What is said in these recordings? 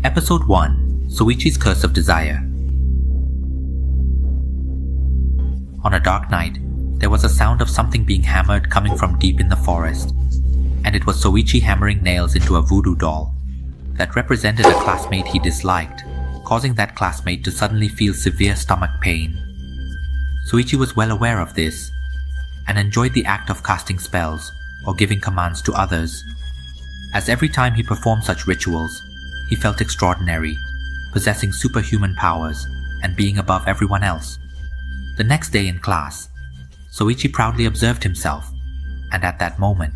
Episode 1: Soichi's Curse of Desire. On a dark night, there was a sound of something being hammered coming from deep in the forest, and it was Soichi hammering nails into a voodoo doll that represented a classmate he disliked, causing that classmate to suddenly feel severe stomach pain. Soichi was well aware of this, and enjoyed the act of casting spells or giving commands to others, as every time he performed such rituals, he felt extraordinary, possessing superhuman powers and being above everyone else. The next day in class, Soichi proudly observed himself, and at that moment,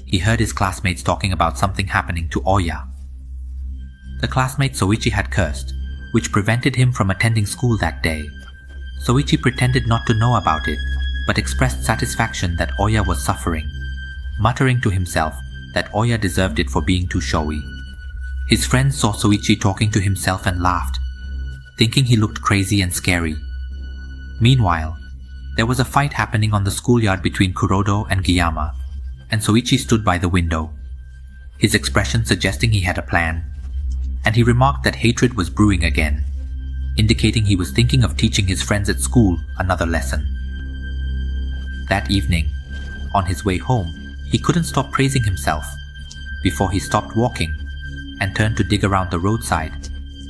he heard his classmates talking about something happening to Oya. The classmate Soichi had cursed, which prevented him from attending school that day. Soichi pretended not to know about it, but expressed satisfaction that Oya was suffering, muttering to himself that Oya deserved it for being too showy. His friends saw Soichi talking to himself and laughed, thinking he looked crazy and scary. Meanwhile, there was a fight happening on the schoolyard between Kurodo and Giyama, and Soichi stood by the window, his expression suggesting he had a plan, and he remarked that hatred was brewing again, indicating he was thinking of teaching his friends at school another lesson. That evening, on his way home, he couldn't stop praising himself before he stopped walking and turned to dig around the roadside,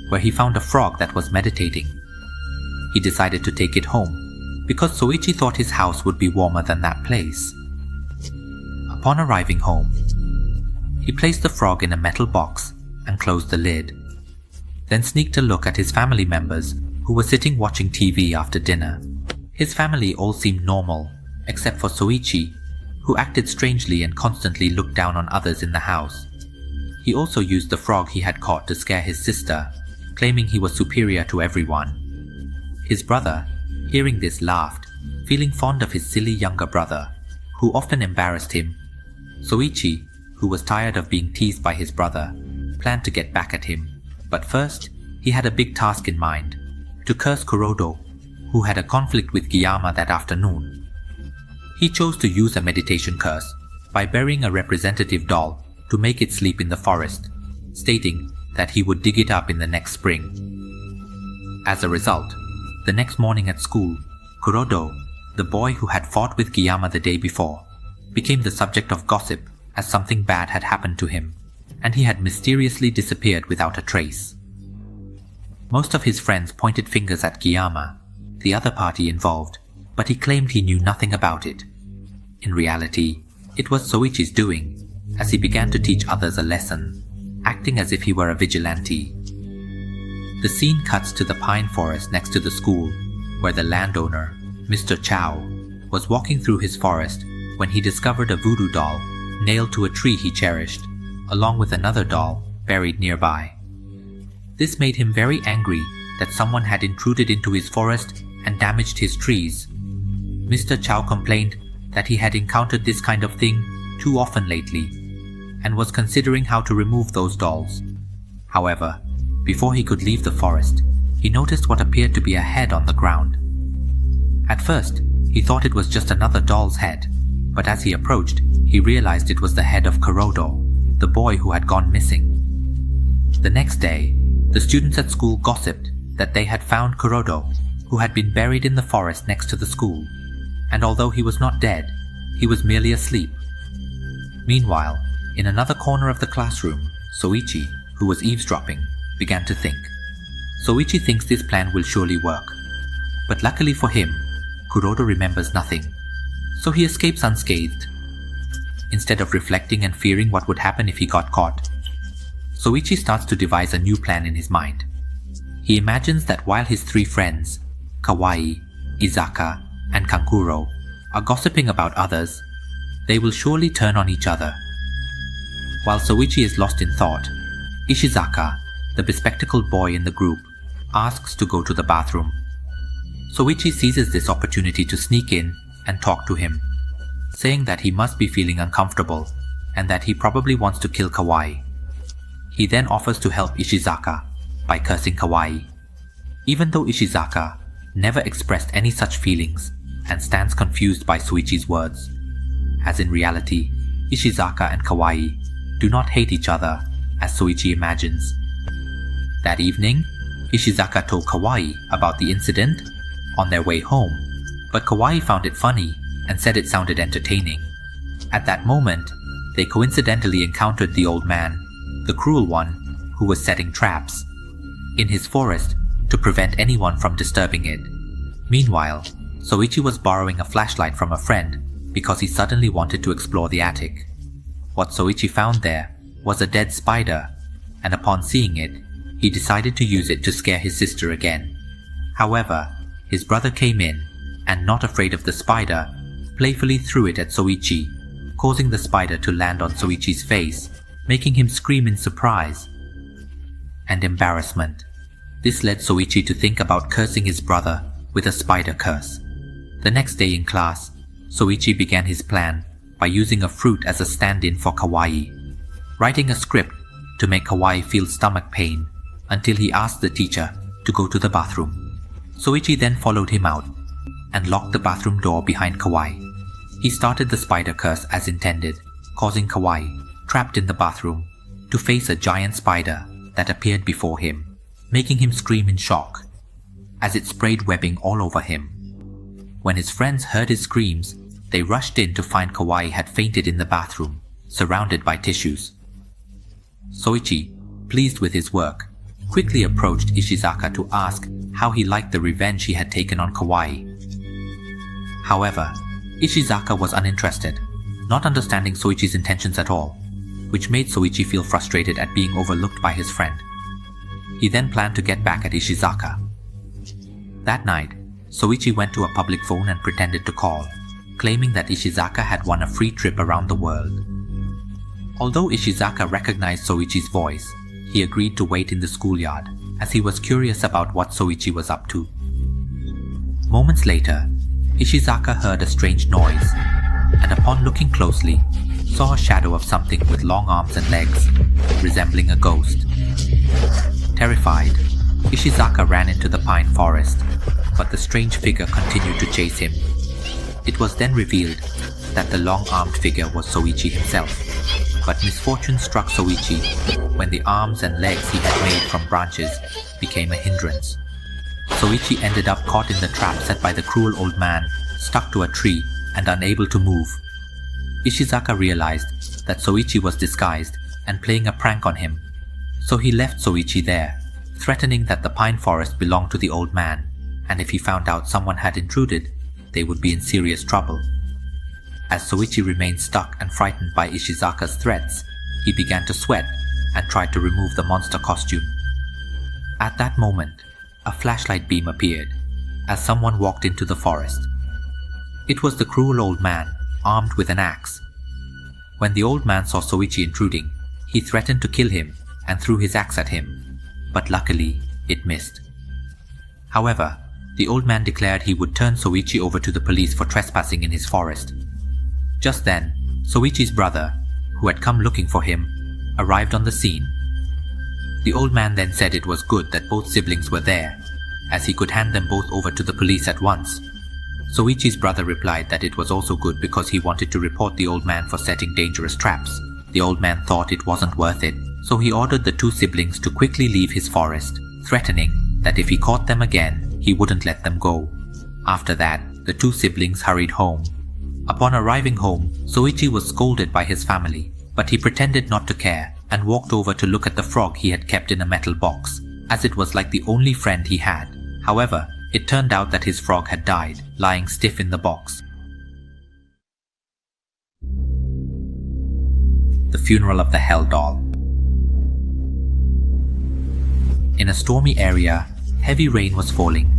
where he found a frog that was meditating. He decided to take it home because Soichi thought his house would be warmer than that place. Upon arriving home, he placed the frog in a metal box and closed the lid, then sneaked a look at his family members who were sitting watching TV after dinner. His family all seemed normal, except for Soichi, who acted strangely and constantly looked down on others in the house. He also used the frog he had caught to scare his sister, claiming he was superior to everyone. His brother, hearing this, laughed, feeling fond of his silly younger brother, who often embarrassed him. Soichi, who was tired of being teased by his brother, planned to get back at him, but first, he had a big task in mind: to curse Kurodo, who had a conflict with Giyama that afternoon. He chose to use a meditation curse by burying a representative doll to make it sleep in the forest, stating that he would dig it up in the next spring. As a result, the next morning at school, Kurodo, the boy who had fought with Giyama the day before, became the subject of gossip as something bad had happened to him, and he had mysteriously disappeared without a trace. Most of his friends pointed fingers at Giyama, the other party involved, but he claimed he knew nothing about it. In reality, it was Soichi's doing, as he began to teach others a lesson, acting as if he were a vigilante. The scene cuts to the pine forest next to the school, where the landowner, Mr. Chow, was walking through his forest when he discovered a voodoo doll nailed to a tree he cherished, along with another doll buried nearby. This made him very angry that someone had intruded into his forest and damaged his trees. Mr. Chow complained that he had encountered this kind of thing too often lately, and was considering how to remove those dolls. However, before he could leave the forest, he noticed what appeared to be a head on the ground. At first, he thought it was just another doll's head, but as he approached, he realized it was the head of Kurodo, the boy who had gone missing. The next day, the students at school gossiped that they had found Kurodo, who had been buried in the forest next to the school, and although he was not dead, he was merely asleep. Meanwhile, in another corner of the classroom, Soichi, who was eavesdropping, began to think. Soichi thinks this plan will surely work, but luckily for him, Kurodo remembers nothing, so he escapes unscathed. Instead of reflecting and fearing what would happen if he got caught, Soichi starts to devise a new plan in his mind. He imagines that while his three friends, Kawaii, Izaka, and Kankuro, are gossiping about others, they will surely turn on each other. While Soichi is lost in thought, Ishizaka, the bespectacled boy in the group, asks to go to the bathroom. Soichi seizes this opportunity to sneak in and talk to him, saying that he must be feeling uncomfortable and that he probably wants to kill Kawaii. He then offers to help Ishizaka by cursing Kawaii, even though Ishizaka never expressed any such feelings and stands confused by Soichi's words, as in reality, Ishizaka and Kawaii do not hate each other as Soichi imagines. That evening, Ishizaka told Kawaii about the incident on their way home, but Kawaii found it funny and said it sounded entertaining. At that moment, they coincidentally encountered the old man, the cruel one, who was setting traps in his forest to prevent anyone from disturbing it. Meanwhile, Soichi was borrowing a flashlight from a friend because he suddenly wanted to explore the attic. What Soichi found there was a dead spider, and upon seeing it, he decided to use it to scare his sister again. However, his brother came in and, not afraid of the spider, playfully threw it at Soichi, causing the spider to land on Soichi's face, making him scream in surprise and embarrassment. This led Soichi to think about cursing his brother with a spider curse. The next day in class, Soichi began his plan by using a fruit as a stand-in for Kawaii, writing a script to make Kawaii feel stomach pain until he asked the teacher to go to the bathroom. Soichi then followed him out and locked the bathroom door behind Kawaii. He started the spider curse as intended, causing Kawaii, trapped in the bathroom, to face a giant spider that appeared before him, making him scream in shock as it sprayed webbing all over him. When his friends heard his screams, they rushed in to find Kawaii had fainted in the bathroom, surrounded by tissues. Soichi, pleased with his work, quickly approached Ishizaka to ask how he liked the revenge he had taken on Kawaii. However, Ishizaka was uninterested, not understanding Soichi's intentions at all, which made Soichi feel frustrated at being overlooked by his friend. He then planned to get back at Ishizaka. That night, Soichi went to a public phone and pretended to call, claiming that Ishizaka had won a free trip around the world. Although Ishizaka recognized Soichi's voice, he agreed to wait in the schoolyard as he was curious about what Soichi was up to. Moments later, Ishizaka heard a strange noise, and upon looking closely, saw a shadow of something with long arms and legs, resembling a ghost. Terrified, Ishizaka ran into the pine forest, but the strange figure continued to chase him. It was then revealed that the long-armed figure was Soichi himself, but misfortune struck Soichi when the arms and legs he had made from branches became a hindrance. Soichi ended up caught in the trap set by the cruel old man, stuck to a tree and unable to move. Ishizaka realized that Soichi was disguised and playing a prank on him, so he left Soichi there, threatening that the pine forest belonged to the old man, and if he found out someone had intruded, they would be in serious trouble. As Soichi remained stuck and frightened by Ishizaka's threats, he began to sweat and tried to remove the monster costume. At that moment, a flashlight beam appeared as someone walked into the forest. It was the cruel old man, armed with an axe. When the old man saw Soichi intruding, he threatened to kill him and threw his axe at him, but luckily it missed. However, the old man declared he would turn Soichi over to the police for trespassing in his forest. Just then, Soichi's brother, who had come looking for him, arrived on the scene. The old man then said it was good that both siblings were there, as he could hand them both over to the police at once. Soichi's brother replied that it was also good because he wanted to report the old man for setting dangerous traps. The old man thought it wasn't worth it, so he ordered the two siblings to quickly leave his forest, threatening that if he caught them again, he wouldn't let them go. After that, the two siblings hurried home. Upon arriving home, Soichi was scolded by his family, but he pretended not to care and walked over to look at the frog he had kept in a metal box, as it was like the only friend he had. However, it turned out that his frog had died, lying stiff in the box. The funeral of the Hell Doll. In a stormy area, heavy rain was falling,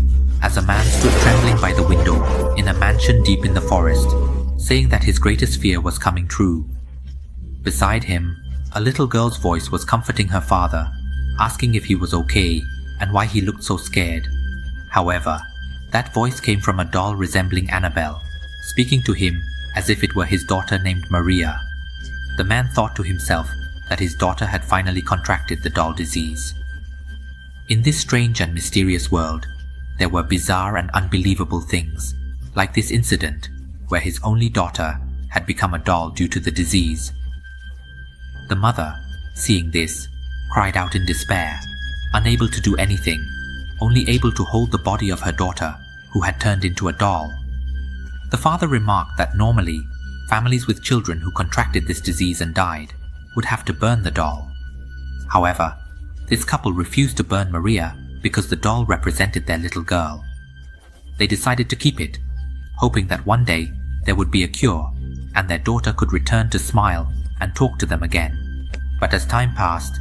as a man stood trembling by the window in a mansion deep in the forest, saying that his greatest fear was coming true. Beside him, a little girl's voice was comforting her father, asking if he was okay and why he looked so scared. However, that voice came from a doll resembling Annabelle, speaking to him as if it were his daughter named Maria. The man thought to himself that his daughter had finally contracted the doll disease. In this strange and mysterious world, there were bizarre and unbelievable things, like this incident where his only daughter had become a doll due to the disease. The mother, seeing this, cried out in despair, unable to do anything, only able to hold the body of her daughter, who had turned into a doll. The father remarked that normally, families with children who contracted this disease and died would have to burn the doll. However, this couple refused to burn Maria because the doll represented their little girl. They decided to keep it, hoping that one day there would be a cure and their daughter could return to smile and talk to them again. But as time passed,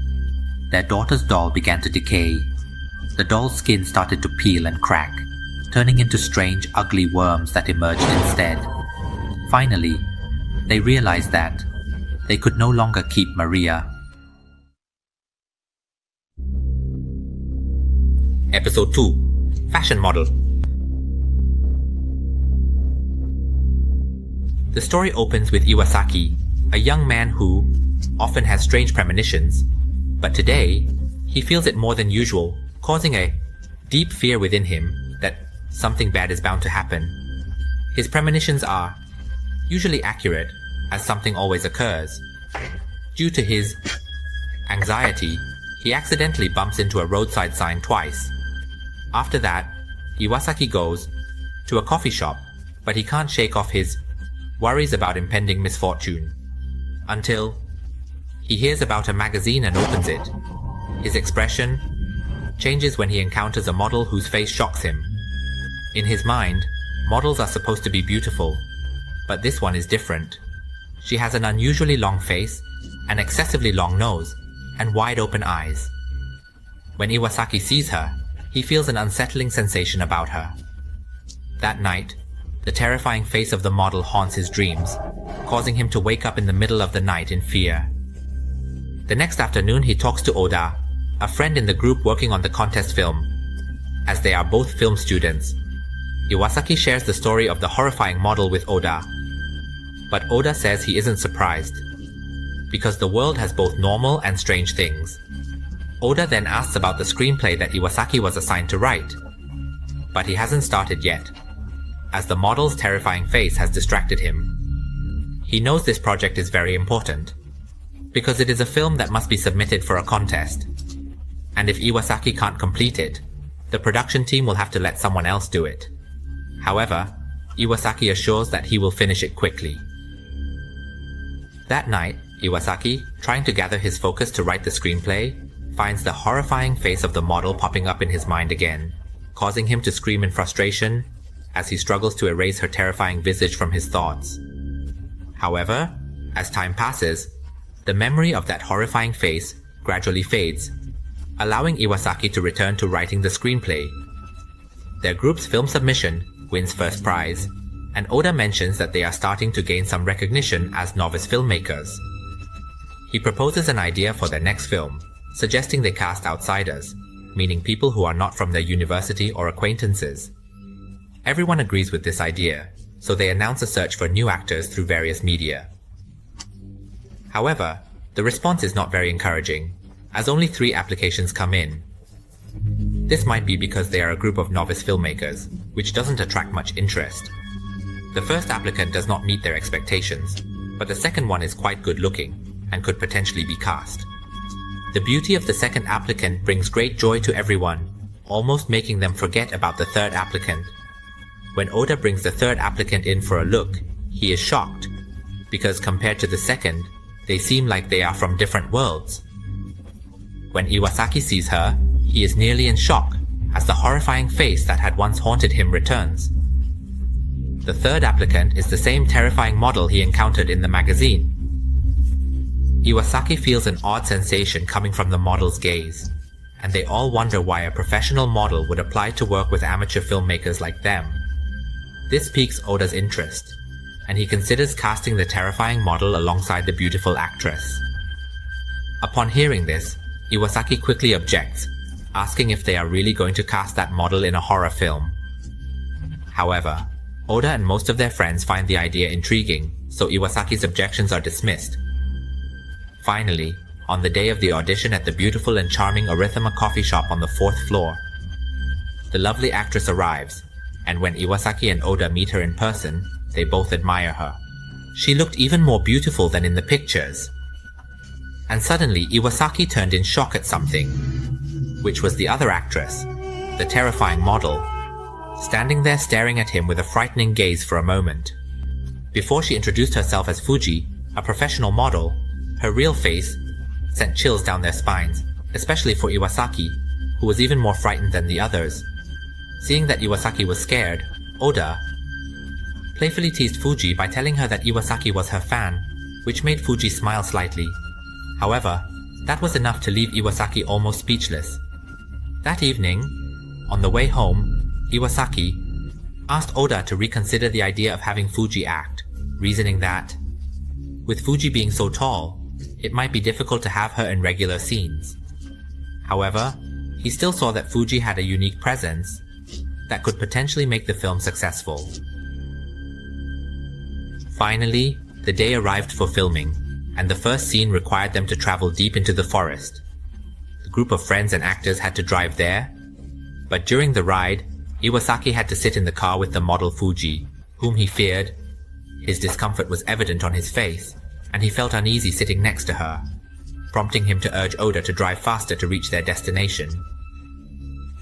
their daughter's doll began to decay. The doll's skin started to peel and crack, turning into strange, ugly worms that emerged instead. Finally, they realized that they could no longer keep Maria. Episode 2: Fashion Model. The story opens with Iwasaki, a young man who often has strange premonitions, but today he feels it more than usual, causing a deep fear within him that something bad is bound to happen. His premonitions are usually accurate, as something always occurs. Due to his anxiety, he accidentally bumps into a roadside sign twice. After that, Iwasaki goes to a coffee shop, but he can't shake off his worries about impending misfortune, until he hears about a magazine and opens it. His expression changes when he encounters a model whose face shocks him. In his mind, models are supposed to be beautiful, but this one is different. She has an unusually long face, an excessively long nose, and wide open eyes. When Iwasaki sees her, he feels an unsettling sensation about her. That night, the terrifying face of the model haunts his dreams, causing him to wake up in the middle of the night in fear. The next afternoon, he talks to Oda, a friend in the group working on the contest film. As they are both film students, Iwasaki shares the story of the horrifying model with Oda. But Oda says he isn't surprised, because the world has both normal and strange things. Oda then asks about the screenplay that Iwasaki was assigned to write, but he hasn't started yet, as the model's terrifying face has distracted him. He knows this project is very important, because it is a film that must be submitted for a contest, and if Iwasaki can't complete it, the production team will have to let someone else do it. However, Iwasaki assures that he will finish it quickly. That night, Iwasaki, trying to gather his focus to write the screenplay, finds the horrifying face of the model popping up in his mind again, causing him to scream in frustration as he struggles to erase her terrifying visage from his thoughts. However, as time passes, the memory of that horrifying face gradually fades, allowing Iwasaki to return to writing the screenplay. Their group's film submission wins first prize, and Oda mentions that they are starting to gain some recognition as novice filmmakers. He proposes an idea for their next film, suggesting they cast outsiders, meaning people who are not from their university or acquaintances. Everyone agrees with this idea, so they announce a search for new actors through various media. However, the response is not very encouraging, as only 3 applications come in. This might be because they are a group of novice filmmakers, which doesn't attract much interest. The first applicant does not meet their expectations, but the second one is quite good looking, and could potentially be cast. The beauty of the second applicant brings great joy to everyone, almost making them forget about the third applicant. When Oda brings the third applicant in for a look, he is shocked, because compared to the second, they seem like they are from different worlds. When Iwasaki sees her, he is nearly in shock, as the horrifying face that had once haunted him returns. The third applicant is the same terrifying model he encountered in the magazine. Iwasaki feels an odd sensation coming from the model's gaze, and they all wonder why a professional model would apply to work with amateur filmmakers like them. This piques Oda's interest, and he considers casting the terrifying model alongside the beautiful actress. Upon hearing this, Iwasaki quickly objects, asking if they are really going to cast that model in a horror film. However, Oda and most of their friends find the idea intriguing, so Iwasaki's objections are dismissed. Finally, on the day of the audition at the beautiful and charming Arithma coffee shop on the 4th floor, the lovely actress arrives, and when Iwasaki and Oda meet her in person, they both admire her. She looked even more beautiful than in the pictures. And suddenly, Iwasaki turned in shock at something. which was the other actress, the terrifying model, standing there staring at him with a frightening gaze for a moment. Before she introduced herself as Fuji, a professional model, her real face sent chills down their spines, especially for Iwasaki, who was even more frightened than the others. Seeing that Iwasaki was scared, Oda playfully teased Fuji by telling her that Iwasaki was her fan, which made Fuji smile slightly. However, that was enough to leave Iwasaki almost speechless. That evening, on the way home, Iwasaki asked Oda to reconsider the idea of having Fuji act, reasoning that, with Fuji being so tall, it might be difficult to have her in regular scenes. However, he still saw that Fuji had a unique presence that could potentially make the film successful. Finally, the day arrived for filming, and the first scene required them to travel deep into the forest. The group of friends and actors had to drive there, but during the ride, Iwasaki had to sit in the car with the model Fuji, whom he feared. His discomfort was evident on his face, and he felt uneasy sitting next to her, prompting him to urge Oda to drive faster to reach their destination.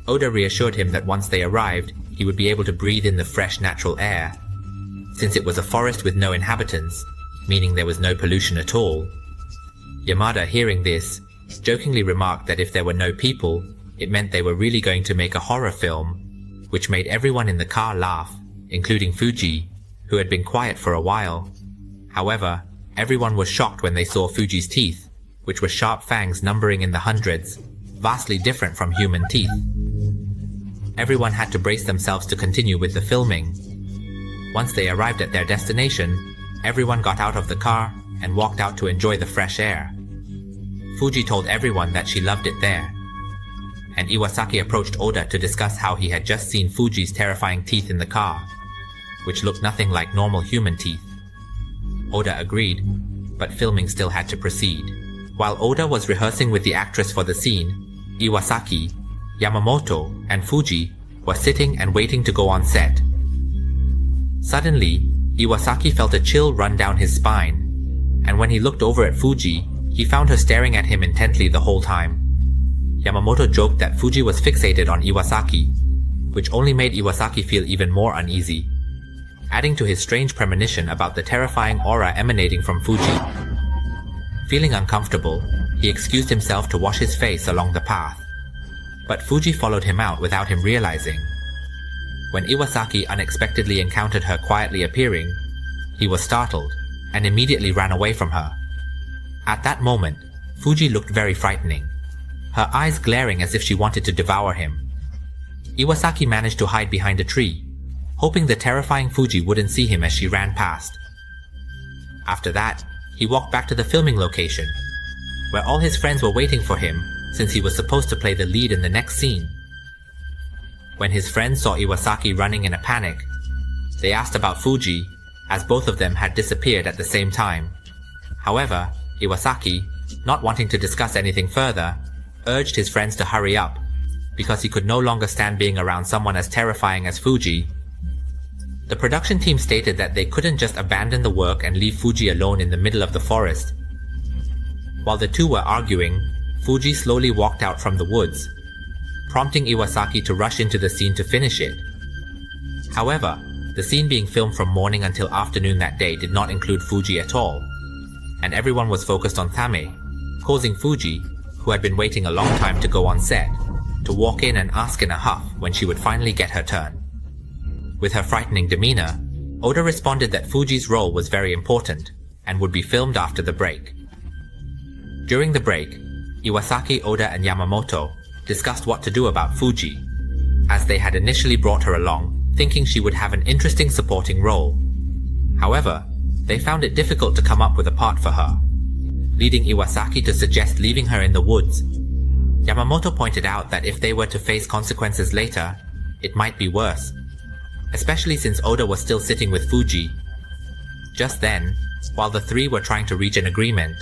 Oda reassured him that once they arrived, he would be able to breathe in the fresh natural air, since it was a forest with no inhabitants, meaning there was no pollution at all. Yamada, hearing this, jokingly remarked that if there were no people, it meant they were really going to make a horror film, which made everyone in the car laugh, including Fuji, who had been quiet for a while. However, everyone was shocked when they saw Fuji's teeth, which were sharp fangs numbering in the hundreds, vastly different from human teeth. Everyone had to brace themselves to continue with the filming. Once they arrived at their destination, everyone got out of the car and walked out to enjoy the fresh air. Fuji told everyone that she loved it there, and Iwasaki approached Oda to discuss how he had just seen Fuji's terrifying teeth in the car, which looked nothing like normal human teeth. Oda agreed, but filming still had to proceed. While Oda was rehearsing with the actress for the scene, Iwasaki, Yamamoto, and Fuji were sitting and waiting to go on set. Suddenly, Iwasaki felt a chill run down his spine, and when he looked over at Fuji, he found her staring at him intently the whole time. Yamamoto joked that Fuji was fixated on Iwasaki, which only made Iwasaki feel even more uneasy, adding to his strange premonition about the terrifying aura emanating from Fuji. Feeling uncomfortable, he excused himself to wash his face along the path, but Fuji followed him out without him realizing. When Iwasaki unexpectedly encountered her quietly appearing, he was startled and immediately ran away from her. At that moment, Fuji looked very frightening, her eyes glaring as if she wanted to devour him. Iwasaki managed to hide behind a tree, hoping the terrifying Fuji wouldn't see him as she ran past. After that, he walked back to the filming location, where all his friends were waiting for him since he was supposed to play the lead in the next scene. When his friends saw Iwasaki running in a panic, they asked about Fuji, as both of them had disappeared at the same time. However, Iwasaki, not wanting to discuss anything further, urged his friends to hurry up, because he could no longer stand being around someone as terrifying as Fuji. The production team stated that they couldn't just abandon the work and leave Fuji alone in the middle of the forest. While the two were arguing, Fuji slowly walked out from the woods, prompting Iwasaki to rush into the scene to finish it. However, the scene being filmed from morning until afternoon that day did not include Fuji at all, and everyone was focused on Tame, causing Fuji, who had been waiting a long time to go on set, to walk in and ask in a huff when she would finally get her turn. With her frightening demeanor, Oda responded that Fuji's role was very important and would be filmed after the break. During the break, Iwasaki, Oda, and Yamamoto discussed what to do about Fuji, as they had initially brought her along thinking she would have an interesting supporting role. However, they found it difficult to come up with a part for her, leading Iwasaki to suggest leaving her in the woods. Yamamoto pointed out that if they were to face consequences later, it might be worse, especially since Oda was still sitting with Fuji. Just then, while the three were trying to reach an agreement,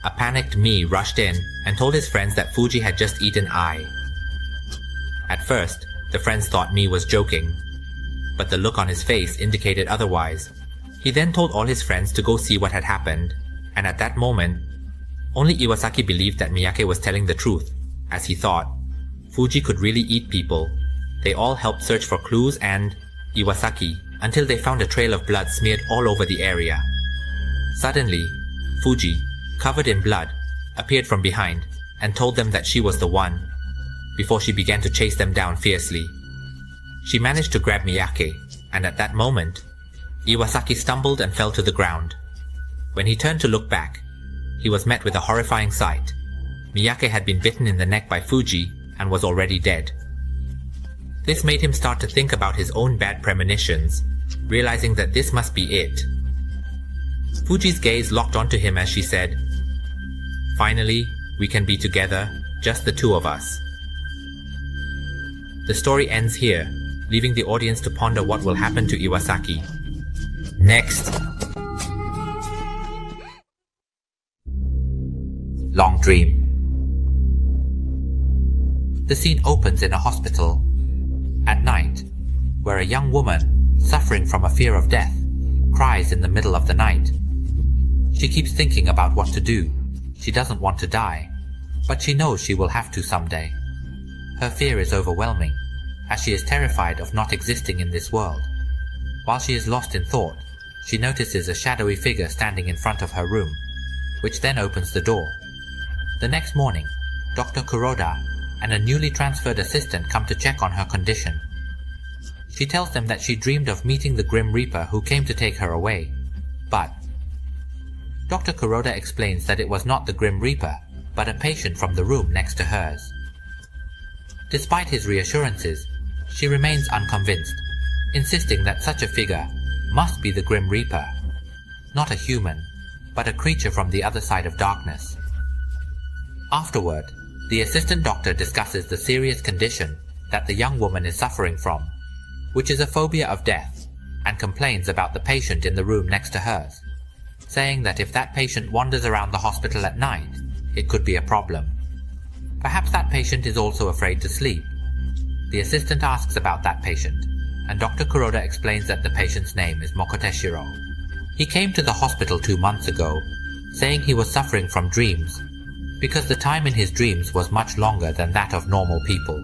a panicked Mii rushed in and told his friends that Fuji had just eaten Ai. At first, the friends thought Mii was joking, but the look on his face indicated otherwise. He then told all his friends to go see what had happened, and at that moment, only Iwasaki believed that Miyake was telling the truth, as he thought, Fuji could really eat people, they all helped search for clues and Iwasaki until they found a trail of blood smeared all over the area. Suddenly, Fuji, covered in blood, appeared from behind and told them that she was the one, before she began to chase them down fiercely. She managed to grab Miyake, and at that moment, Iwasaki stumbled and fell to the ground. When he turned to look back, he was met with a horrifying sight. Miyake had been bitten in the neck by Fuji and was already dead. This made him start to think about his own bad premonitions, realizing that this must be it. Fuji's gaze locked onto him as she said, "Finally, we can be together, just the two of us." The story ends here, leaving the audience to ponder what will happen to Iwasaki. Next. Long Dream. The scene opens in a hospital at night, where a young woman, suffering from a fear of death, cries in the middle of the night. She keeps thinking about what to do. She doesn't want to die, but she knows she will have to someday. Her fear is overwhelming, as she is terrified of not existing in this world. While she is lost in thought, she notices a shadowy figure standing in front of her room, which then opens the door. The next morning, Dr. Kuroda and a newly transferred assistant come to check on her condition. She tells them that she dreamed of meeting the Grim Reaper who came to take her away, but Dr. Kuroda explains that it was not the Grim Reaper, but a patient from the room next to hers. Despite his reassurances, she remains unconvinced, insisting that such a figure must be the Grim Reaper, not a human, but a creature from the other side of darkness. Afterward, the assistant doctor discusses the serious condition that the young woman is suffering from, which is a phobia of death, and complains about the patient in the room next to hers, saying that if that patient wanders around the hospital at night, it could be a problem. Perhaps that patient is also afraid to sleep. The assistant asks about that patient, and Dr. Kuroda explains that the patient's name is Mokoteshiro. He came to the hospital 2 months ago, saying he was suffering from dreams, because the time in his dreams was much longer than that of normal people.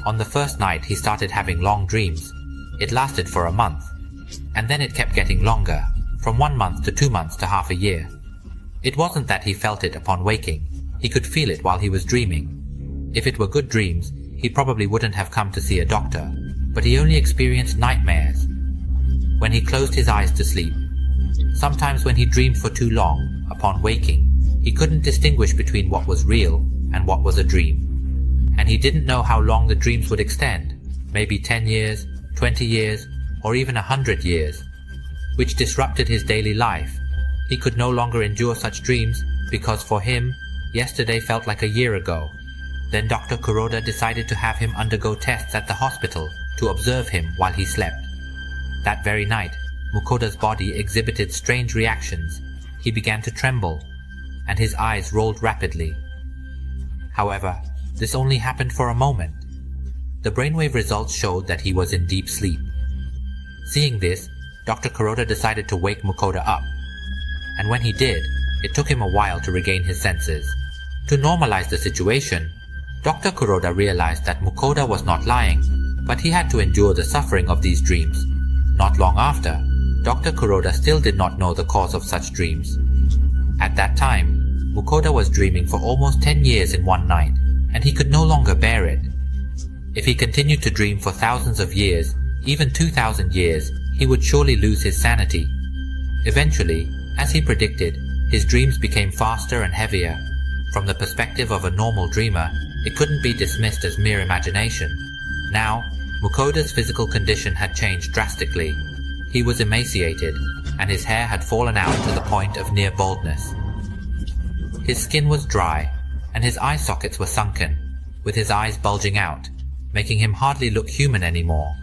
On the first night he started having long dreams. It lasted for a month, and then it kept getting longer, from 1 month to 2 months to half a year. It wasn't that he felt it upon waking, he could feel it while he was dreaming. If it were good dreams, he probably wouldn't have come to see a doctor, but he only experienced nightmares when he closed his eyes to sleep. Sometimes when he dreamed for too long, upon waking, he couldn't distinguish between what was real and what was a dream. And he didn't know how long the dreams would extend, maybe 10 years, 20 years, or even 100 years, which disrupted his daily life. He could no longer endure such dreams because for him, yesterday felt like a year ago. Then Dr. Kuroda decided to have him undergo tests at the hospital to observe him while he slept. That very night, Mukoda's body exhibited strange reactions. He began to tremble, and his eyes rolled rapidly. However, this only happened for a moment. The brainwave results showed that he was in deep sleep. Seeing this, Dr. Kuroda decided to wake Mukoda up, and when he did, it took him a while to regain his senses. To normalize the situation, Dr. Kuroda realized that Mukoda was not lying, but he had to endure the suffering of these dreams. Not long after, Dr. Kuroda still did not know the cause of such dreams. At that time, Mukoda was dreaming for almost 10 years in one night, and he could no longer bear it. If he continued to dream for thousands of years, even 2,000 years, he would surely lose his sanity. Eventually, as he predicted, his dreams became faster and heavier. From the perspective of a normal dreamer, it couldn't be dismissed as mere imagination. Now, Mukoda's physical condition had changed drastically. He was emaciated, and his hair had fallen out to the point of near baldness. His skin was dry, and his eye sockets were sunken, with his eyes bulging out, making him hardly look human anymore.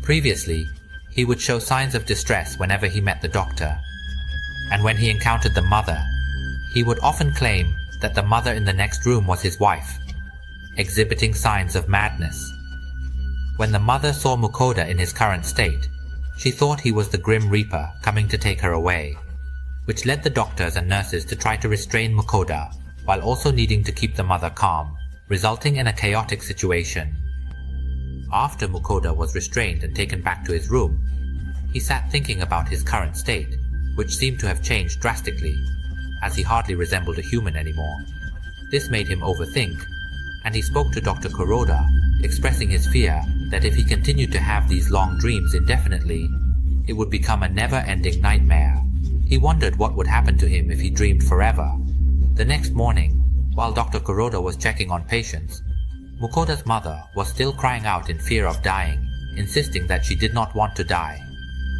Previously, he would show signs of distress whenever he met the doctor, and when he encountered the mother, he would often claim that the mother in the next room was his wife, exhibiting signs of madness. When the mother saw Mukoda in his current state, she thought he was the Grim Reaper coming to take her away, which led the doctors and nurses to try to restrain Mukoda, while also needing to keep the mother calm. resulting in a chaotic situation. After Mukoda was restrained and taken back to his room, he sat thinking about his current state, which seemed to have changed drastically, as he hardly resembled a human anymore. This made him overthink, and he spoke to Dr. Kuroda, expressing his fear that if he continued to have these long dreams indefinitely, it would become a never-ending nightmare. He wondered what would happen to him if he dreamed forever. The next morning, while Dr. Kuroda was checking on patients, Mukoda's mother was still crying out in fear of dying, insisting that she did not want to die.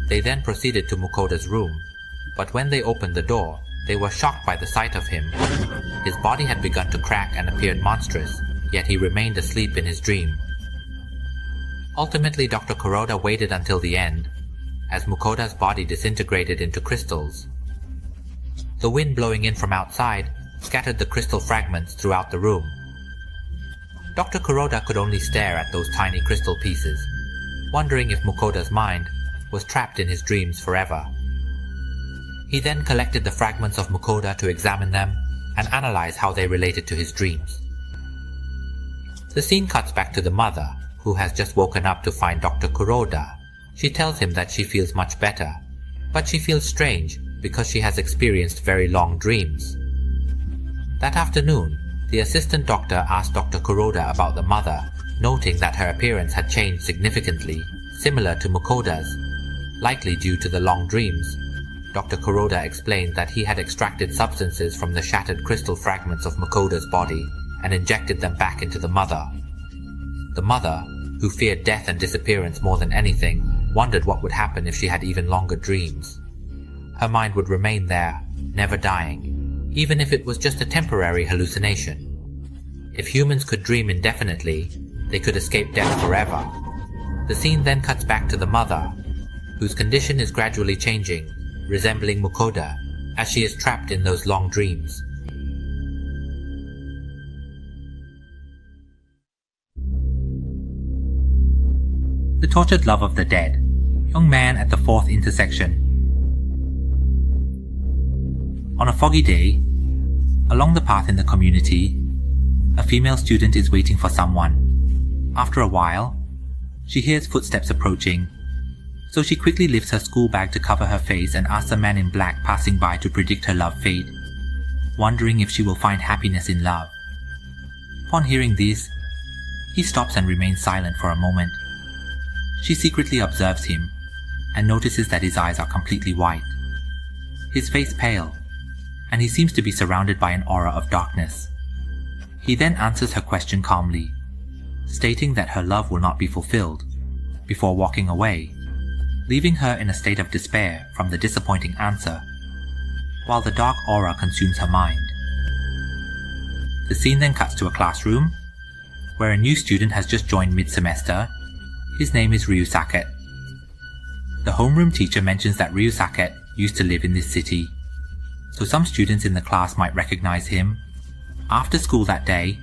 They then proceeded to Mukoda's room, but when they opened the door, they were shocked by the sight of him. His body had begun to crack and appeared monstrous, yet he remained asleep in his dream. Ultimately, Dr. Kuroda waited until the end, as Mukoda's body disintegrated into crystals. The wind blowing in from outside scattered the crystal fragments throughout the room. Dr. Kuroda could only stare at those tiny crystal pieces, wondering if Mukoda's mind was trapped in his dreams forever. He then collected the fragments of Mukoda to examine them and analyze how they related to his dreams. The scene cuts back to the mother, who has just woken up to find Dr. Kuroda. She tells him that she feels much better, but she feels strange because she has experienced very long dreams. That afternoon, the assistant doctor asked Dr. Kuroda about the mother, noting that her appearance had changed significantly, similar to Mukoda's, likely due to the long dreams. Dr. Kuroda explained that he had extracted substances from the shattered crystal fragments of Mukoda's body and injected them back into the mother. The mother, who feared death and disappearance more than anything, wondered what would happen if she had even longer dreams. Her mind would remain there, never dying, even if it was just a temporary hallucination. If humans could dream indefinitely, they could escape death forever. The scene then cuts back to the mother, whose condition is gradually changing, resembling Mukoda, as she is trapped in those long dreams. The Tortured Love of the Dead. Young man at the fourth intersection. On a foggy day, along the path in the community, a female student is waiting for someone. After a while, she hears footsteps approaching, so she quickly lifts her school bag to cover her face and asks a man in black passing by to predict her love fate, wondering if she will find happiness in love. Upon hearing this, he stops and remains silent for a moment. She secretly observes him and notices that his eyes are completely white, his face pale, and he seems to be surrounded by an aura of darkness. He then answers her question calmly, stating that her love will not be fulfilled, before walking away, leaving her in a state of despair from the disappointing answer, while the dark aura consumes her mind. The scene then cuts to a classroom, where a new student has just joined mid-semester. His name is Ryusaket. The homeroom teacher mentions that Ryusaket used to live in this city, so some students in the class might recognize him. After school that day,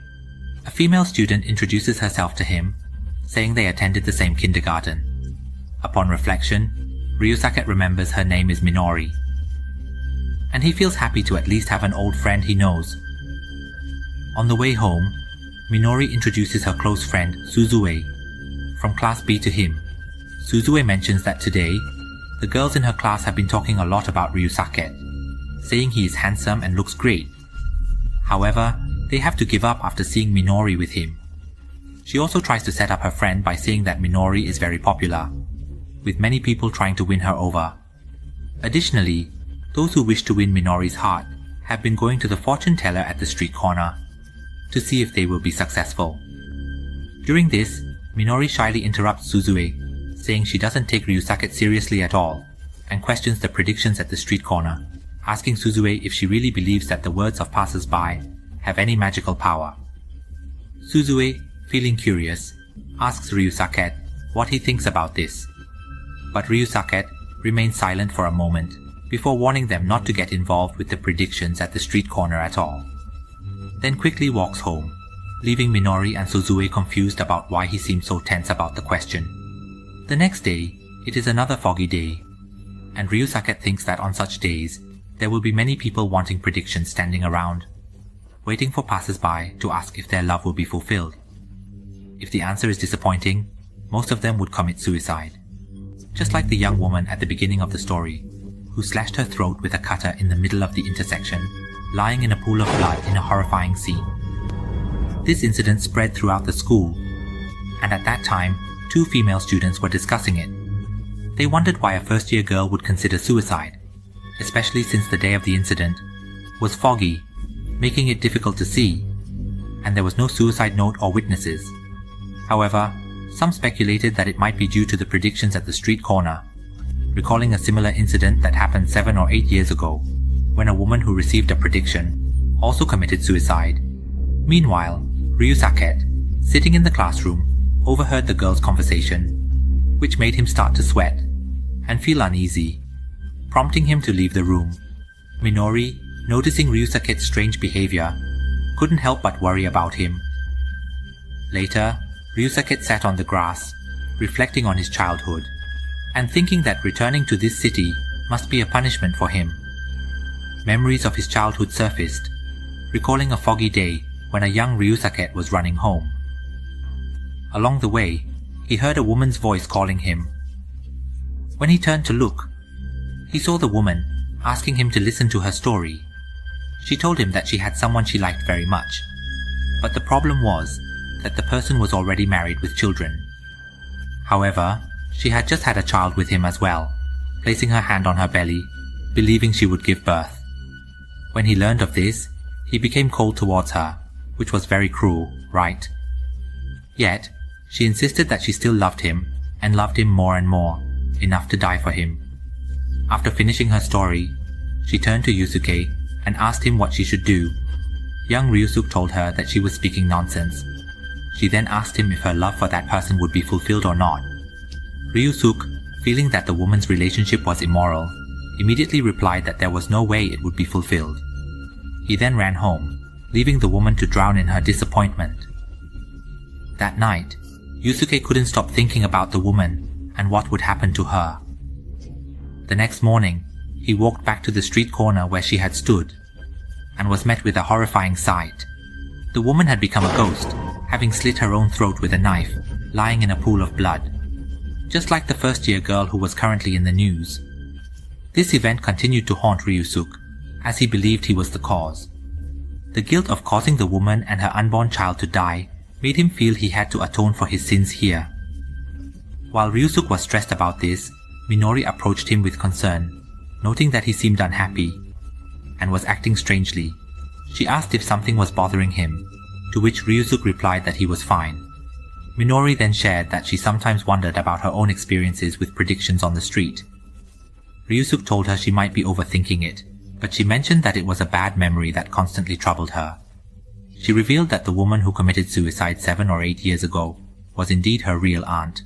a female student introduces herself to him, saying they attended the same kindergarten. Upon reflection, Ryusaket remembers her name is Minori, and he feels happy to at least have an old friend he knows. On the way home, Minori introduces her close friend Suzue from Class B to him. Suzue mentions that today, the girls in her class have been talking a lot about Ryusaket, saying he is handsome and looks great. However, they have to give up after seeing Minori with him. She also tries to set up her friend by saying that Minori is very popular, with many people trying to win her over. Additionally, those who wish to win Minori's heart have been going to the fortune teller at the street corner to see if they will be successful. During this, Minori shyly interrupts Suzue, saying she doesn't take Ryusaket seriously at all, and questions the predictions at the street corner, asking Suzue if she really believes that the words of passers-by have any magical power. Suzue, feeling curious, asks Ryusaket what he thinks about this, but Ryusaket remains silent for a moment before warning them not to get involved with the predictions at the street corner at all, then quickly walks home, leaving Minori and Suzue confused about why he seemed so tense about the question. The next day, it is another foggy day, and Ryusaket thinks that on such days, there will be many people wanting predictions standing around. waiting for passers-by to ask if their love will be fulfilled. If the answer is disappointing, most of them would commit suicide. Just like the young woman at the beginning of the story, who slashed her throat with a cutter in the middle of the intersection, lying in a pool of blood in a horrifying scene. This incident spread throughout the school, and at that time, 2 female students were discussing it. They wondered why a first-year girl would consider suicide, especially since the day of the incident was foggy, making it difficult to see, and there was no suicide note or witnesses. However, some speculated that it might be due to the predictions at the street corner, recalling a similar incident that happened 7 or 8 years ago, when a woman who received a prediction also committed suicide. Meanwhile, Ryusaket, sitting in the classroom, overheard the girls' conversation, which made him start to sweat and feel uneasy, prompting him to leave the room. Minori, noticing Ryusaket's strange behavior, couldn't help but worry about him. Later, Ryusaket sat on the grass, reflecting on his childhood, and thinking that returning to this city must be a punishment for him. Memories of his childhood surfaced, recalling a foggy day when a young Ryusaket was running home. Along the way, he heard a woman's voice calling him. When he turned to look, he saw the woman asking him to listen to her story. She told him that she had someone she liked very much, but the problem was that the person was already married with children. However, she had just had a child with him as well, placing her hand on her belly, believing she would give birth. When he learned of this, he became cold towards her, which was very cruel, right? Yet, she insisted that she still loved him, and loved him more and more, enough to die for him. After finishing her story, she turned to Yusuke and asked him what she should do. Young Ryusuke told her that she was speaking nonsense. She then asked him if her love for that person would be fulfilled or not. Ryusuke, feeling that the woman's relationship was immoral, immediately replied that there was no way it would be fulfilled. He then ran home, leaving the woman to drown in her disappointment. That night, Yusuke couldn't stop thinking about the woman and what would happen to her. The next morning, he walked back to the street corner where she had stood, and was met with a horrifying sight. The woman had become a ghost, having slit her own throat with a knife, lying in a pool of blood, just like the first-year girl who was currently in the news. This event continued to haunt Ryusuke, as he believed he was the cause. The guilt of causing the woman and her unborn child to die made him feel he had to atone for his sins here. While Ryusuke was stressed about this, Minori approached him with concern, noting that he seemed unhappy and was acting strangely. She asked if something was bothering him, to which Ryusuke replied that he was fine. Minori then shared that she sometimes wondered about her own experiences with predictions on the street. Ryusuke told her she might be overthinking it, but she mentioned that it was a bad memory that constantly troubled her. She revealed that the woman who committed suicide 7 or 8 years ago was indeed her real aunt.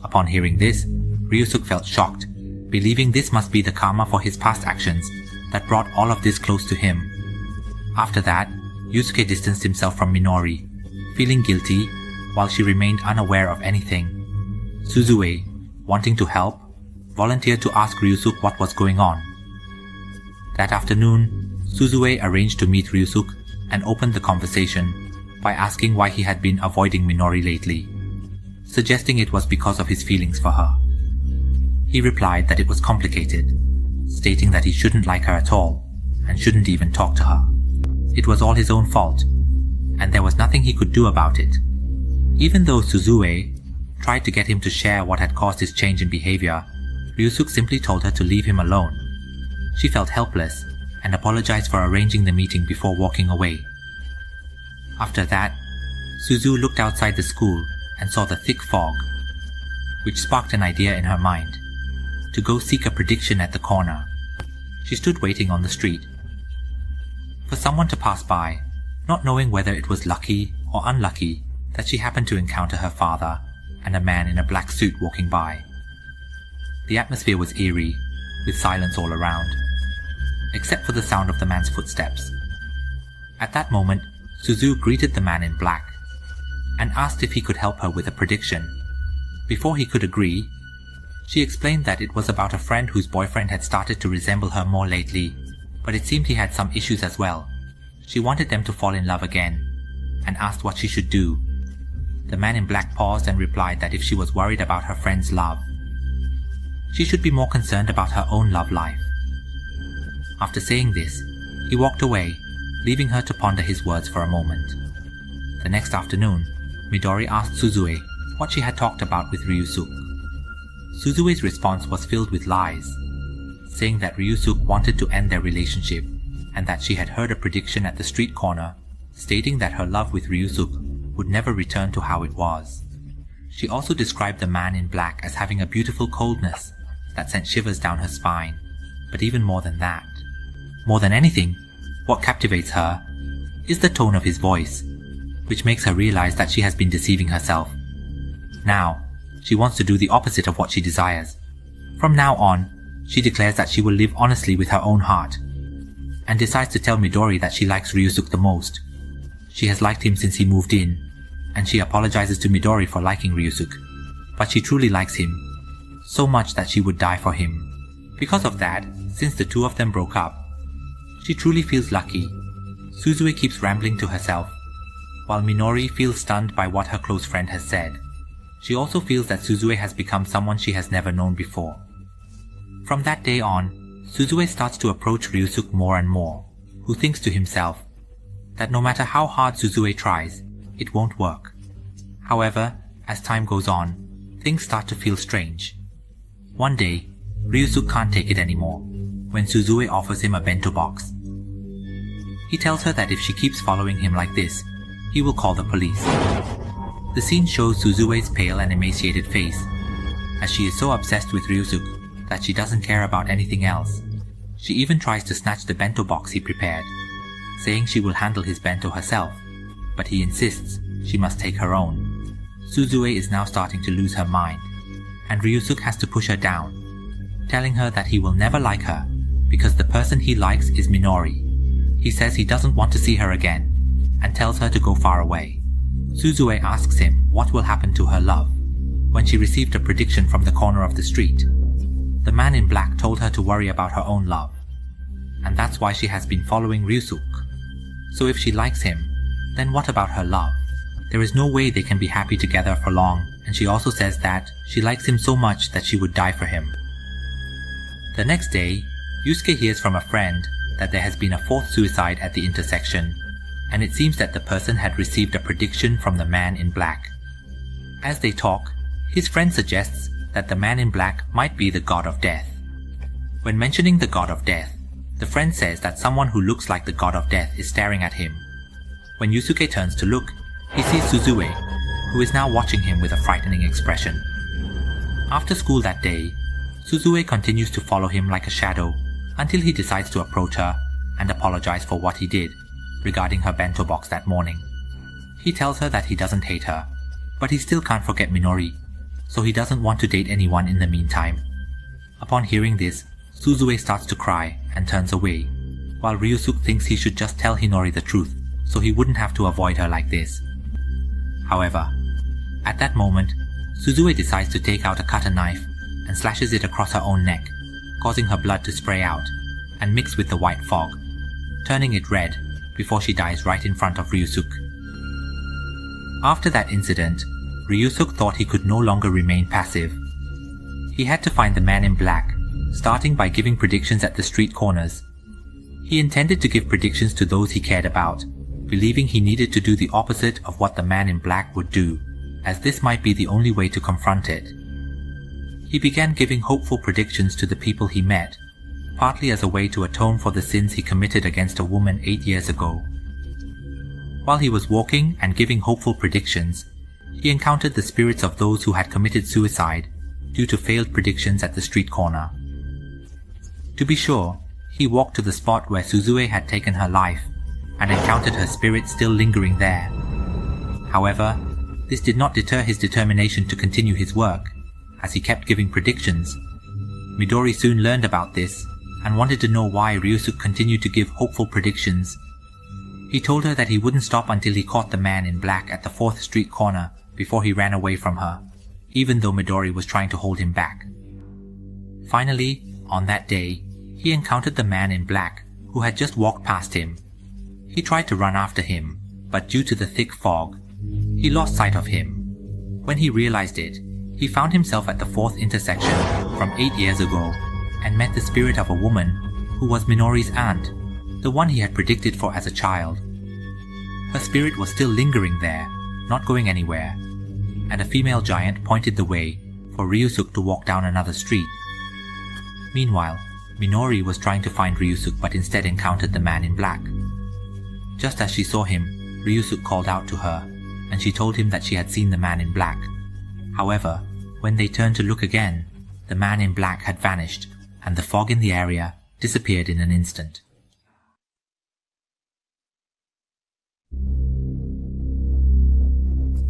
Upon hearing this, Ryusuke felt shocked, believing this must be the karma for his past actions that brought all of this close to him. After that, Yusuke distanced himself from Minori, feeling guilty while she remained unaware of anything. Suzue, wanting to help, volunteered to ask Ryusuke what was going on. That afternoon, Suzue arranged to meet Ryusuke and opened the conversation by asking why he had been avoiding Minori lately, suggesting it was because of his feelings for her. He replied that it was complicated, stating that he shouldn't like her at all and shouldn't even talk to her. It was all his own fault, and there was nothing he could do about it. Even though Suzue tried to get him to share what had caused his change in behavior, Ryusuke simply told her to leave him alone. She felt helpless and apologized for arranging the meeting before walking away. After that, Suzu looked outside the school and saw the thick fog, which sparked an idea in her mind, to go seek a prediction at the corner. She stood waiting on the street for someone to pass by, not knowing whether it was lucky or unlucky that she happened to encounter her father and a man in a black suit walking by. The atmosphere was eerie, with silence all around, except for the sound of the man's footsteps. At that moment, Suzu greeted the man in black and asked if he could help her with a prediction. Before he could agree, she explained that it was about a friend whose boyfriend had started to resemble her more lately, but it seemed he had some issues as well. She wanted them to fall in love again, and asked what she should do. The man in black paused and replied that if she was worried about her friend's love, she should be more concerned about her own love life. After saying this, he walked away, leaving her to ponder his words for a moment. The next afternoon, Midori asked Suzue what she had talked about with Ryusuke. Suzue's response was filled with lies, saying that Ryusuke wanted to end their relationship and that she had heard a prediction at the street corner stating that her love with Ryusuke would never return to how it was. She also described the man in black as having a beautiful coldness that sent shivers down her spine, but even more than that. More than anything, what captivates her is the tone of his voice, which makes her realize that she has been deceiving herself. Now, she wants to do the opposite of what she desires. From now on, she declares that she will live honestly with her own heart, and decides to tell Midori that she likes Ryusuke the most. She has liked him since he moved in, and she apologizes to Midori for liking Ryusuke, but she truly likes him, so much that she would die for him. Because of that, since the two of them broke up, she truly feels lucky. Suzue keeps rambling to herself, while Minori feels stunned by what her close friend has said. She also feels that Suzue has become someone she has never known before. From that day on, Suzue starts to approach Ryusuke more and more, who thinks to himself that no matter how hard Suzue tries, it won't work. However, as time goes on, things start to feel strange. One day, Ryusuke can't take it anymore when Suzue offers him a bento box. He tells her that if she keeps following him like this, he will call the police. The scene shows Suzue's pale and emaciated face, as she is so obsessed with Ryusuke that she doesn't care about anything else. She even tries to snatch the bento box he prepared, saying she will handle his bento herself, but he insists she must take her own. Suzue is now starting to lose her mind, and Ryusuke has to push her down, telling her that he will never like her because the person he likes is Minori. He says he doesn't want to see her again, and tells her to go far away. Suzue asks him what will happen to her love when she received a prediction from the corner of the street. The man in black told her to worry about her own love, and that's why she has been following Ryusuke. So if she likes him, then what about her love? There is no way they can be happy together for long, and she also says that she likes him so much that she would die for him. The next day, Yusuke hears from a friend that there has been a fourth suicide at the intersection, and it seems that the person had received a prediction from the man in black. As they talk, his friend suggests that the man in black might be the god of death. When mentioning the god of death, the friend says that someone who looks like the god of death is staring at him. When Yusuke turns to look, he sees Suzue, who is now watching him with a frightening expression. After school that day, Suzue continues to follow him like a shadow until he decides to approach her and apologize for what he did regarding her bento box that morning. He tells her that he doesn't hate her, but he still can't forget Minori, so he doesn't want to date anyone in the meantime. Upon hearing this, Suzue starts to cry and turns away, while Ryusuke thinks he should just tell Hinori the truth so he wouldn't have to avoid her like this. However, at that moment, Suzue decides to take out a cutter knife and slashes it across her own neck, causing her blood to spray out and mix with the white fog, turning it red before she dies right in front of Ryusuke. After that incident, Ryusuke thought he could no longer remain passive. He had to find the man in black, starting by giving predictions at the street corners. He intended to give predictions to those he cared about, believing he needed to do the opposite of what the man in black would do, as this might be the only way to confront it. He began giving hopeful predictions to the people he met, partly as a way to atone for the sins he committed against a woman 8 years ago. While he was walking and giving hopeful predictions, he encountered the spirits of those who had committed suicide due to failed predictions at the street corner. To be sure, he walked to the spot where Suzue had taken her life and encountered her spirit still lingering there. However, this did not deter his determination to continue his work, as he kept giving predictions. Midori soon learned about this and wanted to know why Ryusuke continued to give hopeful predictions. He told her that he wouldn't stop until he caught the man in black at the 4th Street corner before he ran away from her, even though Midori was trying to hold him back. Finally, on that day, he encountered the man in black who had just walked past him. He tried to run after him, but due to the thick fog, he lost sight of him. When he realized it, he found himself at the 4th intersection from 8 years ago and met the spirit of a woman who was Minori's aunt, the one he had predicted for as a child. Her spirit was still lingering there, not going anywhere, and a female giant pointed the way for Ryusuke to walk down another street. Meanwhile, Minori was trying to find Ryusuke but instead encountered the man in black. Just as she saw him, Ryusuke called out to her, and she told him that she had seen the man in black. However, when they turned to look again, the man in black had vanished, and the fog in the area disappeared in an instant.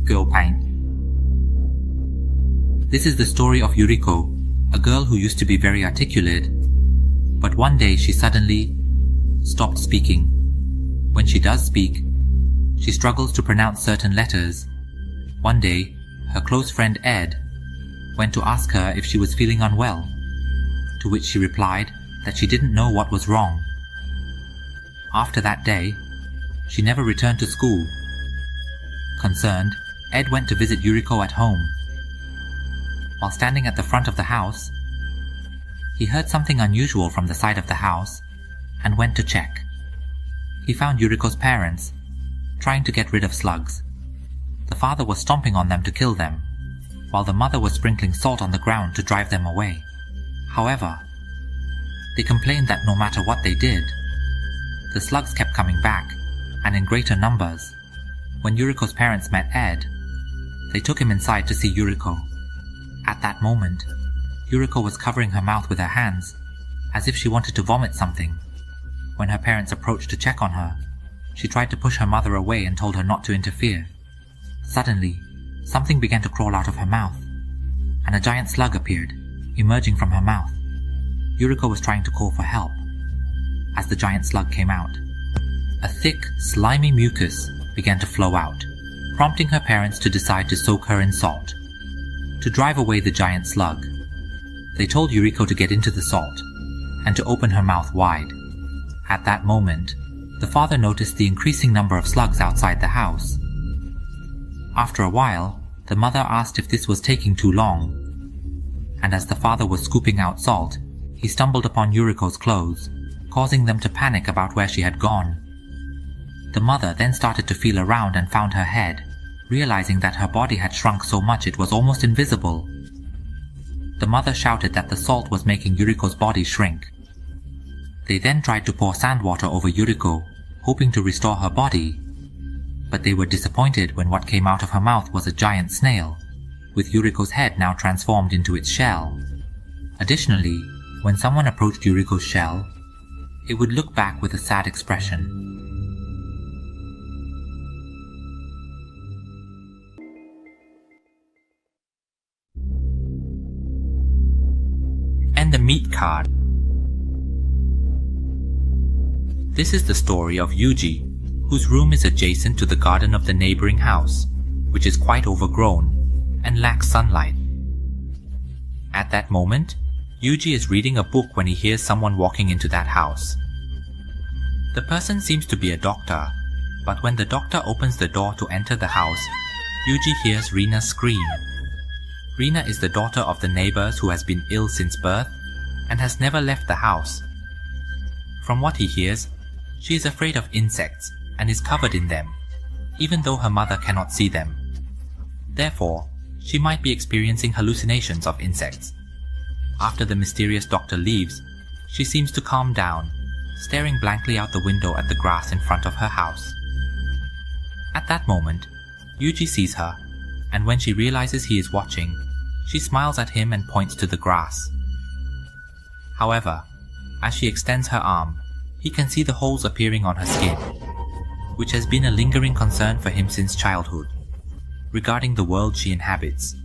Girl Paint. This is the story of Yuriko, a girl who used to be very articulate, but one day she suddenly stopped speaking. When she does speak, she struggles to pronounce certain letters. One day, her close friend Ed went to ask her if she was feeling unwell, to which she replied that she didn't know what was wrong. After that day, she never returned to school. Concerned, Ed went to visit Yuriko at home. While standing at the front of the house, he heard something unusual from the side of the house and went to check. He found Yuriko's parents trying to get rid of slugs. The father was stomping on them to kill them, while the mother was sprinkling salt on the ground to drive them away. However, they complained that no matter what they did, the slugs kept coming back, and in greater numbers. When Yuriko's parents met Ed, they took him inside to see Yuriko. At that moment, Yuriko was covering her mouth with her hands, as if she wanted to vomit something. When her parents approached to check on her, she tried to push her mother away and told her not to interfere. Suddenly, something began to crawl out of her mouth, and a giant slug appeared, emerging from her mouth. Yuriko was trying to call for help. As the giant slug came out, a thick, slimy mucus began to flow out, prompting her parents to decide to soak her in salt. To drive away the giant slug, they told Yuriko to get into the salt and to open her mouth wide. At that moment, the father noticed the increasing number of slugs outside the house. After a while, the mother asked if this was taking too long, and as the father was scooping out salt, he stumbled upon Yuriko's clothes, causing them to panic about where she had gone. The mother then started to feel around and found her head, realizing that her body had shrunk so much it was almost invisible. The mother shouted that the salt was making Yuriko's body shrink. They then tried to pour sand water over Yuriko, hoping to restore her body, but they were disappointed when what came out of her mouth was a giant snail, with Yuriko's head now transformed into its shell. Additionally, when someone approached Yuriko's shell, it would look back with a sad expression. And the meat card. This is the story of Yuji, whose room is adjacent to the garden of the neighboring house, which is quite overgrown and lacks sunlight. At that moment, Yuji is reading a book when he hears someone walking into that house. The person seems to be a doctor, but when the doctor opens the door to enter the house, Yuji hears Rina scream. Rina is the daughter of the neighbors who has been ill since birth and has never left the house. From what he hears, she is afraid of insects and is covered in them, even though her mother cannot see them. Therefore, she might be experiencing hallucinations of insects. After the mysterious doctor leaves, she seems to calm down, staring blankly out the window at the grass in front of her house. At that moment, Yuji sees her, and when she realizes he is watching, she smiles at him and points to the grass. However, as she extends her arm, he can see the holes appearing on her skin, which has been a lingering concern for him since childhood, regarding the world she inhabits.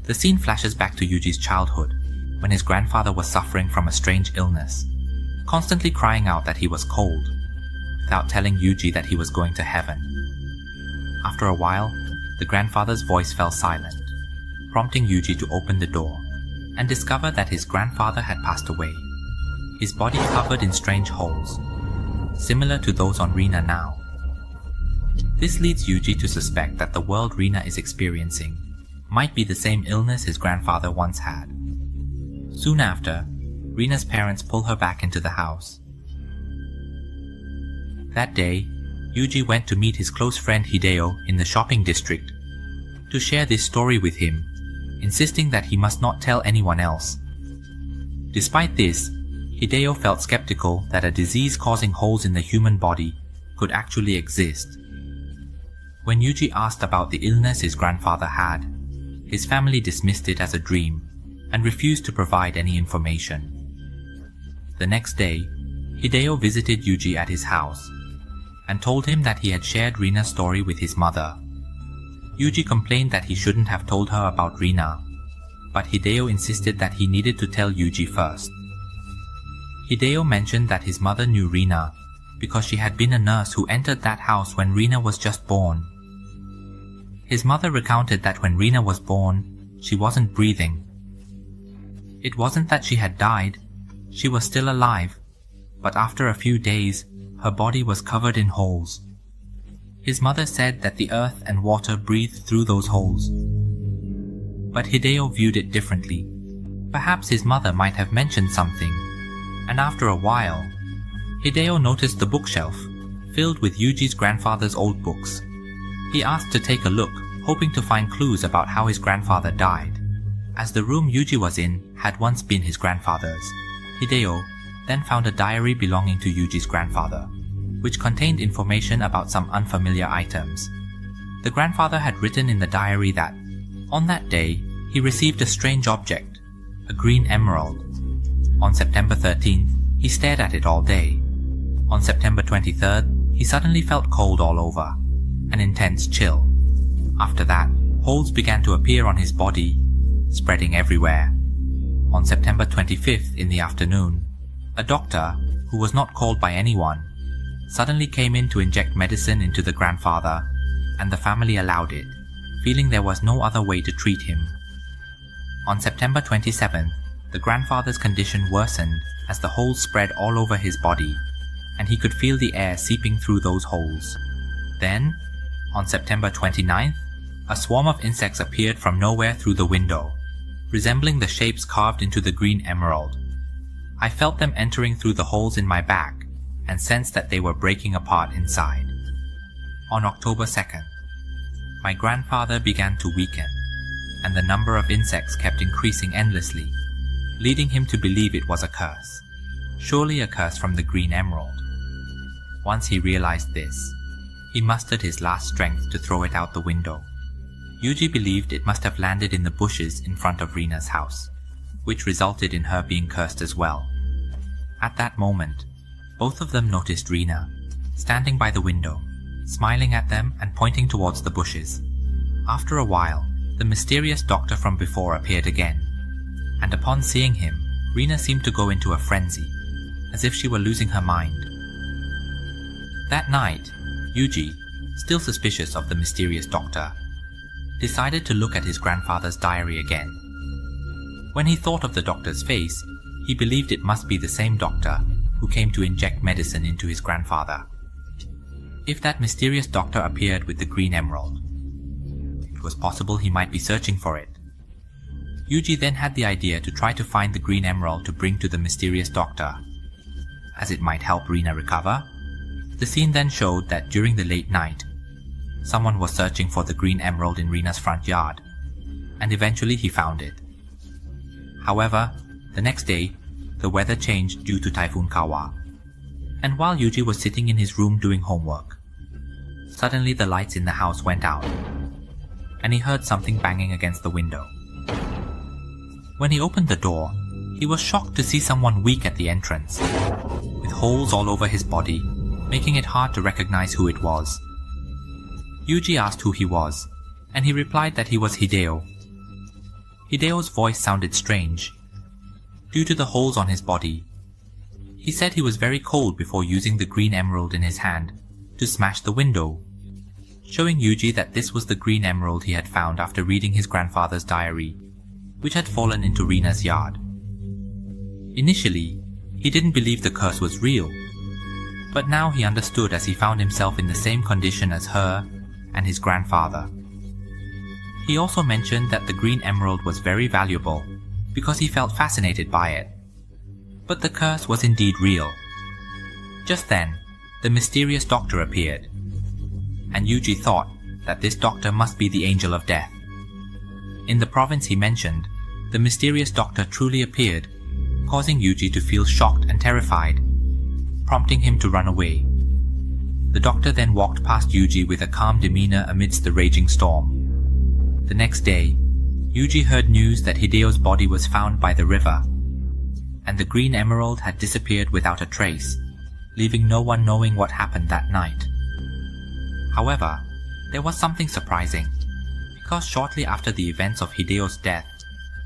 The scene flashes back to Yuji's childhood, when his grandfather was suffering from a strange illness, constantly crying out that he was cold, without telling Yuji that he was going to heaven. After a while, the grandfather's voice fell silent, prompting Yuji to open the door and discover that his grandfather had passed away, his body covered in strange holes. similar to those on Rina now. This leads Yuji to suspect that the world Rina is experiencing might be the same illness his grandfather once had. Soon after, Rina's parents pull her back into the house. That day, Yuji went to meet his close friend Hideo in the shopping district to share this story with him, insisting that he must not tell anyone else. Despite this, Hideo felt skeptical that a disease causing holes in the human body could actually exist. When Yuji asked about the illness his grandfather had, his family dismissed it as a dream and refused to provide any information. The next day, Hideo visited Yuji at his house and told him that he had shared Rina's story with his mother. Yuji complained that he shouldn't have told her about Rina, but Hideo insisted that he needed to tell Yuji first. Hideo mentioned that his mother knew Rina because she had been a nurse who entered that house when Rina was just born. His mother recounted that when Rina was born, she wasn't breathing. It wasn't that she had died, she was still alive, but after a few days, her body was covered in holes. His mother said that the earth and water breathed through those holes. But Hideo viewed it differently. Perhaps his mother might have mentioned something, and after a while, Hideo noticed the bookshelf, filled with Yuji's grandfather's old books. He asked to take a look, hoping to find clues about how his grandfather died. As the room Yuji was in had once been his grandfather's, Hideo then found a diary belonging to Yuji's grandfather, which contained information about some unfamiliar items. The grandfather had written in the diary that, on that day, he received a strange object, a green emerald. On September 13th, he stared at it all day. On September 23rd, he suddenly felt cold all over, an intense chill. After that, holes began to appear on his body, spreading everywhere. On September 25th in the afternoon, a doctor, who was not called by anyone, suddenly came in to inject medicine into the grandfather, and the family allowed it, feeling there was no other way to treat him. On September 27th, the grandfather's condition worsened as the holes spread all over his body, and he could feel the air seeping through those holes. Then, on September 29th, a swarm of insects appeared from nowhere through the window, resembling the shapes carved into the green emerald. I felt them entering through the holes in my back and sensed that they were breaking apart inside. On October 2nd, my grandfather began to weaken, and the number of insects kept increasing endlessly, leading him to believe it was a curse. Surely a curse from the green emerald. Once he realized this, he mustered his last strength to throw it out the window. Yuji believed it must have landed in the bushes in front of Rina's house, which resulted in her being cursed as well. At that moment, both of them noticed Rina, standing by the window, smiling at them and pointing towards the bushes. After a while, the mysterious doctor from before appeared again, and upon seeing him, Rina seemed to go into a frenzy, as if she were losing her mind. That night, Yuji, still suspicious of the mysterious doctor, decided to look at his grandfather's diary again. When he thought of the doctor's face, he believed it must be the same doctor who came to inject medicine into his grandfather. If that mysterious doctor appeared with the green emerald, it was possible he might be searching for it. Yuji then had the idea to try to find the green emerald to bring to the mysterious doctor, as it might help Rina recover. The scene then showed that during the late night, someone was searching for the green emerald in Rina's front yard, and eventually he found it. However, the next day, the weather changed due to Typhoon Kawa, and while Yuji was sitting in his room doing homework, suddenly the lights in the house went out, and he heard something banging against the window. When he opened the door, he was shocked to see someone weak at the entrance, with holes all over his body, making it hard to recognize who it was. Yuji asked who he was, and he replied that he was Hideo. Hideo's voice sounded strange, due to the holes on his body. He said he was very cold before using the green emerald in his hand to smash the window, showing Yuji that this was the green emerald he had found after reading his grandfather's diary, which had fallen into Rina's yard. Initially, he didn't believe the curse was real, But now he understood as he found himself in the same condition as her and his grandfather. He also mentioned that the green emerald was very valuable because he felt fascinated by it. But the curse was indeed real. Just then, the mysterious doctor appeared, and Yuji thought that this doctor must be the angel of death. In the province he mentioned, the mysterious doctor truly appeared, causing Yuji to feel shocked and terrified, prompting him to run away. The doctor then walked past Yuji with a calm demeanor amidst the raging storm. The next day, Yuji heard news that Hideo's body was found by the river, and the green emerald had disappeared without a trace, leaving no one knowing what happened that night. However, there was something surprising, because shortly after the events of Hideo's death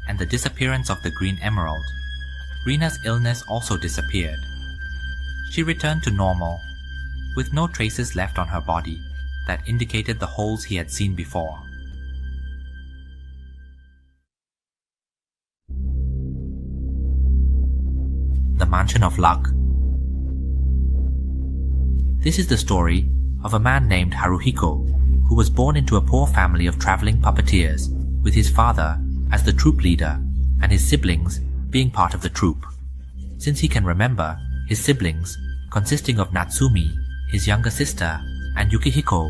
and the disappearance of the green emerald, Rina's illness also disappeared. She returned to normal, with no traces left on her body that indicated the holes he had seen before. The Mansion of Luck. This is the story of a man named Haruhiko, who was born into a poor family of traveling puppeteers, with his father as the troop leader and his siblings being part of the troupe. Since he can remember, his siblings, consisting of Natsumi, his younger sister, and Yukihiko,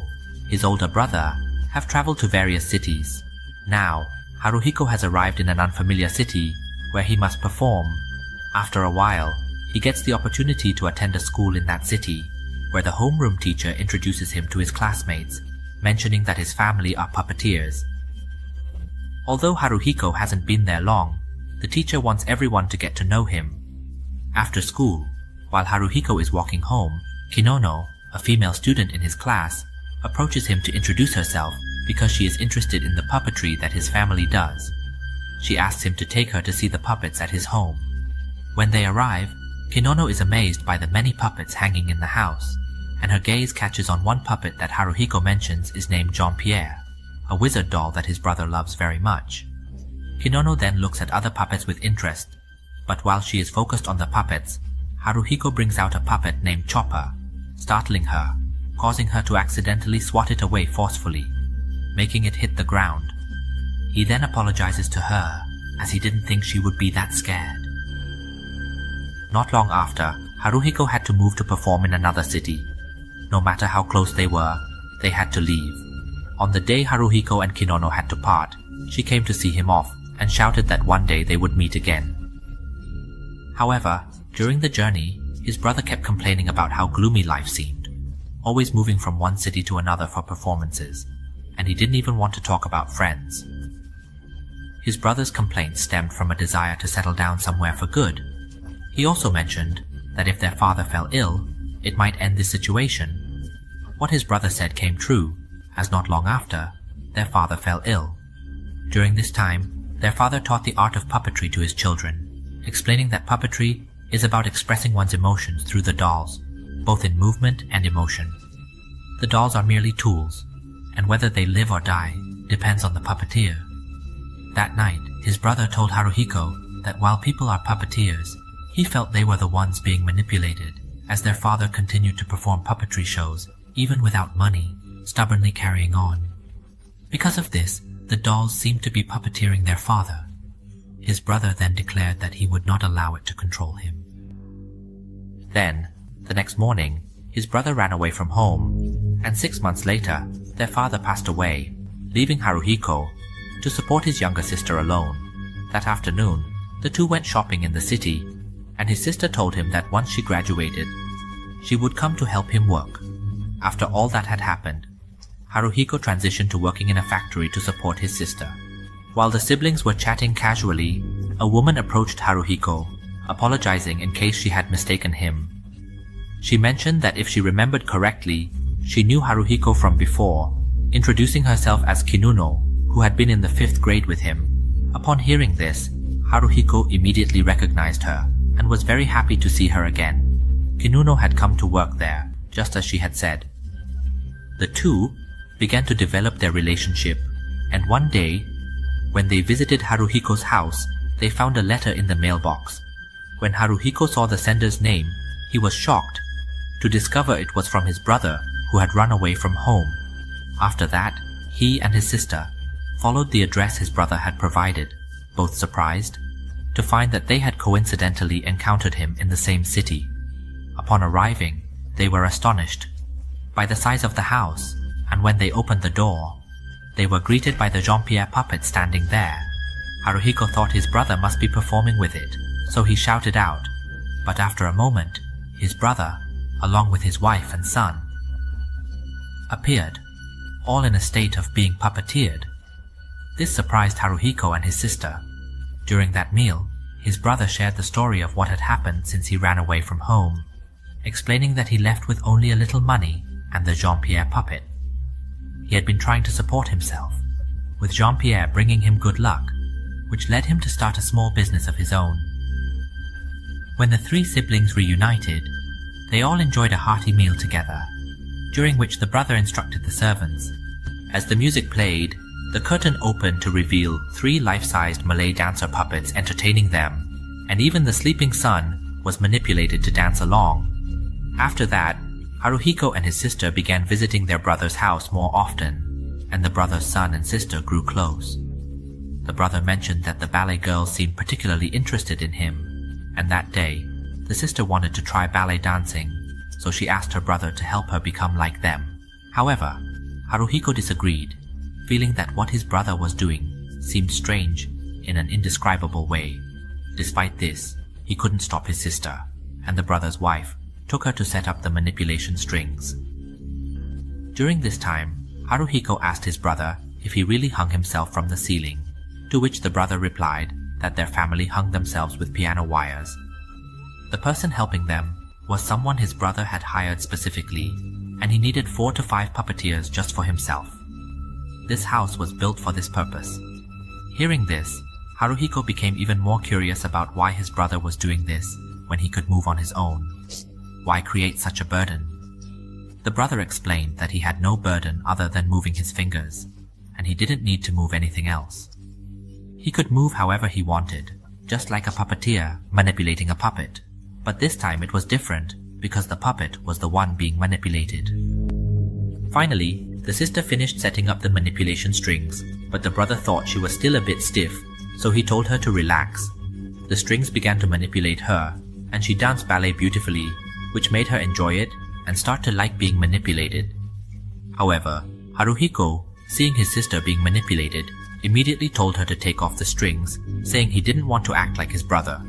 his older brother, have traveled to various cities. Now, Haruhiko has arrived in an unfamiliar city where he must perform. After a while, he gets the opportunity to attend a school in that city, where the homeroom teacher introduces him to his classmates, mentioning that his family are puppeteers. Although Haruhiko hasn't been there long, the teacher wants everyone to get to know him. After school, while Haruhiko is walking home, Kinono, a female student in his class, approaches him to introduce herself because she is interested in the puppetry that his family does. She asks him to take her to see the puppets at his home. When they arrive, Kinono is amazed by the many puppets hanging in the house, and her gaze catches on one puppet that Haruhiko mentions is named Jean-Pierre, a wizard doll that his brother loves very much. Kinono then looks at other puppets with interest, but while she is focused on the puppets, Haruhiko brings out a puppet named Chopper, startling her, causing her to accidentally swat it away forcefully, making it hit the ground. He then apologizes to her, as he didn't think she would be that scared. Not long after, Haruhiko had to move to perform in another city. No matter how close they were, they had to leave. On the day Haruhiko and Kinono had to part, she came to see him off and shouted that one day they would meet again. However, during the journey, his brother kept complaining about how gloomy life seemed, always moving from one city to another for performances, and he didn't even want to talk about friends. His brother's complaints stemmed from a desire to settle down somewhere for good. He also mentioned that if their father fell ill, it might end this situation. What his brother said came true, as not long after, their father fell ill. During this time, their father taught the art of puppetry to his children, explaining that puppetry is about expressing one's emotions through the dolls, both in movement and emotion. The dolls are merely tools, and whether they live or die depends on the puppeteer. That night, his brother told Haruhiko that while people are puppeteers, he felt they were the ones being manipulated, as their father continued to perform puppetry shows, even without money, stubbornly carrying on. Because of this, the dolls seemed to be puppeteering their father. His brother then declared that he would not allow it to control him. Then, the next morning, his brother ran away from home, and 6 months later, their father passed away, leaving Haruhiko to support his younger sister alone. That afternoon, the two went shopping in the city, and his sister told him that once she graduated, she would come to help him work. After all that had happened, Haruhiko transitioned to working in a factory to support his sister. While the siblings were chatting casually, a woman approached Haruhiko, apologizing in case she had mistaken him. She mentioned that if she remembered correctly, she knew Haruhiko from before, introducing herself as Kinuno, who had been in the 5th grade with him. Upon hearing this, Haruhiko immediately recognized her and was very happy to see her again. Kinuno had come to work there, just as she had said. The two began to develop their relationship, and one day, when they visited Haruhiko's house, they found a letter in the mailbox. When Haruhiko saw the sender's name, he was shocked, to discover it was from his brother who had run away from home. After that, he and his sister followed the address his brother had provided, both surprised to find that they had coincidentally encountered him in the same city. Upon arriving, they were astonished by the size of the house, and when they opened the door, they were greeted by the Jean-Pierre puppet standing there. Haruhiko thought his brother must be performing with it, so he shouted out, but after a moment, his brother, along with his wife and son, appeared, all in a state of being puppeteered. This surprised Haruhiko and his sister. During that meal, his brother shared the story of what had happened since he ran away from home, explaining that he left with only a little money and the Jean-Pierre puppet. He had been trying to support himself, with Jean-Pierre bringing him good luck, which led him to start a small business of his own. When the three siblings reunited, they all enjoyed a hearty meal together, during which the brother instructed the servants. As the music played, the curtain opened to reveal 3 life-sized Malay dancer puppets entertaining them, and even the sleeping son was manipulated to dance along. After that, Haruhiko and his sister began visiting their brother's house more often, and the brother's son and sister grew close. The brother mentioned that the ballet girls seemed particularly interested in him, and that day, the sister wanted to try ballet dancing, so she asked her brother to help her become like them. However, Haruhiko disagreed, feeling that what his brother was doing seemed strange in an indescribable way. Despite this, he couldn't stop his sister, and the brother's wife took her to set up the manipulation strings. During this time, Haruhiko asked his brother if he really hung himself from the ceiling, to which the brother replied that their family hung themselves with piano wires. The person helping them was someone his brother had hired specifically, and he needed 4 to 5 puppeteers just for himself. This house was built for this purpose. Hearing this, Haruhiko became even more curious about why his brother was doing this when he could move on his own. Why create such a burden? The brother explained that he had no burden other than moving his fingers, and he didn't need to move anything else. He could move however he wanted, just like a puppeteer manipulating a puppet, but this time it was different because the puppet was the one being manipulated. Finally, the sister finished setting up the manipulation strings, but the brother thought she was still a bit stiff, so he told her to relax. The strings began to manipulate her, and she danced ballet beautifully, which made her enjoy it and start to like being manipulated. However, Haruhiko, seeing his sister being manipulated, immediately told her to take off the strings, saying he didn't want to act like his brother.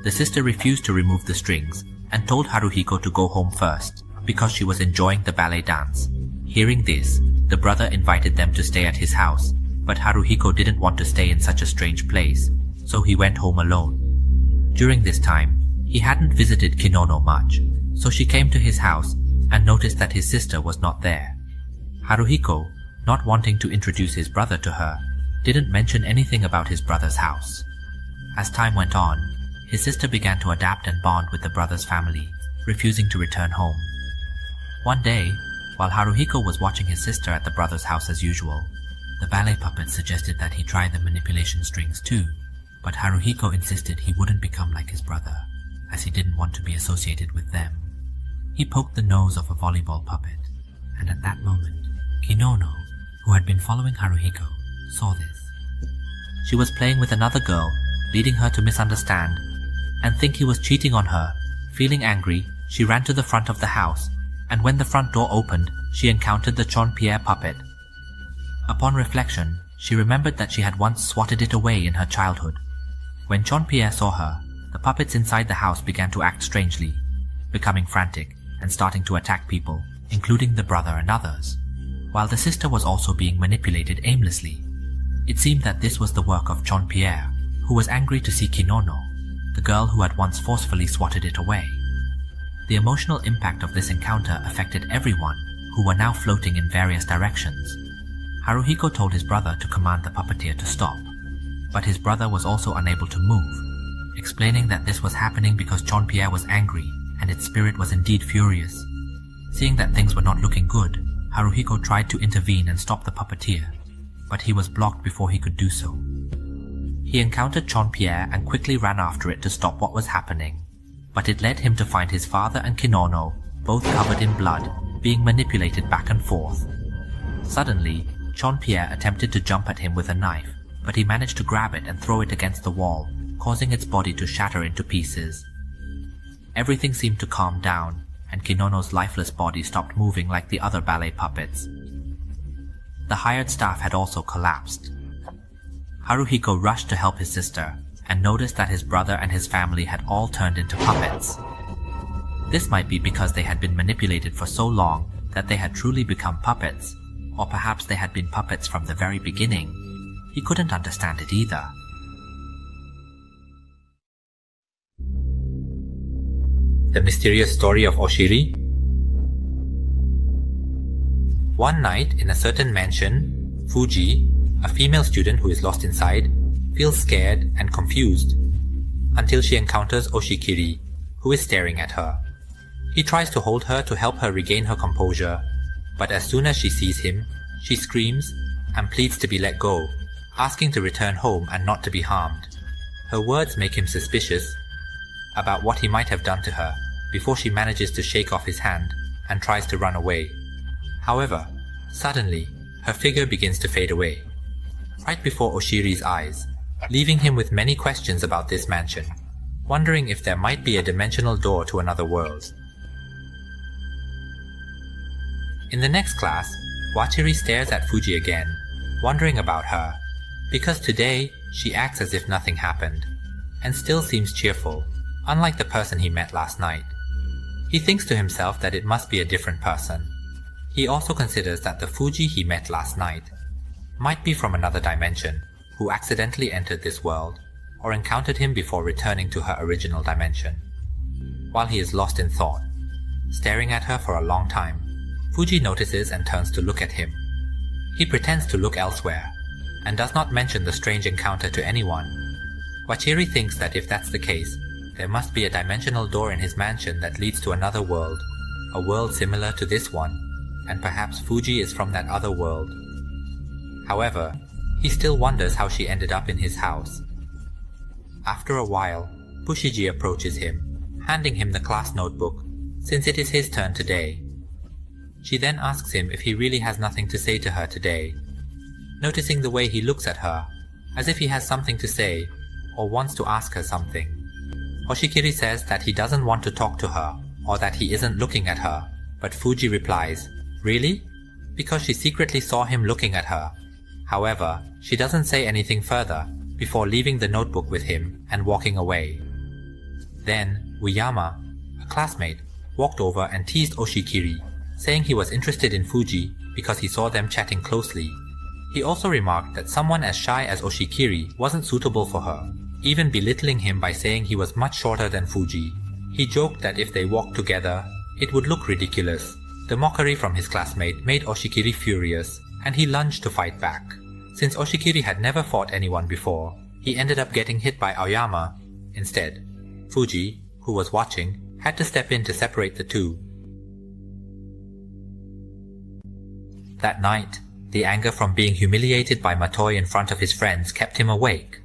The sister refused to remove the strings and told Haruhiko to go home first, because she was enjoying the ballet dance. Hearing this, the brother invited them to stay at his house, but Haruhiko didn't want to stay in such a strange place, so he went home alone. During this time, he hadn't visited Kinono much, so she came to his house and noticed that his sister was not there. Haruhiko, not wanting to introduce his brother to her, didn't mention anything about his brother's house. As time went on, his sister began to adapt and bond with the brother's family, refusing to return home. One day, while Haruhiko was watching his sister at the brother's house as usual, the ballet puppet suggested that he try the manipulation strings too, but Haruhiko insisted he wouldn't become like his brother, as he didn't want to be associated with them. He poked the nose of a volleyball puppet, and at that moment, Kinono, who had been following Haruhiko, saw this. She was playing with another girl, leading her to misunderstand and think he was cheating on her. Feeling angry, she ran to the front of the house, and when the front door opened, she encountered the Jean-Pierre puppet. Upon reflection, she remembered that she had once swatted it away in her childhood. When Jean-Pierre saw her, the puppets inside the house began to act strangely, becoming frantic and starting to attack people, including the brother and others, while the sister was also being manipulated aimlessly. It seemed that this was the work of Jean-Pierre, who was angry to see Kinono, the girl who had once forcefully swatted it away. The emotional impact of this encounter affected everyone, who were now floating in various directions. Haruhiko told his brother to command the puppeteer to stop, but his brother was also unable to move, explaining that this was happening because Jean-Pierre was angry and its spirit was indeed furious. Seeing that things were not looking good, Haruhiko tried to intervene and stop the puppeteer, but he was blocked before he could do so. He encountered Jean-Pierre and quickly ran after it to stop what was happening, but it led him to find his father and Kinono both covered in blood, being manipulated back and forth. Suddenly, Jean-Pierre attempted to jump at him with a knife, but he managed to grab it and throw it against the wall, causing its body to shatter into pieces. Everything seemed to calm down, and Kinono's lifeless body stopped moving like the other ballet puppets. The hired staff had also collapsed. Haruhiko rushed to help his sister, and noticed that his brother and his family had all turned into puppets. This might be because they had been manipulated for so long that they had truly become puppets, or perhaps they had been puppets from the very beginning. He couldn't understand it either. The mysterious story of Oshiri. One night in a certain mansion, Fuji, a female student who is lost inside, feels scared and confused until she encounters Oshikiri, who is staring at her. He tries to hold her to help her regain her composure, but as soon as she sees him, she screams and pleads to be let go, asking to return home and not to be harmed. Her words make him suspicious about what he might have done to her before she manages to shake off his hand and tries to run away. However, suddenly, her figure begins to fade away, right before Oshiri's eyes, leaving him with many questions about this mansion, wondering if there might be a dimensional door to another world. In the next class, Wachiri stares at Fuji again, wondering about her, because today she acts as if nothing happened, and still seems cheerful, unlike the person he met last night. He thinks to himself that it must be a different person. He also considers that the Fuji he met last night might be from another dimension, who accidentally entered this world, or encountered him before returning to her original dimension. While he is lost in thought, staring at her for a long time, Fuji notices and turns to look at him. He pretends to look elsewhere, and does not mention the strange encounter to anyone. Wachiri thinks that if that's the case, there must be a dimensional door in his mansion that leads to another world, a world similar to this one, and perhaps Fuji is from that other world. However, he still wonders how she ended up in his house. After a while, Bushiji approaches him, handing him the class notebook, since it is his turn today. She then asks him if he really has nothing to say to her today, noticing the way he looks at her, as if he has something to say, or wants to ask her something. Oshikiri says that he doesn't want to talk to her, or that he isn't looking at her, but Fuji replies, "Really?" because she secretly saw him looking at her. However, she doesn't say anything further, before leaving the notebook with him and walking away. Then, Uyama, a classmate, walked over and teased Oshikiri, saying he was interested in Fuji because he saw them chatting closely. He also remarked that someone as shy as Oshikiri wasn't suitable for her, even belittling him by saying he was much shorter than Fuji. He joked that if they walked together, it would look ridiculous. The mockery from his classmate made Oshikiri furious, and he lunged to fight back. Since Oshikiri had never fought anyone before, he ended up getting hit by Aoyama instead. Fuji, who was watching, had to step in to separate the two. That night, the anger from being humiliated by Matoi in front of his friends kept him awake.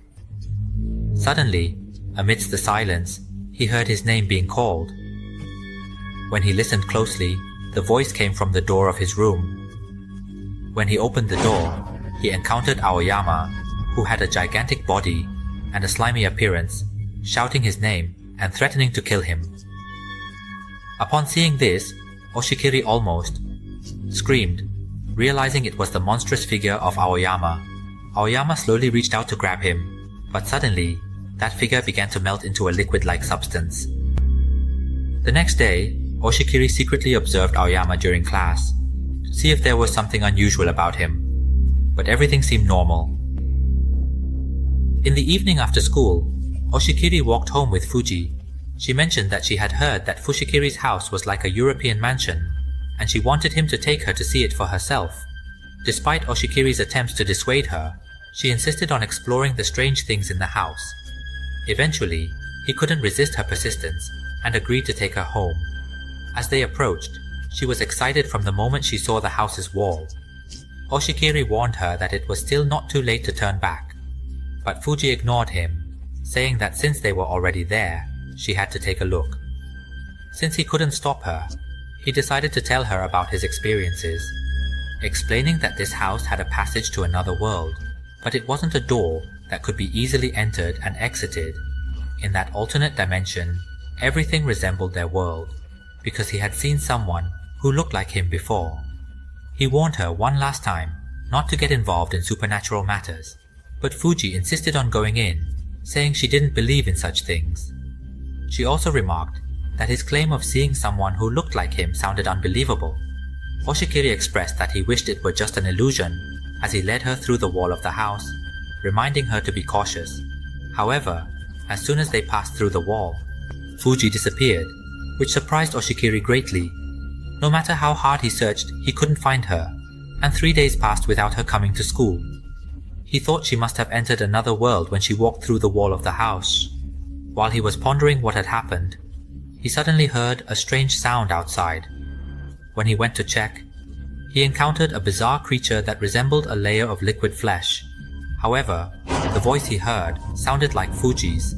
Suddenly, amidst the silence, he heard his name being called. When he listened closely, the voice came from the door of his room. When he opened the door, he encountered Aoyama, who had a gigantic body and a slimy appearance, shouting his name and threatening to kill him. Upon seeing this, Oshikiri almost screamed, realizing it was the monstrous figure of Aoyama. Aoyama slowly reached out to grab him, but suddenly, that figure began to melt into a liquid-like substance. The next day, Oshikiri secretly observed Aoyama during class, to see if there was something unusual about him, but everything seemed normal. In the evening after school, Oshikiri walked home with Fuji. She mentioned that she had heard that Fushikiri's house was like a European mansion, and she wanted him to take her to see it for herself. Despite Oshikiri's attempts to dissuade her, she insisted on exploring the strange things in the house. Eventually, he couldn't resist her persistence and agreed to take her home. As they approached, she was excited from the moment she saw the house's wall. Oshikiri warned her that it was still not too late to turn back, but Fuji ignored him, saying that since they were already there, she had to take a look. Since he couldn't stop her, he decided to tell her about his experiences, explaining that this house had a passage to another world, but it wasn't a door that could be easily entered and exited. In that alternate dimension, everything resembled their world, because he had seen someone who looked like him before. He warned her one last time not to get involved in supernatural matters, but Fuji insisted on going in, saying she didn't believe in such things. She also remarked that his claim of seeing someone who looked like him sounded unbelievable. Oshikiri expressed that he wished it were just an illusion as he led her through the wall of the house, reminding her to be cautious. However, as soon as they passed through the wall, Fuji disappeared, which surprised Oshikiri greatly. No matter how hard he searched, he couldn't find her, and 3 days passed without her coming to school. He thought she must have entered another world when she walked through the wall of the house. While he was pondering what had happened, he suddenly heard a strange sound outside. When he went to check, he encountered a bizarre creature that resembled a layer of liquid flesh. However, the voice he heard sounded like Fuji's,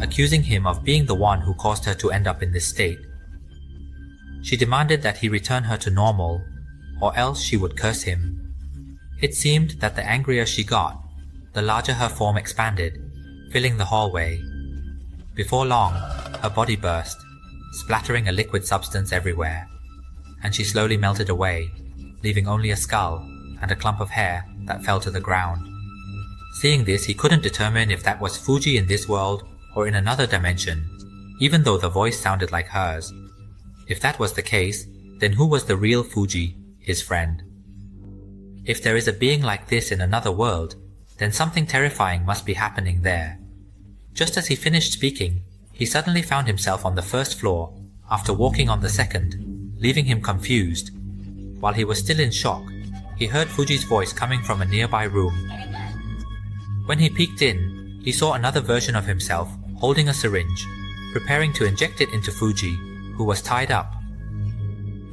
accusing him of being the one who caused her to end up in this state. She demanded that he return her to normal, or else she would curse him. It seemed that the angrier she got, the larger her form expanded, filling the hallway. Before long, her body burst, splattering a liquid substance everywhere, and she slowly melted away, leaving only a skull and a clump of hair that fell to the ground. Seeing this, he couldn't determine if that was Fuji in this world or in another dimension, even though the voice sounded like hers. If that was the case, then who was the real Fuji, his friend? If there is a being like this in another world, then something terrifying must be happening there. Just as he finished speaking, he suddenly found himself on the first floor after walking on the second, leaving him confused. While he was still in shock, he heard Fuji's voice coming from a nearby room. When he peeked in, he saw another version of himself holding a syringe, preparing to inject it into Fuji, who was tied up.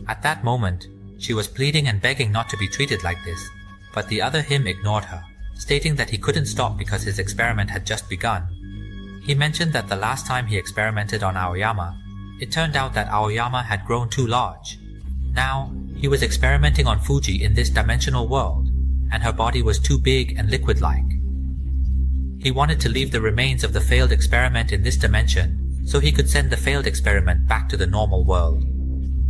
At that moment, she was pleading and begging not to be treated like this, but the other him ignored her, stating that he couldn't stop because his experiment had just begun. He mentioned that the last time he experimented on Aoyama, it turned out that Aoyama had grown too large. Now, he was experimenting on Fuji in this dimensional world, and her body was too big and liquid-like. He wanted to leave the remains of the failed experiment in this dimension so he could send the failed experiment back to the normal world.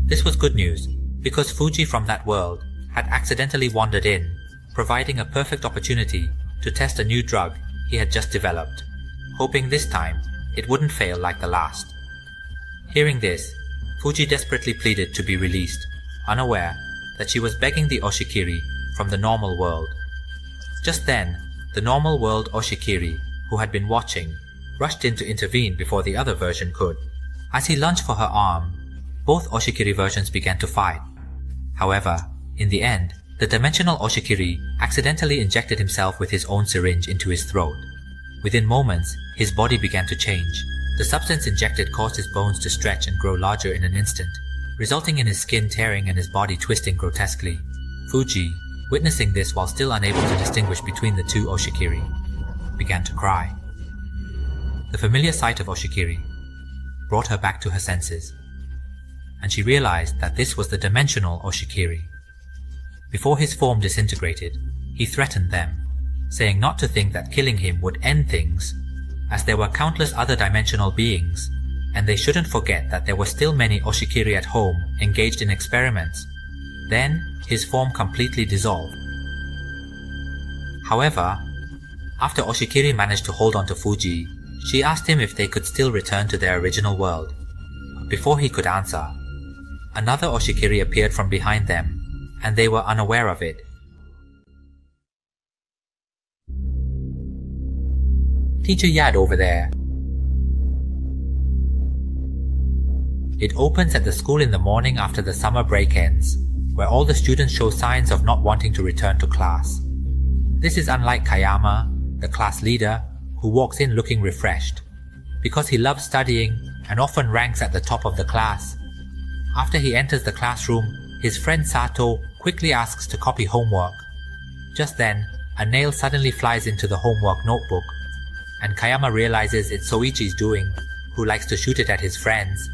This was good news, because Fuji from that world had accidentally wandered in, providing a perfect opportunity to test a new drug he had just developed, hoping this time it wouldn't fail like the last. Hearing this, Fuji desperately pleaded to be released, unaware that she was begging the Oshikiri from the normal world. Just then, the normal world Oshikiri, who had been watching, rushed in to intervene before the other version could. As he lunged for her arm, both Oshikiri versions began to fight. However, in the end, the dimensional Oshikiri accidentally injected himself with his own syringe into his throat. Within moments, his body began to change. The substance injected caused his bones to stretch and grow larger in an instant, resulting in his skin tearing and his body twisting grotesquely. Fuji, witnessing this while still unable to distinguish between the two Oshikiri, began to cry. The familiar sight of Oshikiri brought her back to her senses, and she realized that this was the dimensional Oshikiri. Before his form disintegrated, he threatened them, saying not to think that killing him would end things, as there were countless other dimensional beings, and they shouldn't forget that there were still many Oshikiri at home engaged in experiments. Then, his form completely dissolved. However, after Oshikiri managed to hold on to Fuji, she asked him if they could still return to their original world. Before he could answer, another Oshikiri appeared from behind them, and they were unaware of it. Teacher Yad over there. It opens at the school in the morning after the summer break ends, where all the students show signs of not wanting to return to class. This is unlike Kayama, the class leader, who walks in looking refreshed, because he loves studying and often ranks at the top of the class. After he enters the classroom, his friend Sato quickly asks to copy homework. Just then, a nail suddenly flies into the homework notebook, and Kayama realizes it's Soichi's doing, who likes to shoot it at his friends.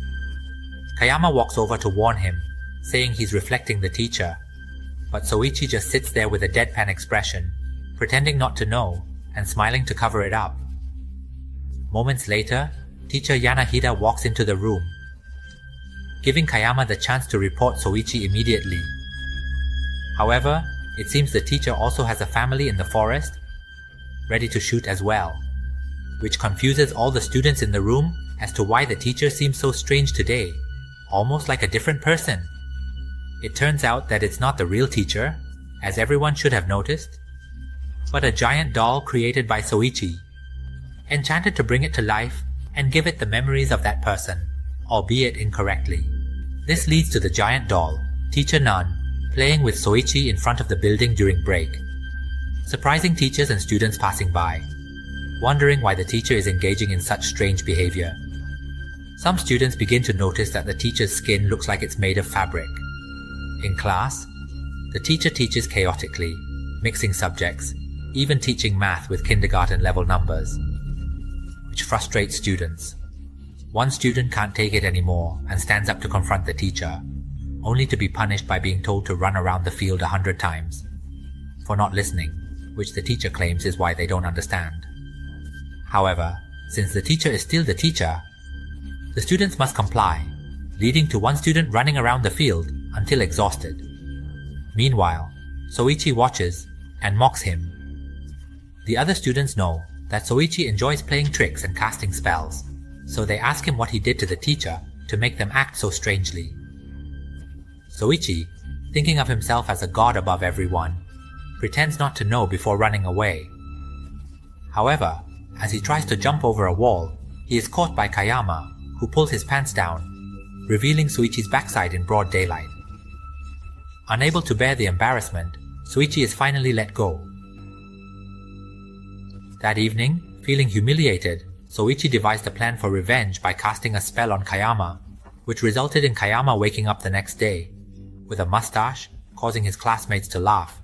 Kayama walks over to warn him, saying he's reflecting the teacher, but Soichi just sits there with a deadpan expression, pretending not to know and smiling to cover it up. Moments later, teacher Yanahida walks into the room, giving Kayama the chance to report Soichi immediately. However, it seems the teacher also has a family in the forest, ready to shoot as well, which confuses all the students in the room as to why the teacher seems so strange today, almost like a different person. It turns out that it's not the real teacher, as everyone should have noticed, but a giant doll created by Soichi, enchanted to bring it to life and give it the memories of that person, albeit incorrectly. This leads to the giant doll, Teacher Nun, playing with Soichi in front of the building during break, surprising teachers and students passing by, wondering why the teacher is engaging in such strange behavior. Some students begin to notice that the teacher's skin looks like it's made of fabric. In class, the teacher teaches chaotically, mixing subjects, even teaching math with kindergarten level numbers, which frustrates students. One student can't take it anymore and stands up to confront the teacher, only to be punished by being told to run around the field 100 times for not listening, which the teacher claims is why they don't understand. However, since the teacher is still the teacher, the students must comply, leading to one student running around the field until exhausted. Meanwhile, Soichi watches and mocks him. The other students know that Soichi enjoys playing tricks and casting spells, so they ask him what he did to the teacher to make them act so strangely. Soichi, thinking of himself as a god above everyone, pretends not to know before running away. However, as he tries to jump over a wall, he is caught by Kayama, who pulls his pants down, revealing Soichi's backside in broad daylight. Unable to bear the embarrassment, Soichi is finally let go. That evening, feeling humiliated, Soichi devised a plan for revenge by casting a spell on Kayama, which resulted in Kayama waking up the next day with a mustache, causing his classmates to laugh.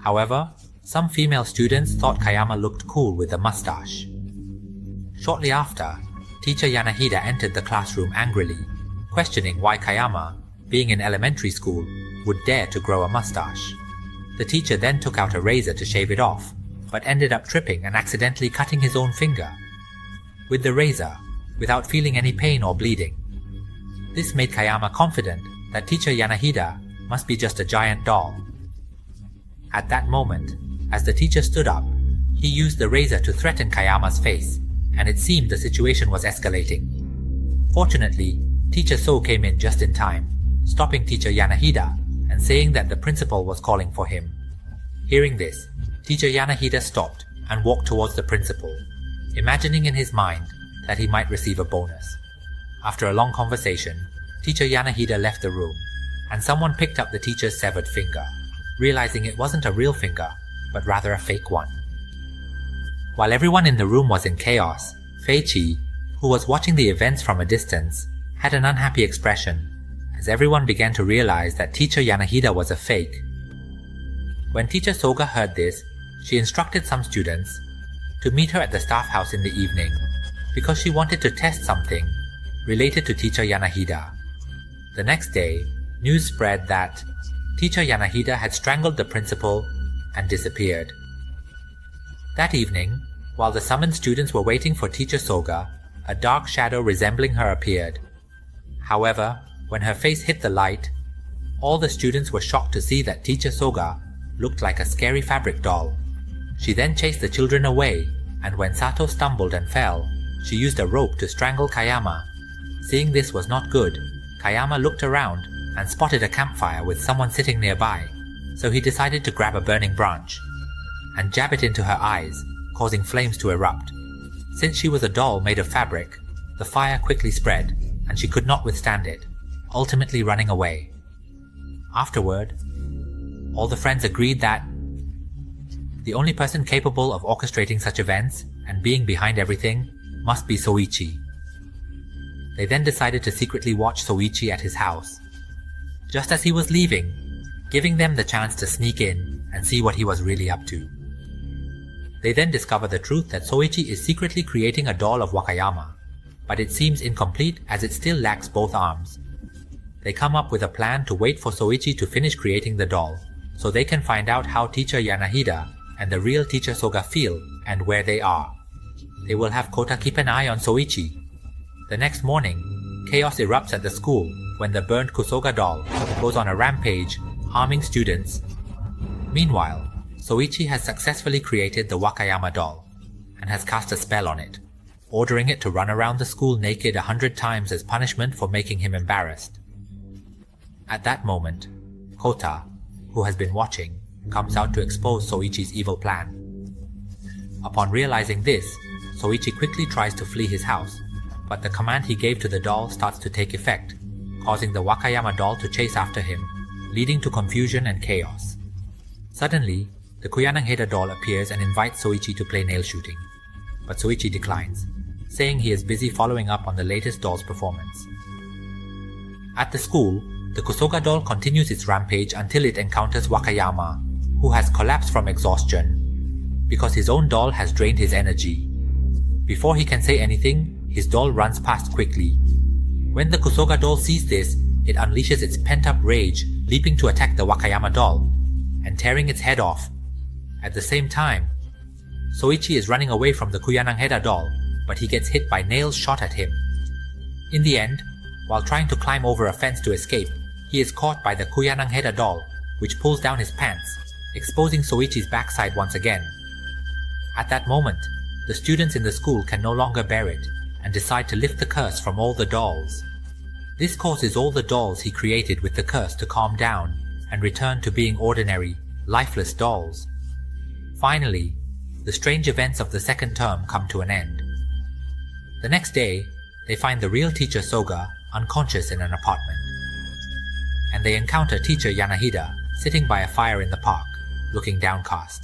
However, some female students thought Kayama looked cool with the mustache. Shortly after, teacher Yanahida entered the classroom angrily, questioning why Kayama, being in elementary school, would dare to grow a mustache. The teacher then took out a razor to shave it off, but ended up tripping and accidentally cutting his own finger with the razor, without feeling any pain or bleeding. This made Kayama confident that teacher Yanahida must be just a giant doll. At that moment, as the teacher stood up, he used the razor to threaten Kayama's face, and it seemed the situation was escalating. Fortunately, teacher So came in just in time, stopping teacher Yanahida and saying that the principal was calling for him. Hearing this, teacher Yanahida stopped and walked towards the principal, imagining in his mind that he might receive a bonus. After a long conversation, teacher Yanahida left the room, and someone picked up the teacher's severed finger, realizing it wasn't a real finger, but rather a fake one. While everyone in the room was in chaos, Feichi, who was watching the events from a distance, had an unhappy expression, as everyone began to realize that teacher Yanahida was a fake. When teacher Soga heard this, she instructed some students to meet her at the staff house in the evening, because she wanted to test something related to teacher Yanahida. The next day, news spread that teacher Yanahida had strangled the principal and disappeared. That evening, while the summoned students were waiting for teacher Soga, a dark shadow resembling her appeared. However, when her face hit the light, all the students were shocked to see that teacher Soga looked like a scary fabric doll. She then chased the children away, and when Sato stumbled and fell, she used a rope to strangle Kayama. Seeing this was not good, Kayama looked around and spotted a campfire with someone sitting nearby, so he decided to grab a burning branch and jab it into her eyes, causing flames to erupt. Since she was a doll made of fabric, the fire quickly spread, and she could not withstand it, ultimately running away. Afterward, all the friends agreed that the only person capable of orchestrating such events and being behind everything must be Soichi. They then decided to secretly watch Soichi at his house, just as he was leaving, giving them the chance to sneak in and see what he was really up to. They then discover the truth that Soichi is secretly creating a doll of Wakayama, but it seems incomplete as it still lacks both arms. they come up with a plan to wait for Soichi to finish creating the doll, so they can find out how teacher Yanahida and the real teacher Soga feel and where they are. They will have Kota keep an eye on Soichi. The next morning, chaos erupts at the school when the burnt Kusoga doll goes on a rampage, harming students. Meanwhile, Soichi has successfully created the Wakayama doll and has cast a spell on it, ordering it to run around the school naked 100 times as punishment for making him embarrassed. At that moment, Kota, who has been watching, comes out to expose Soichi's evil plan. Upon realizing this, Soichi quickly tries to flee his house, but the command he gave to the doll starts to take effect, causing the Wakayama doll to chase after him, leading to confusion and chaos. Suddenly, the Kuyanangheda doll appears and invites Soichi to play nail shooting, but Soichi declines, saying he is busy following up on the latest doll's performance. At the school, the Kusoga doll continues its rampage until it encounters Wakayama, who has collapsed from exhaustion because his own doll has drained his energy. Before he can say anything, his doll runs past quickly. When the Kusoga doll sees this, it unleashes its pent-up rage, leaping to attack the Wakayama doll and tearing its head off. At the same time, Soichi is running away from the Kuyanangheda doll, but he gets hit by nails shot at him. In the end, while trying to climb over a fence to escape, he is caught by the Kuyanangheda doll, which pulls down his pants, exposing Soichi's backside once again. At that moment, the students in the school can no longer bear it and decide to lift the curse from all the dolls. This causes all the dolls he created with the curse to calm down and return to being ordinary, lifeless dolls. Finally, the strange events of the second term come to an end. The next day, they find the real teacher Soga unconscious in an apartment, and they encounter teacher Yanahida sitting by a fire in the park, looking downcast.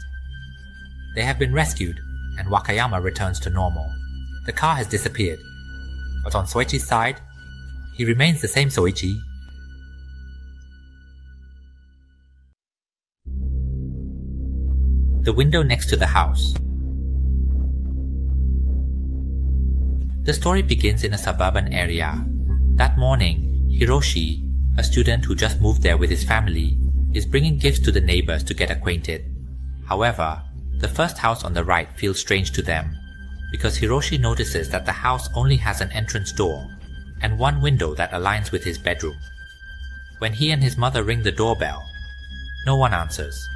They have been rescued, and Wakayama returns to normal. The car has disappeared, but on Soichi's side, he remains the same Soichi. The window next to the house. The story begins in a suburban area. That morning, Hiroshi, a student who just moved there with his family, is bringing gifts to the neighbors to get acquainted. However, the first house on the right feels strange to them, because Hiroshi notices that the house only has an entrance door and one window that aligns with his bedroom. When he and his mother ring the doorbell, no one answers.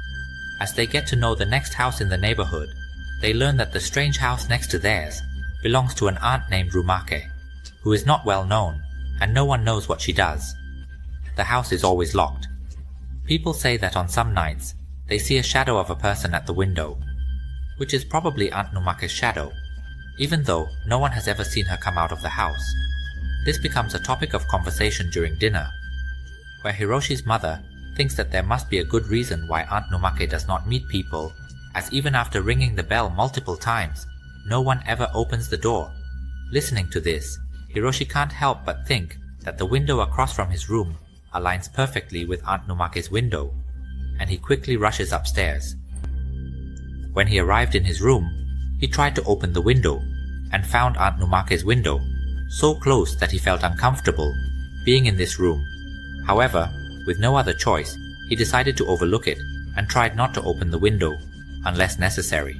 As they get to know the next house in the neighborhood, they learn that the strange house next to theirs belongs to an aunt named Rumake, who is not well known, and no one knows what she does. The house is always locked. People say that on some nights, they see a shadow of a person at the window, which is probably Aunt Numake's shadow, even though no one has ever seen her come out of the house. This becomes a topic of conversation during dinner, where Hiroshi's mother thinks that there must be a good reason why Aunt Numake does not meet people, as even after ringing the bell multiple times, no one ever opens the door. Listening to this, Hiroshi can't help but think that the window across from his room aligns perfectly with Aunt Numake's window, and he quickly rushes upstairs. When he arrived in his room, he tried to open the window and found Aunt Numake's window so close that he felt uncomfortable being in this room. However, with no other choice, he decided to overlook it and tried not to open the window unless necessary.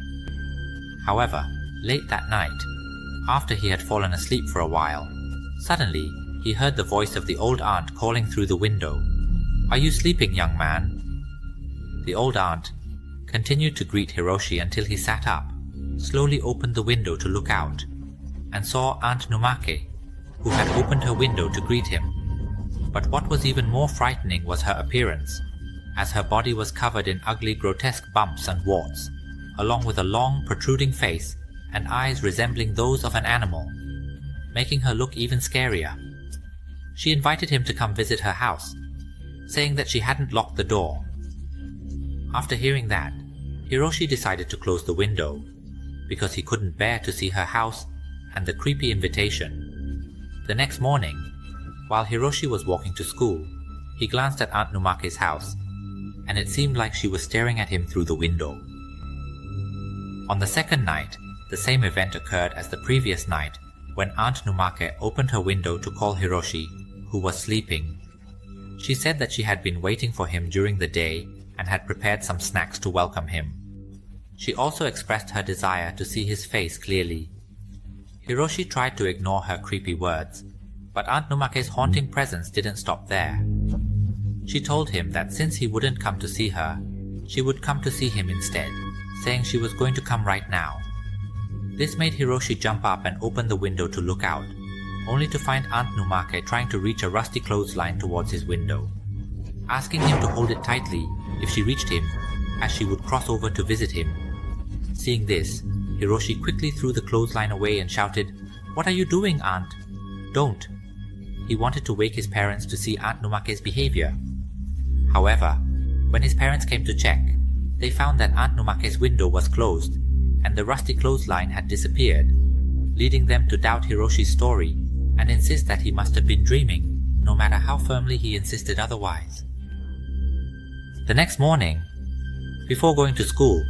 However, late that night, after he had fallen asleep for a while, suddenly he heard the voice of the old aunt calling through the window. "Are you sleeping, young man?" The old aunt continued to greet Hiroshi until he sat up, slowly opened the window to look out, and saw Aunt Numake, who had opened her window to greet him. But what was even more frightening was her appearance, as her body was covered in ugly, grotesque bumps and warts, along with a long, protruding face and eyes resembling those of an animal, making her look even scarier. She invited him to come visit her house, saying that she hadn't locked the door. After hearing that, Hiroshi decided to close the window, because he couldn't bear to see her house and the creepy invitation. The next morning, while Hiroshi was walking to school, he glanced at Aunt Numake's house, and it seemed like she was staring at him through the window. On the second night, the same event occurred as the previous night, when Aunt Numake opened her window to call Hiroshi, who was sleeping. She said that she had been waiting for him during the day and had prepared some snacks to welcome him. She also expressed her desire to see his face clearly. Hiroshi tried to ignore her creepy words, but Aunt Numake's haunting presence didn't stop there. She told him that since he wouldn't come to see her, she would come to see him instead, saying she was going to come right now. This made Hiroshi jump up and open the window to look out, only to find Aunt Numake trying to reach a rusty clothesline towards his window, asking him to hold it tightly if she reached him, as she would cross over to visit him. Seeing this, Hiroshi quickly threw the clothesline away and shouted, "What are you doing, Aunt? Don't." He wanted to wake his parents to see Aunt Numake's behavior. However, when his parents came to check, they found that Aunt Numake's window was closed and the rusty clothesline had disappeared, leading them to doubt Hiroshi's story and insist that he must have been dreaming, no matter how firmly he insisted otherwise. The next morning, before going to school,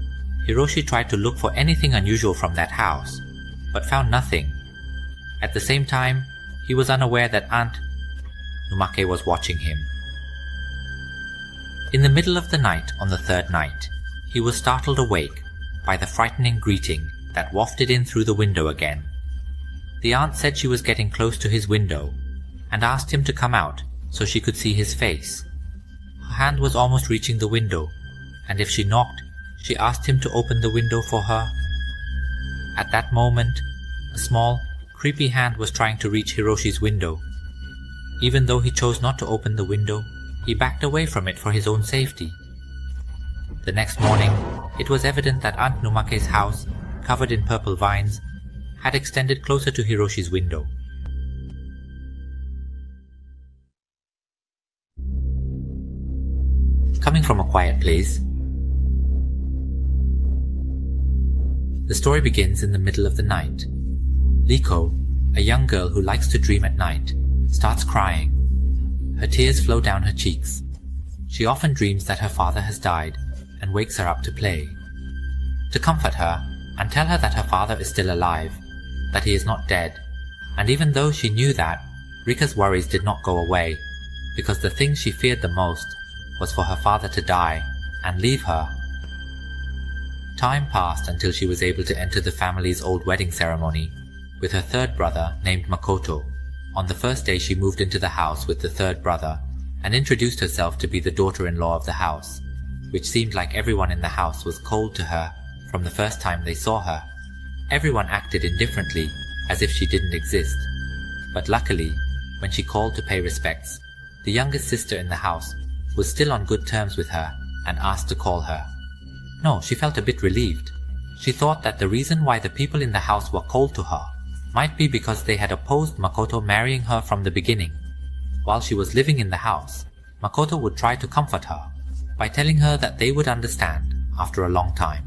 Hiroshi tried to look for anything unusual from that house, but found nothing. At the same time, he was unaware that Aunt Numake was watching him. In the middle of the night on the third night, he was startled awake by the frightening greeting that wafted in through the window again. The aunt said she was getting close to his window and asked him to come out so she could see his face. Her hand was almost reaching the window, and if she knocked, she asked him to open the window for her. At that moment, a small, creepy hand was trying to reach Hiroshi's window. Even though he chose not to open the window, he backed away from it for his own safety. The next morning, it was evident that Aunt Numake's house, covered in purple vines, had extended closer to Hiroshi's window. Coming from a quiet place, the story begins in the middle of the night. Liko, a young girl who likes to dream at night, starts crying. Her tears flow down her cheeks. She often dreams that her father has died and wakes her up to play. To comfort her and tell her that her father is still alive, that he is not dead, and even though she knew that, Rika's worries did not go away, because the thing she feared the most was for her father to die and leave her. Time passed until she was able to enter the family's old wedding ceremony with her third brother named Makoto. On the first day she moved into the house with the third brother and introduced herself to be the daughter-in-law of the house, which seemed like everyone in the house was cold to her from the first time they saw her. Everyone acted indifferently, as if she didn't exist. But luckily, when she called to pay respects, the youngest sister in the house was still on good terms with her and asked to call her. No, she felt a bit relieved. She thought that the reason why the people in the house were cold to her might be because they had opposed Makoto marrying her from the beginning. While she was living in the house, Makoto would try to comfort her by telling her that they would understand after a long time.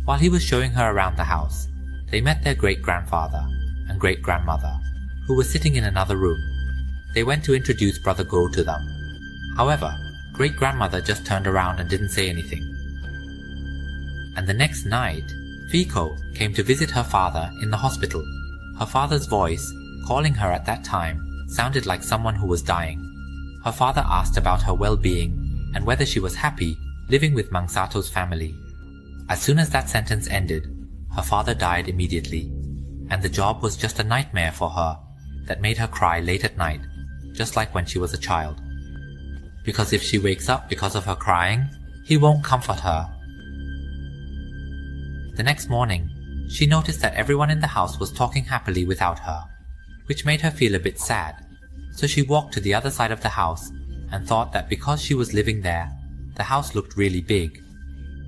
While he was showing her around the house, they met their great-grandfather and great-grandmother, who were sitting in another room. They went to introduce Brother Go to them. However, great-grandmother just turned around and didn't say anything. And the next night, Fiko came to visit her father in the hospital. Her father's voice, calling her at that time, sounded like someone who was dying. Her father asked about her well-being and whether she was happy living with Mangsato's family. As soon as that sentence ended, her father died immediately, and the job was just a nightmare for her that made her cry late at night, just like when she was a child. Because if she wakes up because of her crying, he won't comfort her. The next morning, she noticed that everyone in the house was talking happily without her, which made her feel a bit sad, so she walked to the other side of the house and thought that because she was living there, the house looked really big.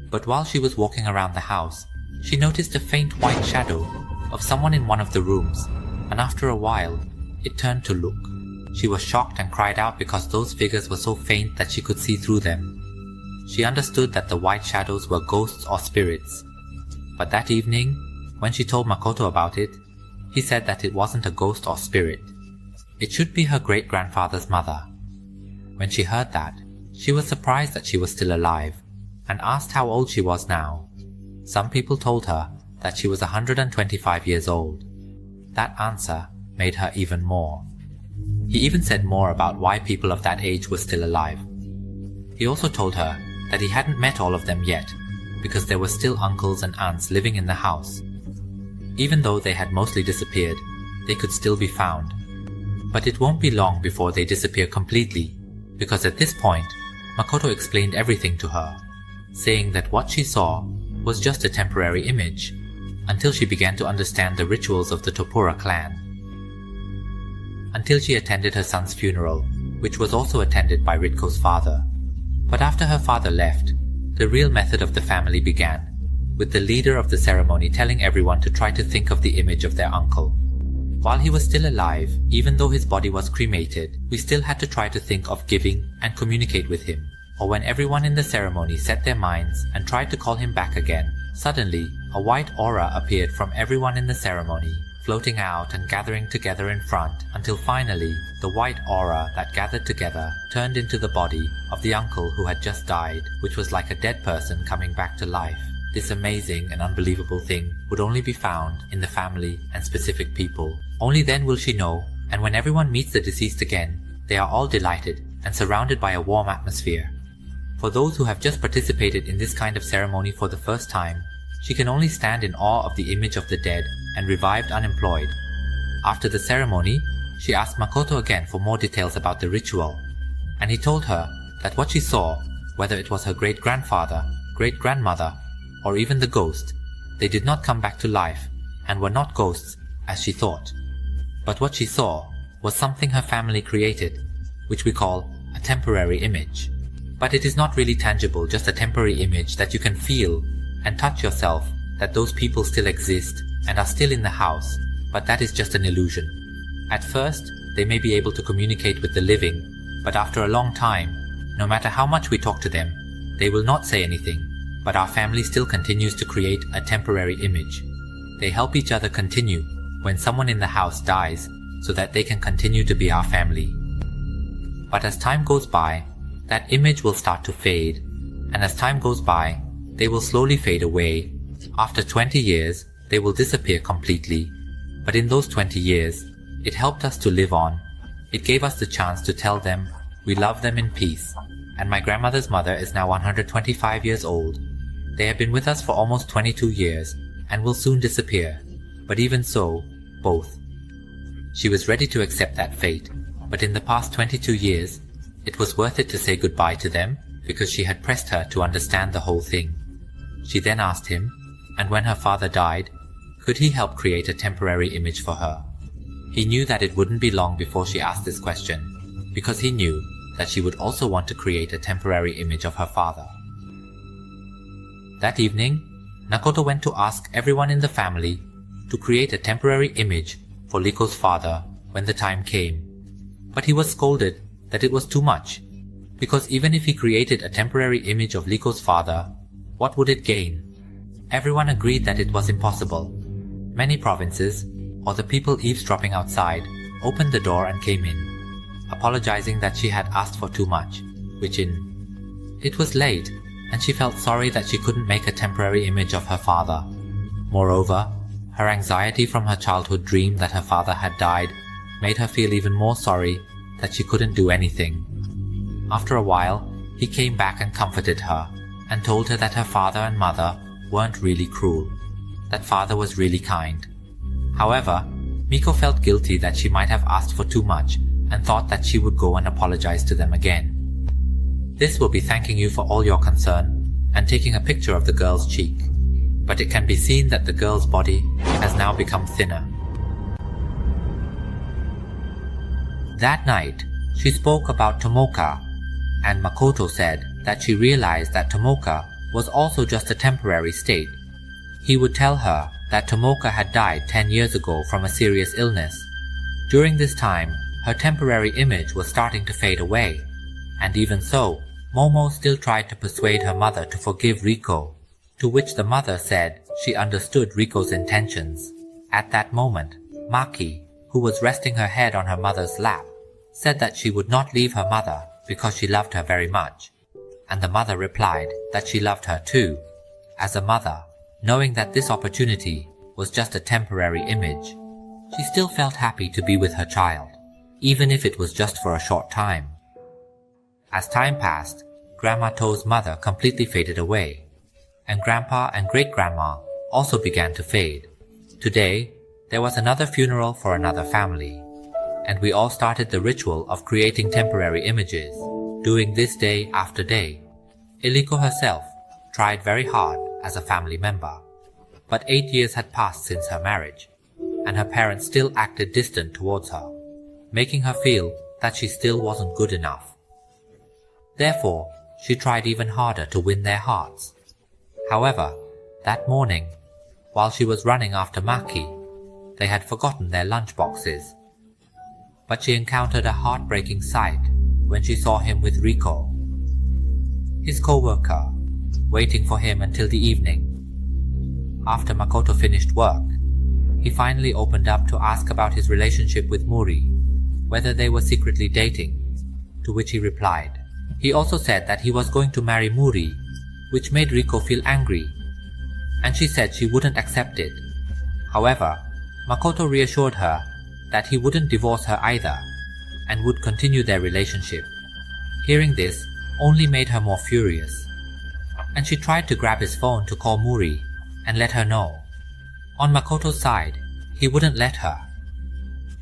But while she was walking around the house, she noticed a faint white shadow of someone in one of the rooms, and after a while, it turned to look. She was shocked and cried out because those figures were so faint that she could see through them. She understood that the white shadows were ghosts or spirits. But that evening, when she told Makoto about it, he said that it wasn't a ghost or spirit. It should be her great-grandfather's mother. When she heard that, she was surprised that she was still alive, and asked how old she was now. Some people told her that she was 125 years old. That answer made her even more. He even said more about why people of that age were still alive. He also told her that he hadn't met all of them yet, because there were still uncles and aunts living in the house. Even though they had mostly disappeared, they could still be found. But it won't be long before they disappear completely, because at this point, Makoto explained everything to her, saying that what she saw was just a temporary image, until she began to understand the rituals of the Topura clan. Until she attended her son's funeral, which was also attended by Ritko's father. But after her father left, the real method of the family began, with the leader of the ceremony telling everyone to try to think of the image of their uncle. While he was still alive, even though his body was cremated, we still had to try to think of giving and communicate with him. Or when everyone in the ceremony set their minds and tried to call him back again, suddenly a white aura appeared from everyone in the ceremony, floating out and gathering together in front, until finally the white aura that gathered together turned into the body of the uncle who had just died, which was like a dead person coming back to life. This amazing and unbelievable thing would only be found in the family and specific people. Only then will she know, and when everyone meets the deceased again, they are all delighted and surrounded by a warm atmosphere. For those who have just participated in this kind of ceremony for the first time, she can only stand in awe of the image of the dead and revived unemployed. After the ceremony, she asked Makoto again for more details about the ritual, and he told her that what she saw, whether it was her great-grandfather, great-grandmother, or even the ghost, they did not come back to life and were not ghosts as she thought. But what she saw was something her family created, which we call a temporary image. But it is not really tangible, just a temporary image that you can feel and touch yourself, that those people still exist and are still in the house, but that is just an illusion. At first, they may be able to communicate with the living, but after a long time, no matter how much we talk to them, they will not say anything, but our family still continues to create a temporary image. They help each other continue when someone in the house dies so that they can continue to be our family. But as time goes by, that image will start to fade, and as time goes by, they will slowly fade away. After 20 years, they will disappear completely. But in those 20 years, it helped us to live on. It gave us the chance to tell them we love them in peace. And my grandmother's mother is now 125 years old. They have been with us for almost 22 years and will soon disappear. But even so, both. She was ready to accept that fate, but in the past 22 years, it was worth it to say goodbye to them because she had pressed her to understand the whole thing. She then asked him, and when her father died, could he help create a temporary image for her? He knew that it wouldn't be long before she asked this question, because he knew that she would also want to create a temporary image of her father. That evening, Makoto went to ask everyone in the family to create a temporary image for Riko's father when the time came. But he was scolded that it was too much, because even if he created a temporary image of Riko's father, what would it gain? Everyone agreed that it was impossible. Many provinces, or the people eavesdropping outside, opened the door and came in, apologizing that she had asked for too much, it was late, and she felt sorry that she couldn't make a temporary image of her father. Moreover, her anxiety from her childhood dream that her father had died made her feel even more sorry that she couldn't do anything. After a while, he came back and comforted her, and told her that her father and mother weren't really cruel, that father was really kind. However, Miko felt guilty that she might have asked for too much and thought that she would go and apologize to them again. This will be thanking you for all your concern and taking a picture of the girl's cheek, but it can be seen that the girl's body has now become thinner. That night, she spoke about Tomoka, and Makoto said that she realized that Tomoka was also just a temporary state. He would tell her that Tomoka had died 10 years ago from a serious illness. During this time, her temporary image was starting to fade away, and even so, Momo still tried to persuade her mother to forgive Riko, to which the mother said she understood Riko's intentions. At that moment, Maki, who was resting her head on her mother's lap, said that she would not leave her mother because she loved her very much, and the mother replied that she loved her too. As a mother, knowing that this opportunity was just a temporary image, she still felt happy to be with her child. even if it was just for a short time. As time passed, Grandma Toe's mother completely faded away, and Grandpa and Great-Grandma also began to fade. Today, there was another funeral for another family, and we all started the ritual of creating temporary images, doing this day after day. Iliko herself tried very hard as a family member, but 8 years had passed since her marriage, and her parents still acted distant towards her, making her feel that she still wasn't good enough. Therefore, she tried even harder to win their hearts. However, that morning, while she was running after Maki, they had forgotten their lunch boxes. But she encountered a heartbreaking sight when she saw him with Riko, his co-worker, waiting for him until the evening. After Makoto finished work, he finally opened up to ask about his relationship with Muri, whether they were secretly dating, to which he replied. He also said that he was going to marry Muri, which made Riko feel angry, and she said she wouldn't accept it. However, Makoto reassured her that he wouldn't divorce her either, and would continue their relationship. Hearing this only made her more furious, and she tried to grab his phone to call Muri and let her know. On Makoto's side, he wouldn't let her,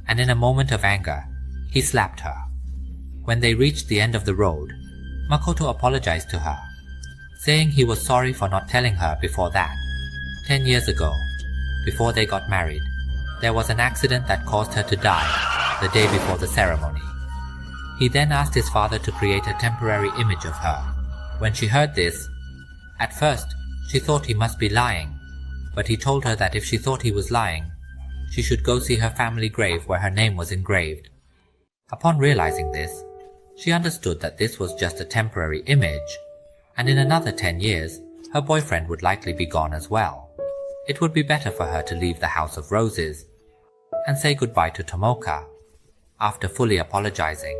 and in a moment of anger, he slapped her. When they reached the end of the road, Makoto apologized to her, saying he was sorry for not telling her before that. 10 years ago, before they got married, there was an accident that caused her to die the day before the ceremony. He then asked his father to create a temporary image of her. When she heard this, at first she thought he must be lying, but he told her that if she thought he was lying, she should go see her family grave where her name was engraved. Upon realizing this, she understood that this was just a temporary image, and in another 10 years, her boyfriend would likely be gone as well. It would be better for her to leave the House of Roses and say goodbye to Tomoka, after fully apologizing.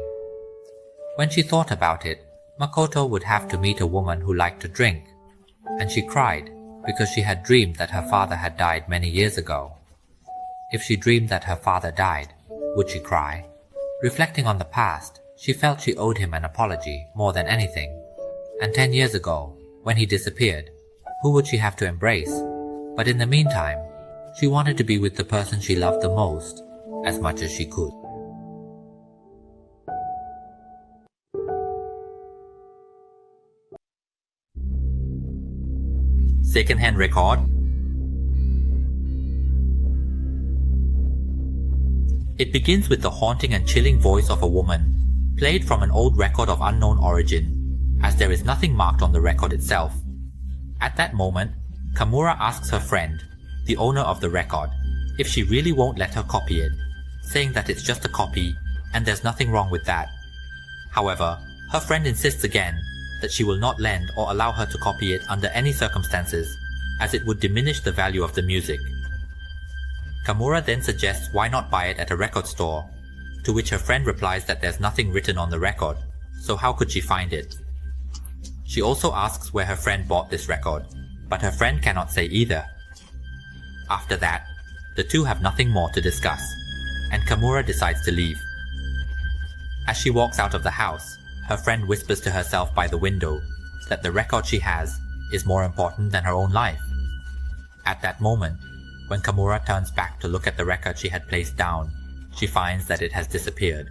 When she thought about it, Makoto would have to meet a woman who liked to drink, and she cried because she had dreamed that her father had died many years ago. If she dreamed that her father died, would she cry? Reflecting on the past, she felt she owed him an apology more than anything. And 10 years ago, when he disappeared, who would she have to embrace? But in the meantime, she wanted to be with the person she loved the most, as much as she could. Second-hand record. It begins with the haunting and chilling voice of a woman, played from an old record of unknown origin, as there is nothing marked on the record itself. At that moment, Kamura asks her friend, the owner of the record, if she really won't let her copy it, saying that it's just a copy and there's nothing wrong with that. However, her friend insists again that she will not lend or allow her to copy it under any circumstances, as it would diminish the value of the music. Kamura then suggests why not buy it at a record store, to which her friend replies that there's nothing written on the record, so how could she find it? She also asks where her friend bought this record, but her friend cannot say either. After that, the two have nothing more to discuss, and Kamura decides to leave. As she walks out of the house, her friend whispers to herself by the window that the record she has is more important than her own life. At that moment, when Kamura turns back to look at the record she had placed down, she finds that it has disappeared.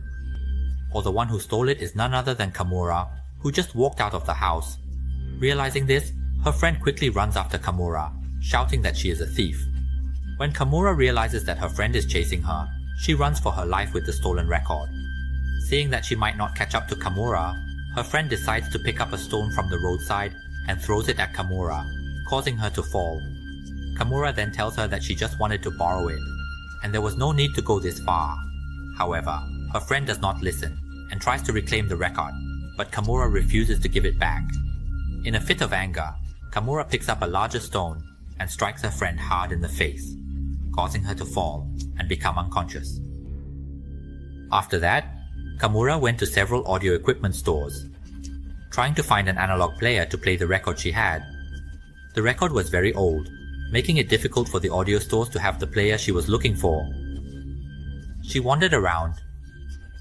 Or the one who stole it is none other than Kamura, who just walked out of the house. Realizing this, her friend quickly runs after Kamura, shouting that she is a thief. When Kamura realizes that her friend is chasing her, she runs for her life with the stolen record. Seeing that she might not catch up to Kamura, her friend decides to pick up a stone from the roadside and throws it at Kamura, causing her to fall. Kamura then tells her that she just wanted to borrow it, and there was no need to go this far. However, her friend does not listen and tries to reclaim the record, but Kamura refuses to give it back. In a fit of anger, Kamura picks up a larger stone and strikes her friend hard in the face, causing her to fall and become unconscious. After that, Kamura went to several audio equipment stores, trying to find an analog player to play the record she had. The record was very old, making it difficult for the audio stores to have the player she was looking for. She wandered around,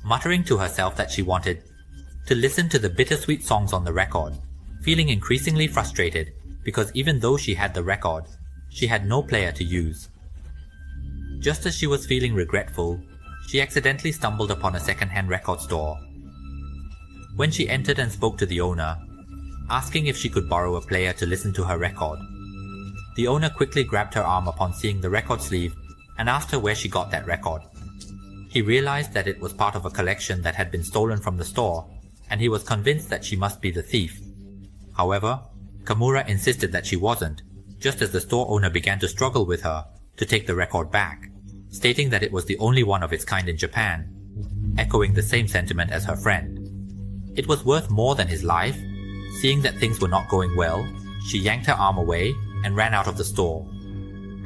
muttering to herself that she wanted to listen to the bittersweet songs on the record, feeling increasingly frustrated because even though she had the record, she had no player to use. Just as she was feeling regretful, she accidentally stumbled upon a second-hand record store. When she entered and spoke to the owner, asking if she could borrow a player to listen to her record, the owner quickly grabbed her arm upon seeing the record sleeve and asked her where she got that record. He realized that it was part of a collection that had been stolen from the store, and he was convinced that she must be the thief. However, Kamura insisted that she wasn't, just as the store owner began to struggle with her to take the record back, stating that it was the only one of its kind in Japan, echoing the same sentiment as her friend. It was worth more than his life. Seeing that things were not going well, she yanked her arm away and ran out of the store.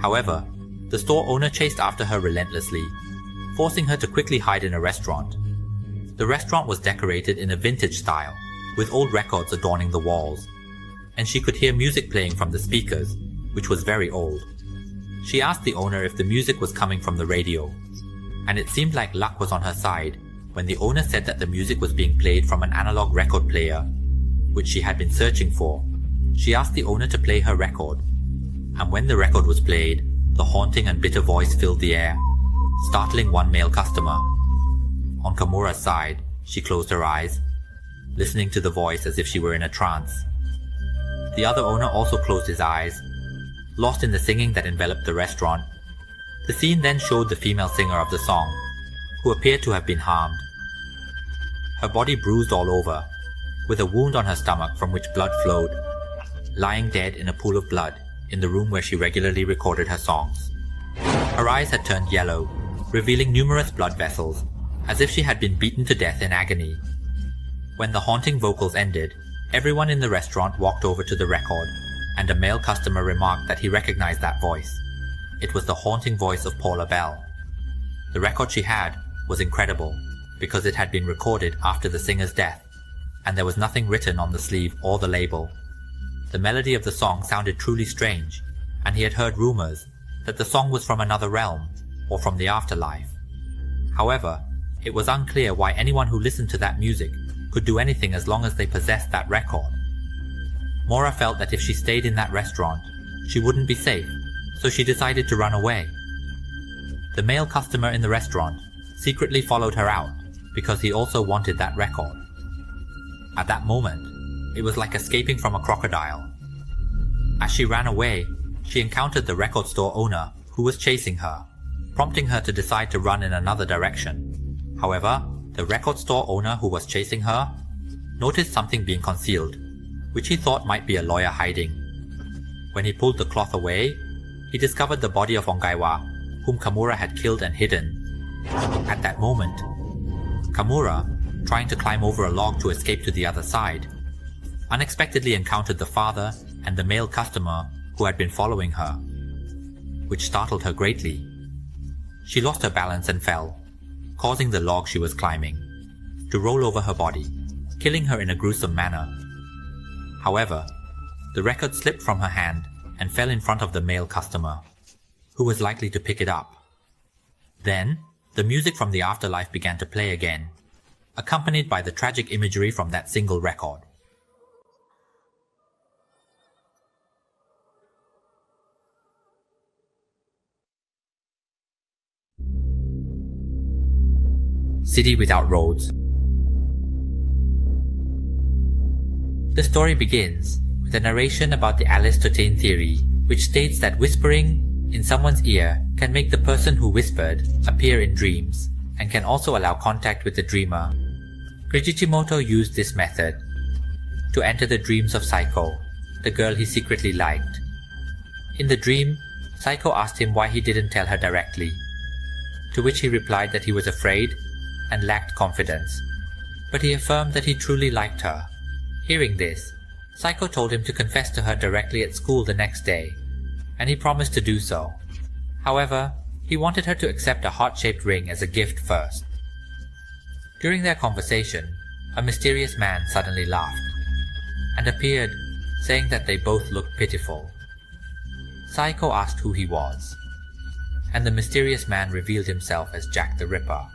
However, the store owner chased after her relentlessly, forcing her to quickly hide in a restaurant. The restaurant was decorated in a vintage style, with old records adorning the walls, and she could hear music playing from the speakers, which was very old. She asked the owner if the music was coming from the radio, and it seemed like luck was on her side when the owner said that the music was being played from an analog record player, which she had been searching for. She asked the owner to play her record, and when the record was played, the haunting and bitter voice filled the air, startling one male customer. On Kamura's side, she closed her eyes, listening to the voice as if she were in a trance. The other owner also closed his eyes, lost in the singing that enveloped the restaurant. The scene then showed the female singer of the song, who appeared to have been harmed. Her body bruised all over, with a wound on her stomach from which blood flowed, lying dead in a pool of blood in the room where she regularly recorded her songs. Her eyes had turned yellow, revealing numerous blood vessels, as if she had been beaten to death in agony. When the haunting vocals ended, everyone in the restaurant walked over to the record, and a male customer remarked that he recognized that voice. It was the haunting voice of Paula Bell. The record she had was incredible, because it had been recorded after the singer's death, and there was nothing written on the sleeve or the label. The melody of the song sounded truly strange, and he had heard rumors that the song was from another realm, or from the afterlife. However, it was unclear why anyone who listened to that music could do anything as long as they possessed that record. Mora felt that if she stayed in that restaurant, she wouldn't be safe, so she decided to run away. The male customer in the restaurant secretly followed her out because he also wanted that record. At that moment, it was like escaping from a crocodile. As she ran away, she encountered the record store owner who was chasing her, prompting her to decide to run in another direction. However, the record store owner who was chasing her noticed something being concealed, which he thought might be a lawyer hiding. When he pulled the cloth away, he discovered the body of Ongaiwa, whom Kamura had killed and hidden. At that moment, Kamura, trying to climb over a log to escape to the other side, unexpectedly encountered the father and the male customer who had been following her, which startled her greatly. She lost her balance and fell, causing the log she was climbing to roll over her body, killing her in a gruesome manner. However, the record slipped from her hand and fell in front of the male customer, who was likely to pick it up. Then, the music from the afterlife began to play again, accompanied by the tragic imagery from that single record. City Without Roads. The story begins with a narration about the Alice-Totain theory, which states that whispering in someone's ear can make the person who whispered appear in dreams, and can also allow contact with the dreamer. Kijichimoto used this method to enter the dreams of Saiko, the girl he secretly liked. In the dream, Saiko asked him why he didn't tell her directly, to which he replied that he was afraid and lacked confidence, but he affirmed that he truly liked her. Hearing this, Saiko told him to confess to her directly at school the next day, and he promised to do so. However, he wanted her to accept a heart-shaped ring as a gift first. During their conversation, a mysterious man suddenly laughed, and appeared, saying that they both looked pitiful. Saiko asked who he was, and the mysterious man revealed himself as Jack the Ripper.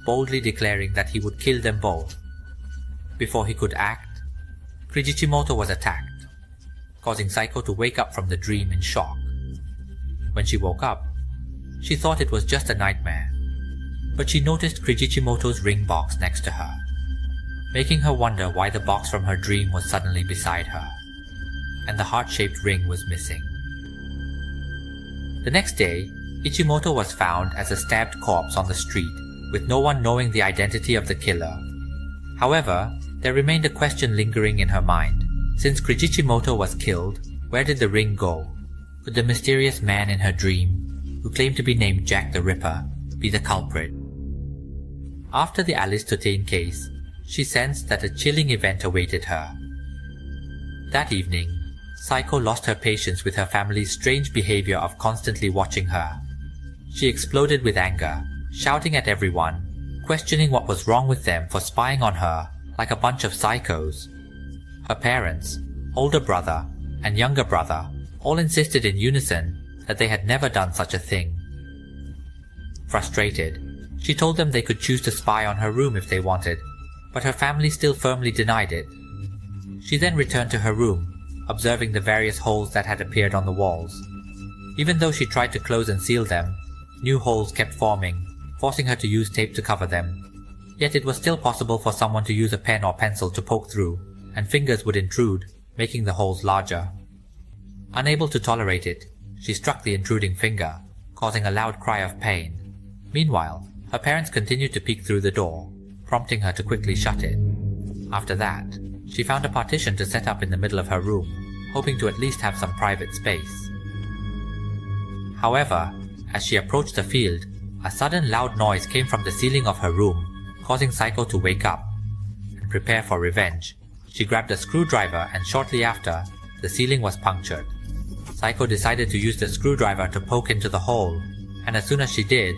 boldly declaring that he would kill them both. Before he could act, Kijichimoto was attacked, causing Saiko to wake up from the dream in shock. When she woke up, she thought it was just a nightmare, but she noticed Kijichimoto's ring box next to her, making her wonder why the box from her dream was suddenly beside her, and the heart-shaped ring was missing. The next day, Ichimoto was found as a stabbed corpse on the street, with no one knowing the identity of the killer. However, there remained a question lingering in her mind. Since Kijichimoto was killed, where did the ring go? Could the mysterious man in her dream, who claimed to be named Jack the Ripper, be the culprit? After the Alice Totain case, she sensed that a chilling event awaited her. That evening, Saiko lost her patience with her family's strange behavior of constantly watching her. She exploded with anger, shouting at everyone, questioning what was wrong with them for spying on her like a bunch of psychos. Her parents, older brother, and younger brother all insisted in unison that they had never done such a thing. Frustrated, she told them they could choose to spy on her room if they wanted, but her family still firmly denied it. She then returned to her room, observing the various holes that had appeared on the walls. Even though she tried to close and seal them, new holes kept forming, forcing her to use tape to cover them. Yet it was still possible for someone to use a pen or pencil to poke through, and fingers would intrude, making the holes larger. Unable to tolerate it, she struck the intruding finger, causing a loud cry of pain. Meanwhile, her parents continued to peek through the door, prompting her to quickly shut it. After that, she found a partition to set up in the middle of her room, hoping to at least have some private space. However, as she approached the field, a sudden loud noise came from the ceiling of her room, causing Saiko to wake up and prepare for revenge. She grabbed a screwdriver and shortly after, the ceiling was punctured. Saiko decided to use the screwdriver to poke into the hole, and as soon as she did,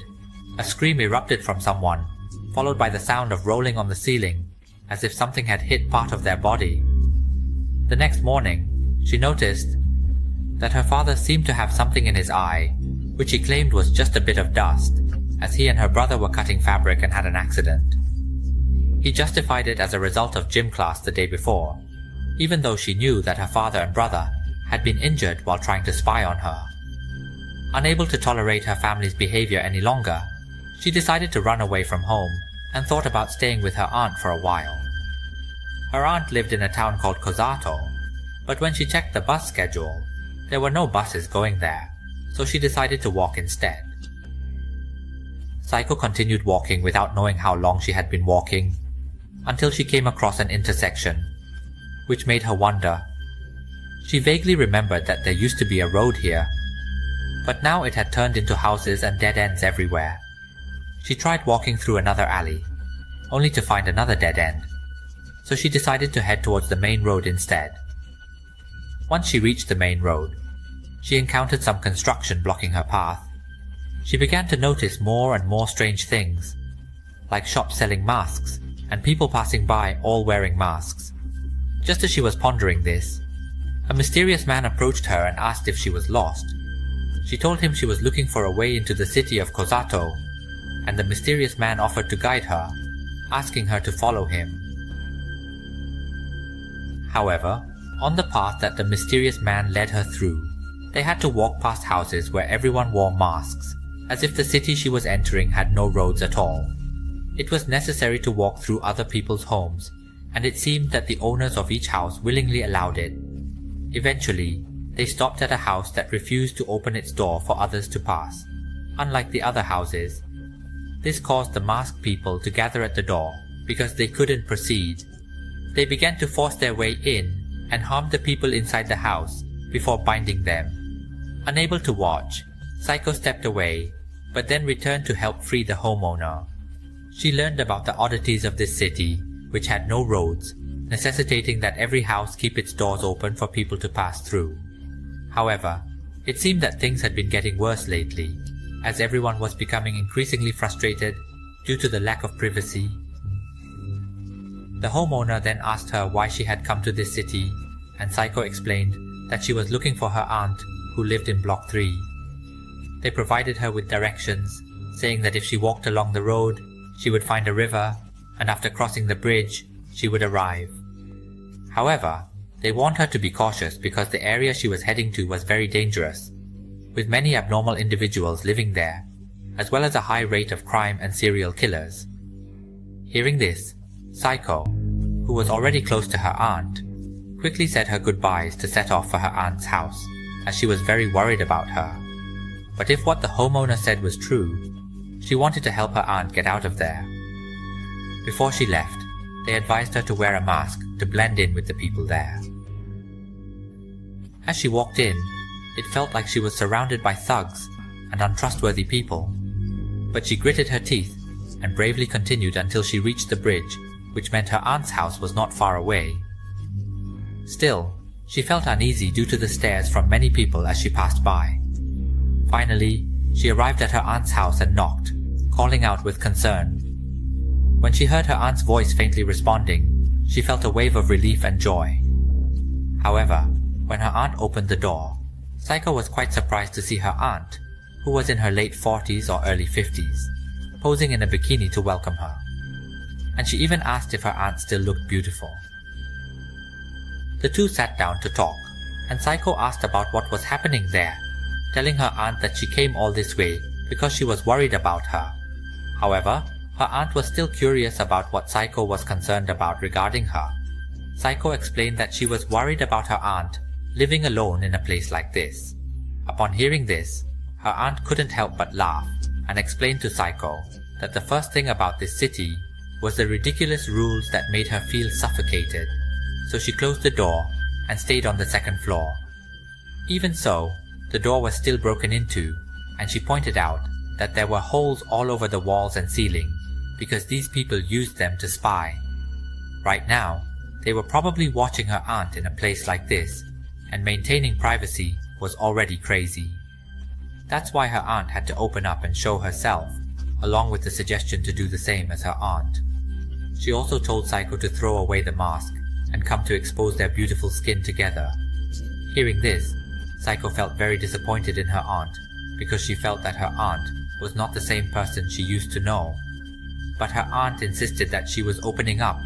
a scream erupted from someone, followed by the sound of rolling on the ceiling, as if something had hit part of their body. The next morning, she noticed that her father seemed to have something in his eye, which he claimed was just a bit of dust, as he and her brother were cutting fabric and had an accident. He justified it as a result of gym class the day before, even though she knew that her father and brother had been injured while trying to spy on her. Unable to tolerate her family's behavior any longer, she decided to run away from home and thought about staying with her aunt for a while. Her aunt lived in a town called Kosato, but when she checked the bus schedule, there were no buses going there, so she decided to walk instead. Saiko continued walking without knowing how long she had been walking, until she came across an intersection, which made her wonder. She vaguely remembered that there used to be a road here, but now it had turned into houses and dead ends everywhere. She tried walking through another alley, only to find another dead end, so she decided to head towards the main road instead. Once she reached the main road, she encountered some construction blocking her path. She began to notice more and more strange things, like shops selling masks and people passing by all wearing masks. Just as she was pondering this, a mysterious man approached her and asked if she was lost. She told him she was looking for a way into the city of Kosato, and the mysterious man offered to guide her, asking her to follow him. However, on the path that the mysterious man led her through, they had to walk past houses where everyone wore masks, as if the city she was entering had no roads at all. It was necessary to walk through other people's homes, and it seemed that the owners of each house willingly allowed it. Eventually, they stopped at a house that refused to open its door for others to pass. Unlike the other houses, this caused the masked people to gather at the door because they couldn't proceed. They began to force their way in and harmed the people inside the house before binding them. Unable to watch, Saiko stepped away, but then returned to help free the homeowner. She learned about the oddities of this city, which had no roads, necessitating that every house keep its doors open for people to pass through. However, it seemed that things had been getting worse lately, as everyone was becoming increasingly frustrated due to the lack of privacy. The homeowner then asked her why she had come to this city, and Saiko explained that she was looking for her aunt who lived in Block 3. They provided her with directions, saying that if she walked along the road, she would find a river, and after crossing the bridge, she would arrive. However, they warned her to be cautious because the area she was heading to was very dangerous, with many abnormal individuals living there, as well as a high rate of crime and serial killers. Hearing this, Saiko, who was already close to her aunt, quickly said her goodbyes to set off for her aunt's house, as she was very worried about her. But if what the homeowner said was true, she wanted to help her aunt get out of there. Before she left, they advised her to wear a mask to blend in with the people there. As she walked in, it felt like she was surrounded by thugs and untrustworthy people, but she gritted her teeth and bravely continued until she reached the bridge, which meant her aunt's house was not far away. Still, she felt uneasy due to the stares from many people as she passed by. Finally, she arrived at her aunt's house and knocked, calling out with concern. When she heard her aunt's voice faintly responding, she felt a wave of relief and joy. However, when her aunt opened the door, Saiko was quite surprised to see her aunt, who was in her late 40s or early 50s, posing in a bikini to welcome her. And she even asked if her aunt still looked beautiful. The two sat down to talk, and Saiko asked about what was happening there, telling her aunt that she came all this way because she was worried about her. However, her aunt was still curious about what Saiko was concerned about regarding her. Saiko explained that she was worried about her aunt living alone in a place like this. Upon hearing this, her aunt couldn't help but laugh and explained to Saiko that the first thing about this city was the ridiculous rules that made her feel suffocated, so she closed the door and stayed on the second floor. Even so, the door was still broken into, and she pointed out that there were holes all over the walls and ceiling because these people used them to spy. Right now, they were probably watching her aunt in a place like this, and maintaining privacy was already crazy. That's why her aunt had to open up and show herself, along with the suggestion to do the same as her aunt. She also told Saiko to throw away the mask and come to expose their beautiful skin together. Hearing this, Saiko felt very disappointed in her aunt because she felt that her aunt was not the same person she used to know. But her aunt insisted that she was opening up.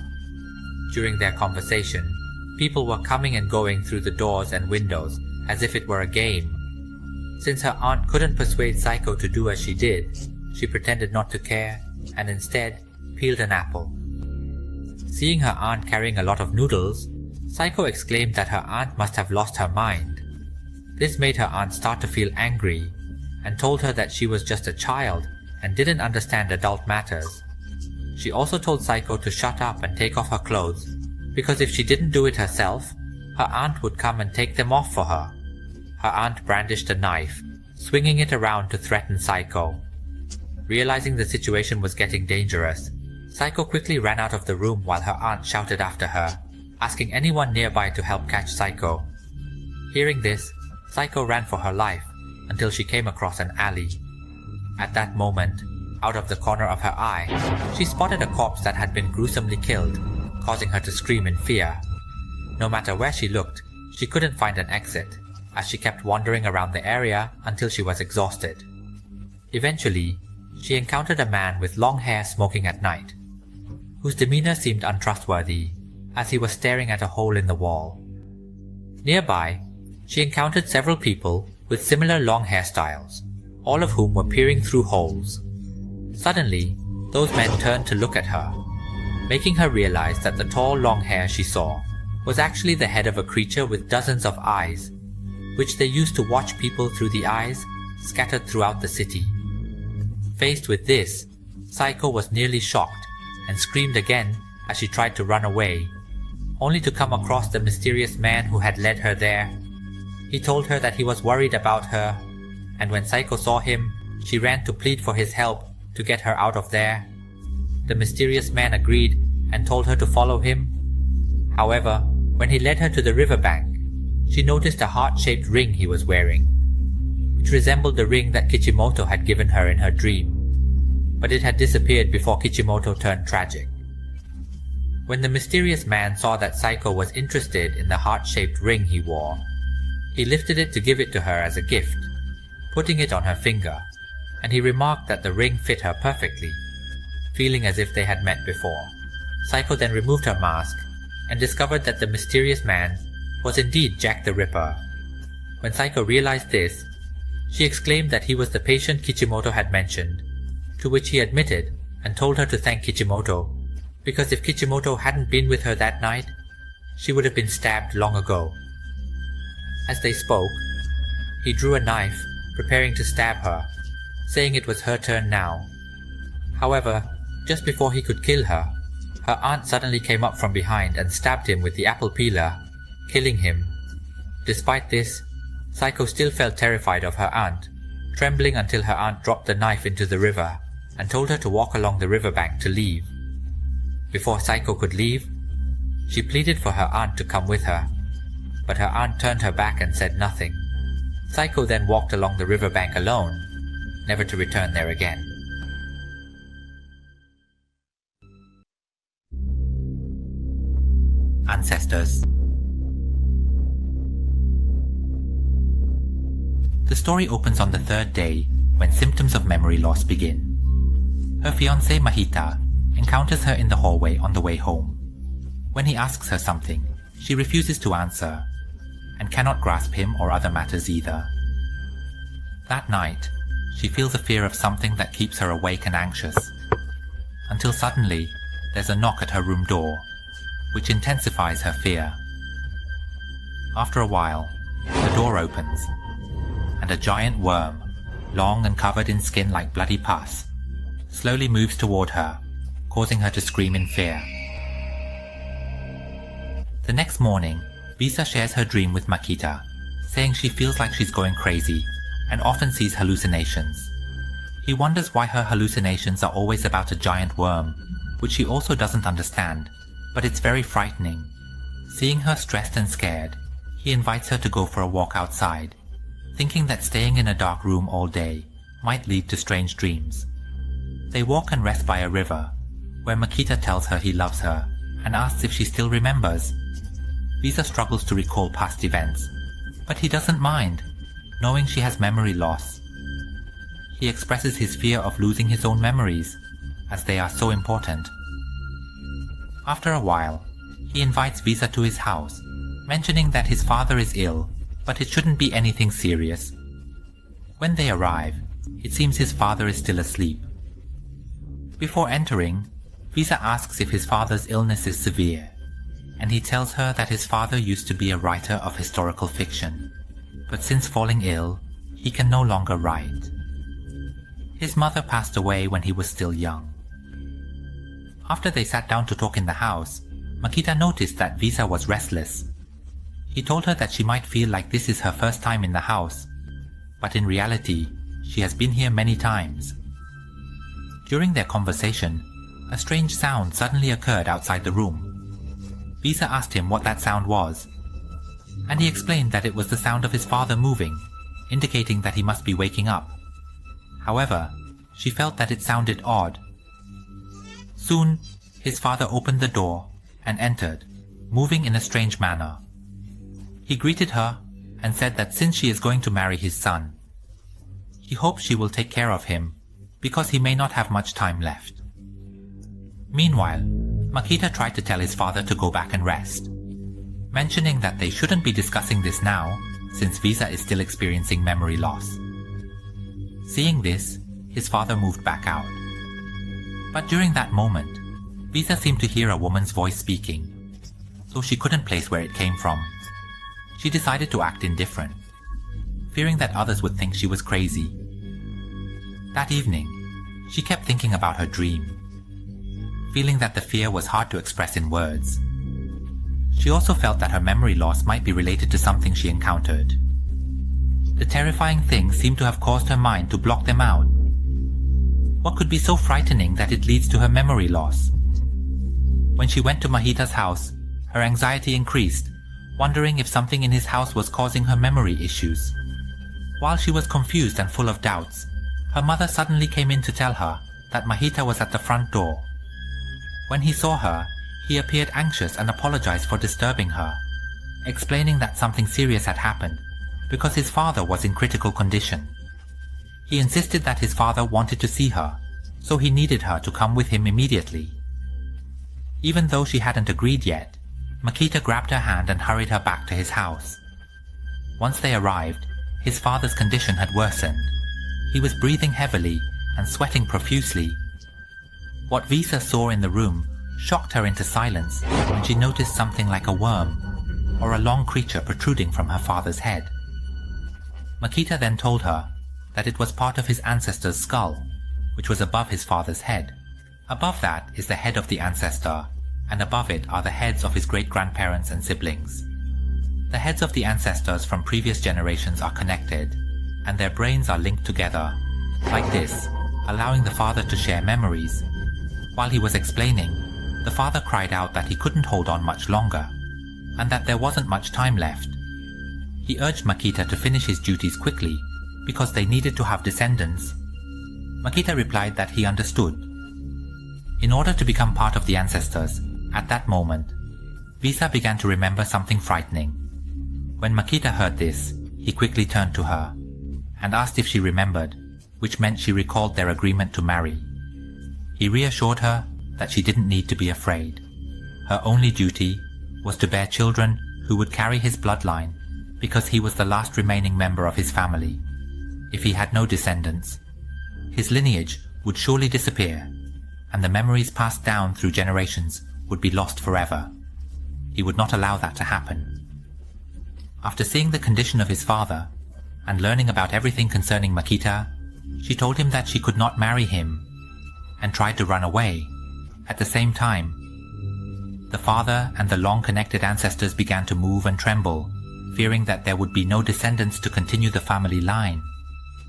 During their conversation, people were coming and going through the doors and windows as if it were a game. Since her aunt couldn't persuade Saiko to do as she did, she pretended not to care and instead peeled an apple. Seeing her aunt carrying a lot of noodles, Saiko exclaimed that her aunt must have lost her mind. This made her aunt start to feel angry and told her that she was just a child and didn't understand adult matters. She also told Saiko to shut up and take off her clothes because if she didn't do it herself, her aunt would come and take them off for her. Her aunt brandished a knife, swinging it around to threaten Saiko. Realizing the situation was getting dangerous, Saiko quickly ran out of the room while her aunt shouted after her, asking anyone nearby to help catch Saiko. Hearing this, Saiko ran for her life until she came across an alley. At that moment, out of the corner of her eye, she spotted a corpse that had been gruesomely killed, causing her to scream in fear. No matter where she looked, she couldn't find an exit, as she kept wandering around the area until she was exhausted. Eventually, she encountered a man with long hair smoking at night, whose demeanor seemed untrustworthy, as he was staring at a hole in the wall. Nearby, she encountered several people with similar long hairstyles, all of whom were peering through holes. Suddenly, those men turned to look at her, making her realize that the tall long hair she saw was actually the head of a creature with dozens of eyes, which they used to watch people through the eyes scattered throughout the city. Faced with this, Saiko was nearly shocked and screamed again as she tried to run away, only to come across the mysterious man who had led her there. He told her that he was worried about her, and when Saiko saw him, she ran to plead for his help to get her out of there. The mysterious man agreed and told her to follow him. However, when he led her to the riverbank, she noticed a heart-shaped ring he was wearing, which resembled the ring that Kichimoto had given her in her dream, but it had disappeared before Kichimoto turned tragic. When the mysterious man saw that Saiko was interested in the heart-shaped ring he wore, he lifted it to give it to her as a gift, putting it on her finger, and he remarked that the ring fit her perfectly. feeling as if they had met before. Saiko then removed her mask and discovered that the mysterious man was indeed Jack the Ripper. When Saiko realized this, she exclaimed that he was the patient Kichimoto had mentioned, to which he admitted and told her to thank Kichimoto, because if Kichimoto hadn't been with her that night, she would have been stabbed long ago. As they spoke, he drew a knife, preparing to stab her, saying it was her turn now. However, just before he could kill her, her aunt suddenly came up from behind and stabbed him with the apple peeler, killing him. Despite this, Saiko still felt terrified of her aunt, trembling until her aunt dropped the knife into the river and told her to walk along the riverbank to leave. Before Saiko could leave, she pleaded for her aunt to come with her, but her aunt turned her back and said nothing. Saiko then walked along the riverbank alone, never to return there again. Ancestors. The story opens on the third day when symptoms of memory loss begin. Her fiancé Mahita encounters her in the hallway on the way home. When he asks her something, she refuses to answer and cannot grasp him or other matters either. That night, she feels a fear of something that keeps her awake and anxious, until suddenly there's a knock at her room door, which intensifies her fear. After a while, the door opens, and a giant worm, long and covered in skin like bloody pus, slowly moves toward her, causing her to scream in fear. The next morning, Visa shares her dream with Makita, saying she feels like she's going crazy and often sees hallucinations. He wonders why her hallucinations are always about a giant worm, which she also doesn't understand, but it's very frightening. Seeing her stressed and scared, he invites her to go for a walk outside, thinking that staying in a dark room all day might lead to strange dreams. They walk and rest by a river, where Makita tells her he loves her and asks if she still remembers. Visa struggles to recall past events, but he doesn't mind, knowing she has memory loss. He expresses his fear of losing his own memories, as they are so important. After a while, he invites Visa to his house, mentioning that his father is ill, but it shouldn't be anything serious. When they arrive, it seems his father is still asleep. Before entering, Visa asks if his father's illness is severe, and he tells her that his father used to be a writer of historical fiction, but since falling ill, he can no longer write. His mother passed away when he was still young. After they sat down to talk in the house, Makita noticed that Visa was restless. He told her that she might feel like this is her first time in the house, but in reality, she has been here many times. During their conversation, a strange sound suddenly occurred outside the room. Visa asked him what that sound was, and he explained that it was the sound of his father moving, indicating that he must be waking up. However, she felt that it sounded odd. Soon, his father opened the door and entered, moving in a strange manner. He greeted her and said that since she is going to marry his son, he hopes she will take care of him because he may not have much time left. Meanwhile, Makita tried to tell his father to go back and rest, mentioning that they shouldn't be discussing this now since Visa is still experiencing memory loss. Seeing this, his father moved back out. But during that moment, Visa seemed to hear a woman's voice speaking, though she couldn't place where it came from. She decided to act indifferent, fearing that others would think she was crazy. That evening, she kept thinking about her dream, feeling that the fear was hard to express in words. She also felt that her memory loss might be related to something she encountered. The terrifying thing seemed to have caused her mind to block them out. What could be so frightening that it leads to her memory loss? When she went to Mahita's house, her anxiety increased, wondering if something in his house was causing her memory issues. While she was confused and full of doubts, her mother suddenly came in to tell her that Mahita was at the front door. When he saw her, he appeared anxious and apologized for disturbing her, explaining that something serious had happened because his father was in critical condition. He insisted that his father wanted to see her, so he needed her to come with him immediately. Even though she hadn't agreed yet, Makita grabbed her hand and hurried her back to his house. Once they arrived, his father's condition had worsened. He was breathing heavily and sweating profusely. What Visa saw in the room shocked her into silence when she noticed something like a worm or a long creature protruding from her father's head. Makita then told her that it was part of his ancestor's skull, which was above his father's head. Above that is the head of the ancestor, and above it are the heads of his great-grandparents and siblings. The heads of the ancestors from previous generations are connected, and their brains are linked together, like this, allowing the father to share memories. While he was explaining, the father cried out that he couldn't hold on much longer, and that there wasn't much time left. He urged Makita to finish his duties quickly, because they needed to have descendants. Makita replied that he understood. In order to become part of the ancestors, at that moment, Visa began to remember something frightening. When Makita heard this, he quickly turned to her and asked if she remembered, which meant she recalled their agreement to marry. He reassured her that she didn't need to be afraid. Her only duty was to bear children who would carry his bloodline, because he was the last remaining member of his family. If he had no descendants, his lineage would surely disappear, and the memories passed down through generations would be lost forever. He would not allow that to happen. After seeing the condition of his father, and learning about everything concerning Makita, she told him that she could not marry him, and tried to run away. At the same time, the father and the long-connected ancestors began to move and tremble, fearing that there would be no descendants to continue the family line.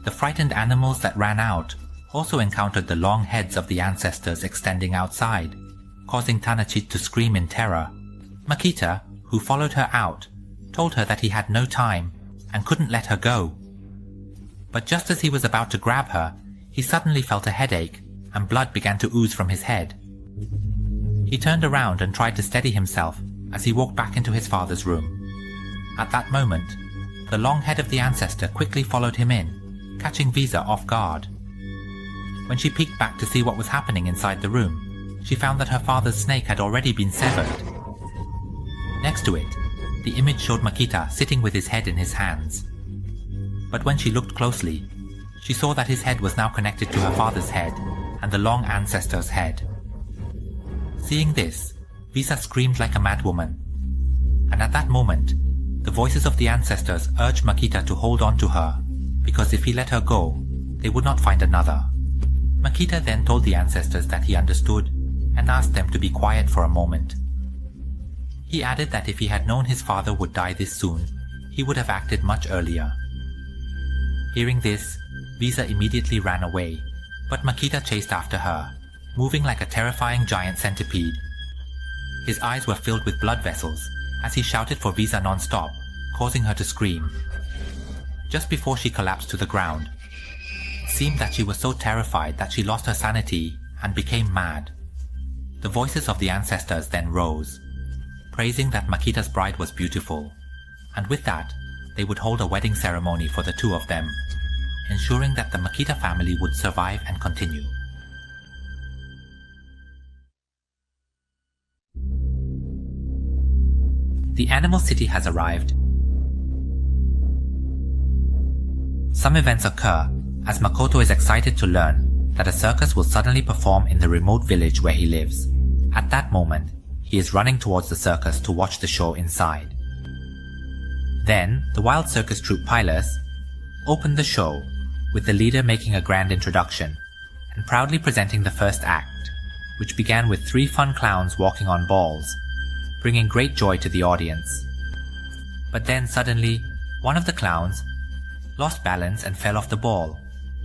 The frightened animals that ran out also encountered the long heads of the ancestors extending outside, causing Tanachit to scream in terror. Makita, who followed her out, told her that he had no time and couldn't let her go. But just as he was about to grab her, he suddenly felt a headache and blood began to ooze from his head. He turned around and tried to steady himself as he walked back into his father's room. At that moment, the long head of the ancestor quickly followed him in, catching Visa off guard. When she peeked back to see what was happening inside the room, she found that her father's snake had already been severed. Next to it, the image showed Makita sitting with his head in his hands. But when she looked closely, she saw that his head was now connected to her father's head and the long ancestor's head. Seeing this, Visa screamed like a madwoman. And at that moment, the voices of the ancestors urged Makita to hold on to her, because if he let her go, they would not find another. Makita then told the ancestors that he understood and asked them to be quiet for a moment. He added that if he had known his father would die this soon, he would have acted much earlier. Hearing this, Visa immediately ran away, but Makita chased after her, moving like a terrifying giant centipede. His eyes were filled with blood vessels as he shouted for Visa non-stop, causing her to scream. Just before she collapsed to the ground, it seemed that she was so terrified that she lost her sanity and became mad. The voices of the ancestors then rose, praising that Makita's bride was beautiful, and with that, they would hold a wedding ceremony for the two of them, ensuring that the Makita family would survive and continue. The Animal City has arrived. Some events occur as Makoto is excited to learn that a circus will suddenly perform in the remote village where he lives. At that moment, he is running towards the circus to watch the show inside. Then, the Wild Circus Troupe pilots opened the show, with the leader making a grand introduction and proudly presenting the first act, which began with 3 fun clowns walking on balls, bringing great joy to the audience. But then suddenly, one of the clowns lost balance and fell off the ball,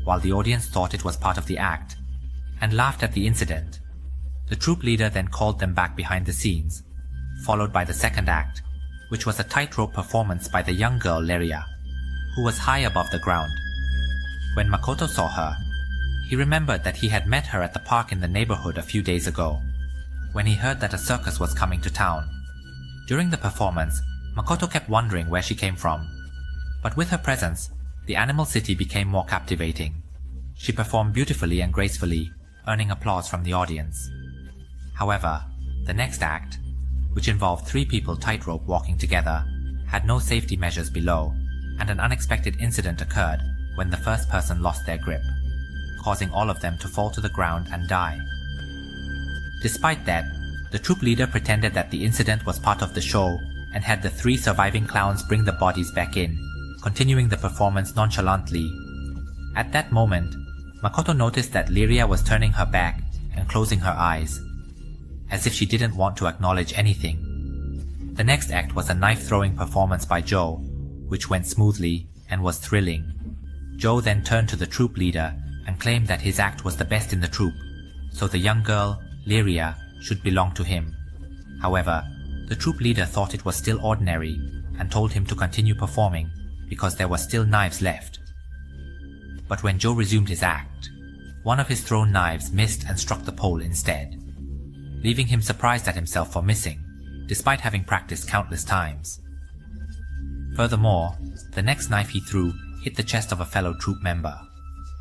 while the audience thought it was part of the act, and laughed at the incident. The troupe leader then called them back behind the scenes, followed by the second act, which was a tightrope performance by the young girl Leria, who was high above the ground. When Makoto saw her, he remembered that he had met her at the park in the neighborhood a few days ago, when he heard that a circus was coming to town. During the performance, Makoto kept wondering where she came from, but with her presence, the Animal City became more captivating. She performed beautifully and gracefully, earning applause from the audience. However, the next act, which involved 3 people tightrope walking together, had no safety measures below, and an unexpected incident occurred when the first person lost their grip, causing all of them to fall to the ground and die. Despite that, the troupe leader pretended that the incident was part of the show and had the 3 surviving clowns bring the bodies back in, continuing the performance nonchalantly. At that moment, Makoto noticed that Lyria was turning her back and closing her eyes, as if she didn't want to acknowledge anything. The next act was a knife-throwing performance by Joe, which went smoothly and was thrilling. Joe then turned to the troupe leader and claimed that his act was the best in the troupe, so the young girl, Lyria, should belong to him. However, the troupe leader thought it was still ordinary and told him to continue performing because there were still knives left. But when Joe resumed his act, one of his thrown knives missed and struck the pole instead, leaving him surprised at himself for missing, despite having practiced countless times. Furthermore, the next knife he threw hit the chest of a fellow troupe member.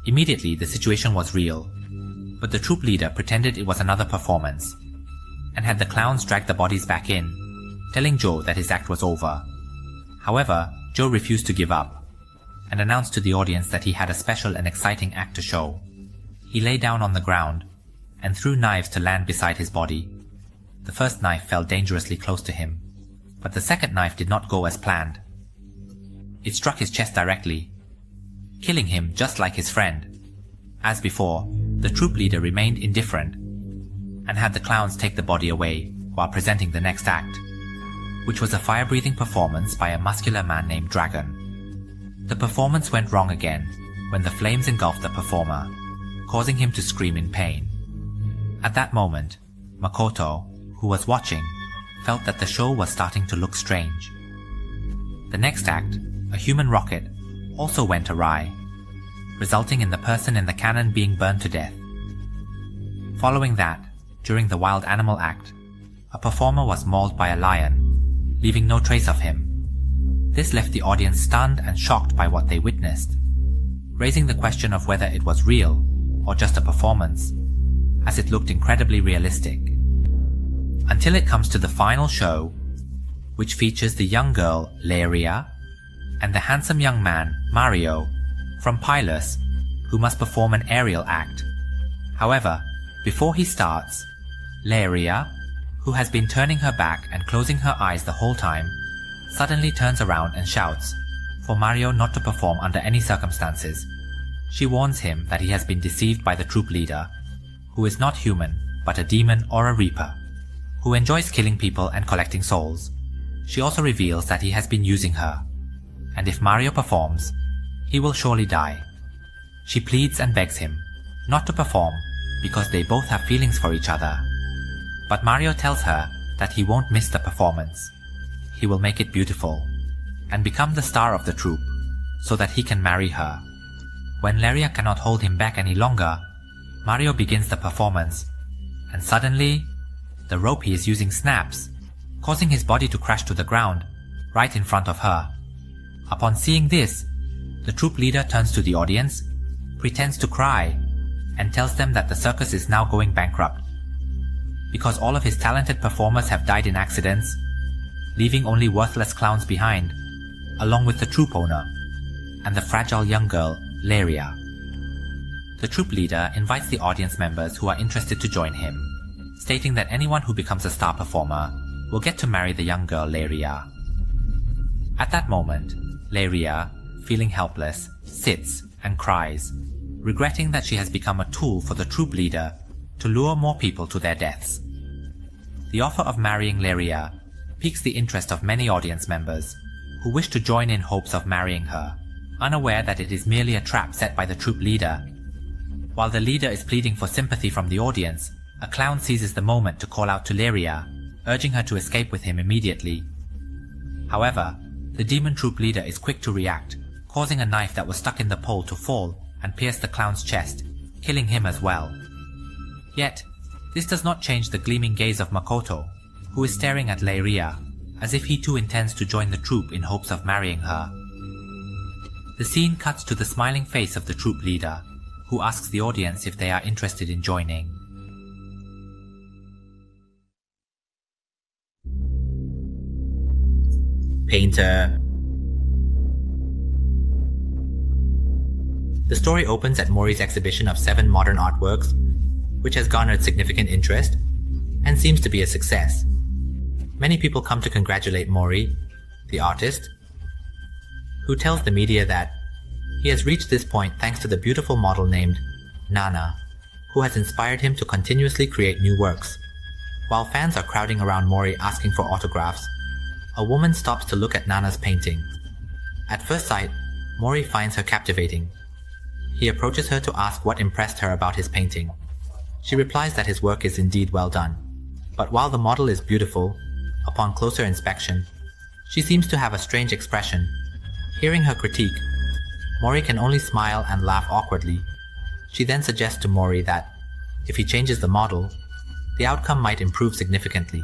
Immediately, the situation was real, but the troupe leader pretended it was another performance, and had the clowns drag the bodies back in, telling Joe that his act was over. However, Joe refused to give up, and announced to the audience that he had a special and exciting act to show. He lay down on the ground, and threw knives to land beside his body. The first knife fell dangerously close to him, but the second knife did not go as planned. It struck his chest directly, killing him just like his friend. As before, the troupe leader remained indifferent, and had the clowns take the body away while presenting the next act, which was a fire-breathing performance by a muscular man named Dragon. The performance went wrong again when the flames engulfed the performer, causing him to scream in pain. At that moment, Makoto, who was watching, felt that the show was starting to look strange. The next act, a human rocket, also went awry, resulting in the person in the cannon being burned to death. Following that, during the wild animal act, a performer was mauled by a lion, leaving no trace of him. This left the audience stunned and shocked by what they witnessed, raising the question of whether it was real or just a performance, as it looked incredibly realistic. Until it comes to the final show, which features the young girl, Lyria, and the handsome young man, Mario, from Pylus, who must perform an aerial act. However, before he starts, Lyria, who has been turning her back and closing her eyes the whole time, suddenly turns around and shouts for Mario not to perform under any circumstances. She warns him that he has been deceived by the troupe leader, who is not human but a demon or a reaper, who enjoys killing people and collecting souls. She also reveals that he has been using her, and if Mario performs, he will surely die. She pleads and begs him not to perform because they both have feelings for each other. But Mario tells her that he won't miss the performance. He will make it beautiful and become the star of the troupe so that he can marry her. When Lyria cannot hold him back any longer, Mario begins the performance, and suddenly, the rope he is using snaps, causing his body to crash to the ground right in front of her. Upon seeing this, the troupe leader turns to the audience, pretends to cry, and tells them that the circus is now going bankrupt, because all of his talented performers have died in accidents, leaving only worthless clowns behind, along with the troupe owner, and the fragile young girl, Lyria. The troupe leader invites the audience members who are interested to join him, stating that anyone who becomes a star performer will get to marry the young girl Lyria. At that moment, Lyria, feeling helpless, sits and cries, regretting that she has become a tool for the troupe leader to lure more people to their deaths. The offer of marrying Lyria piques the interest of many audience members who wish to join in hopes of marrying her, unaware that it is merely a trap set by the troupe leader. While the leader is pleading for sympathy from the audience, a clown seizes the moment to call out to Lyria, urging her to escape with him immediately. However, the demon troupe leader is quick to react, causing a knife that was stuck in the pole to fall and pierce the clown's chest, killing him as well. Yet, this does not change the gleaming gaze of Makoto, who is staring at Lyria, as if he too intends to join the troupe in hopes of marrying her. The scene cuts to the smiling face of the troupe leader, who asks the audience if they are interested in joining. Painter. The story opens at Mori's exhibition of 7 modern artworks, which has garnered significant interest and seems to be a success. Many people come to congratulate Mori, the artist, who tells the media that he has reached this point thanks to the beautiful model named Nana, who has inspired him to continuously create new works. While fans are crowding around Mori asking for autographs, a woman stops to look at Nana's painting. At first sight, Mori finds her captivating. He approaches her to ask what impressed her about his painting. She replies that his work is indeed well done, but while the model is beautiful, upon closer inspection, she seems to have a strange expression. Hearing her critique, Mori can only smile and laugh awkwardly. She then suggests to Mori that, if he changes the model, the outcome might improve significantly.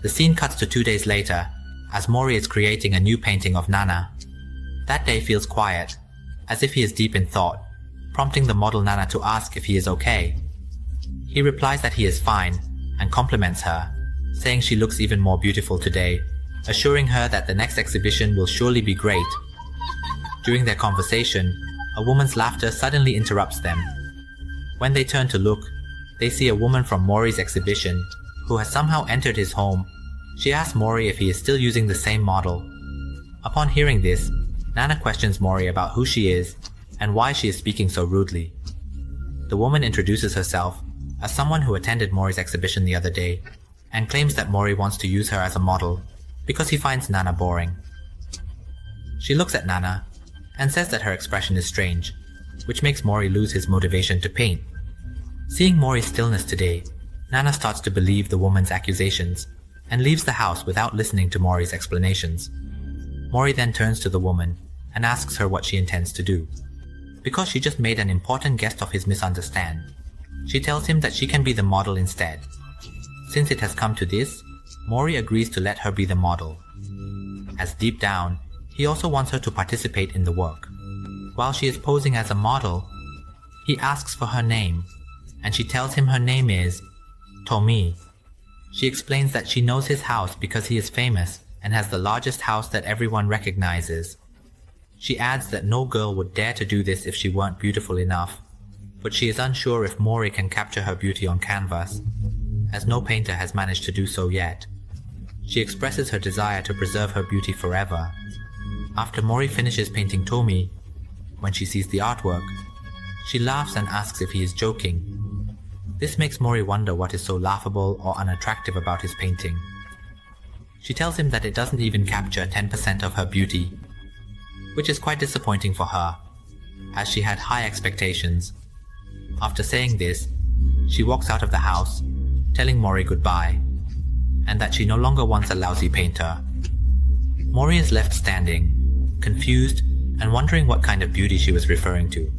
The scene cuts to 2 days later, as Mori is creating a new painting of Nana. That day feels quiet, as if he is deep in thought, prompting the model Nana to ask if he is okay. He replies that he is fine, and compliments her, saying she looks even more beautiful today, assuring her that the next exhibition will surely be great. During their conversation, a woman's laughter suddenly interrupts them. When they turn to look, they see a woman from Mori's exhibition, who has somehow entered his home. She asks Mori if he is still using the same model. Upon hearing this, Nana questions Mori about who she is and why she is speaking so rudely. The woman introduces herself as someone who attended Mori's exhibition the other day and claims that Mori wants to use her as a model because he finds Nana boring. She looks at Nana and says that her expression is strange, which makes Mori lose his motivation to paint. Seeing Mori's stillness today, Nana starts to believe the woman's accusations and leaves the house without listening to Mori's explanations. Mori then turns to the woman and asks her what she intends to do, because she just made an important guest of his misunderstand. She tells him that she can be the model instead. Since it has come to this, Mori agrees to let her be the model, as deep down, he also wants her to participate in the work. While she is posing as a model, he asks for her name, and she tells him her name is Tomi. She explains that she knows his house because he is famous and has the largest house that everyone recognizes. She adds that no girl would dare to do this if she weren't beautiful enough, but she is unsure if Mori can capture her beauty on canvas, as no painter has managed to do so yet. She expresses her desire to preserve her beauty forever. After Mori finishes painting Tomi, when she sees the artwork, she laughs and asks if he is joking. This makes Mori wonder what is so laughable or unattractive about his painting. She tells him that it doesn't even capture 10% of her beauty, which is quite disappointing for her, as she had high expectations. After saying this, she walks out of the house, telling Mori goodbye, and that she no longer wants a lousy painter. Mori is left standing, confused and wondering what kind of beauty she was referring to.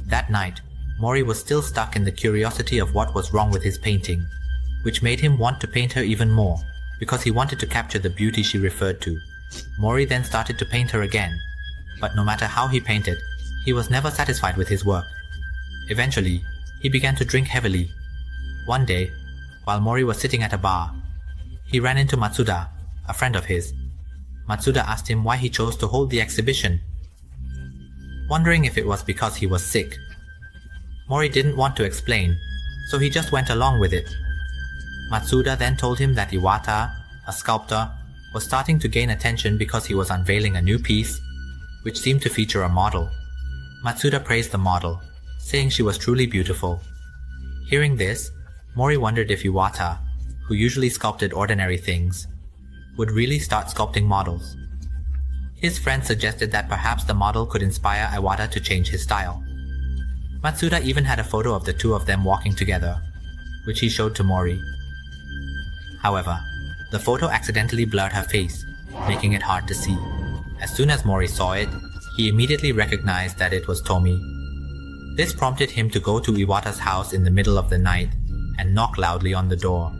That night, Mori was still stuck in the curiosity of what was wrong with his painting, which made him want to paint her even more, because he wanted to capture the beauty she referred to. Mori then started to paint her again, but no matter how he painted, he was never satisfied with his work. Eventually, he began to drink heavily. One day, while Mori was sitting at a bar, he ran into Matsuda, a friend of his. Matsuda asked him why he chose to hold the exhibition, wondering if it was because he was sick. Mori didn't want to explain, so he just went along with it. Matsuda then told him that Iwata, a sculptor, was starting to gain attention because he was unveiling a new piece, which seemed to feature a model. Matsuda praised the model, saying she was truly beautiful. Hearing this, Mori wondered if Iwata, who usually sculpted ordinary things, would really start sculpting models. His friend suggested that perhaps the model could inspire Iwata to change his style. Matsuda even had a photo of the two of them walking together, which he showed to Mori. However, the photo accidentally blurred her face, making it hard to see. As soon as Mori saw it, he immediately recognized that it was Tomi. This prompted him to go to Iwata's house in the middle of the night and knock loudly on the door.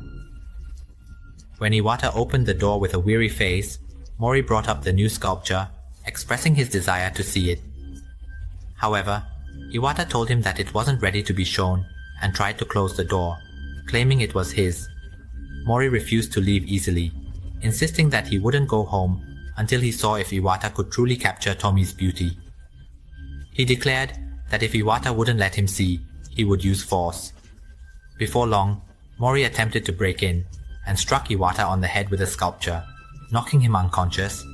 When Iwata opened the door with a weary face, Mori brought up the new sculpture expressing his desire to see it. However, Iwata told him that it wasn't ready to be shown and tried to close the door, claiming it was his. Mori refused to leave easily, insisting that he wouldn't go home until he saw if Iwata could truly capture Tomi's beauty. He declared that if Iwata wouldn't let him see, he would use force. Before long, Mori attempted to break in and struck Iwata on the head with a sculpture, knocking him unconscious.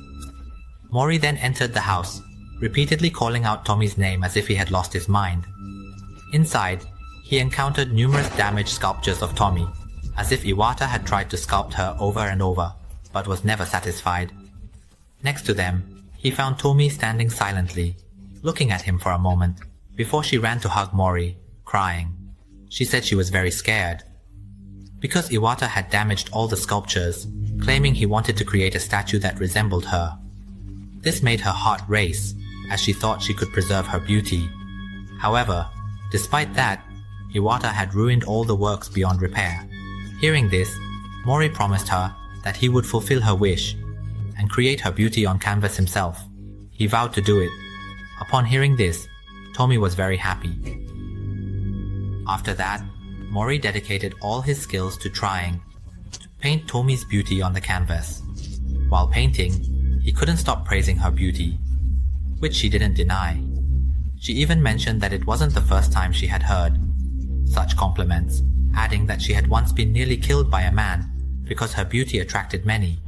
Mori then entered the house, repeatedly calling out Tomi's name as if he had lost his mind. Inside, he encountered numerous damaged sculptures of Tomi, as if Iwata had tried to sculpt her over and over, but was never satisfied. Next to them, he found Tomi standing silently, looking at him for a moment, before she ran to hug Mori, crying. She said she was very scared. Because Iwata had damaged all the sculptures, claiming he wanted to create a statue that resembled her. This made her heart race, as she thought she could preserve her beauty. However, despite that, Iwata had ruined all the works beyond repair. Hearing this, Mori promised her that he would fulfill her wish and create her beauty on canvas himself. He vowed to do it. Upon hearing this, Tomi was very happy. After that, Mori dedicated all his skills to trying to paint Tomi's beauty on the canvas. While painting, he couldn't stop praising her beauty, which she didn't deny. She even mentioned that it wasn't the first time she had heard such compliments, adding that she had once been nearly killed by a man because her beauty attracted many,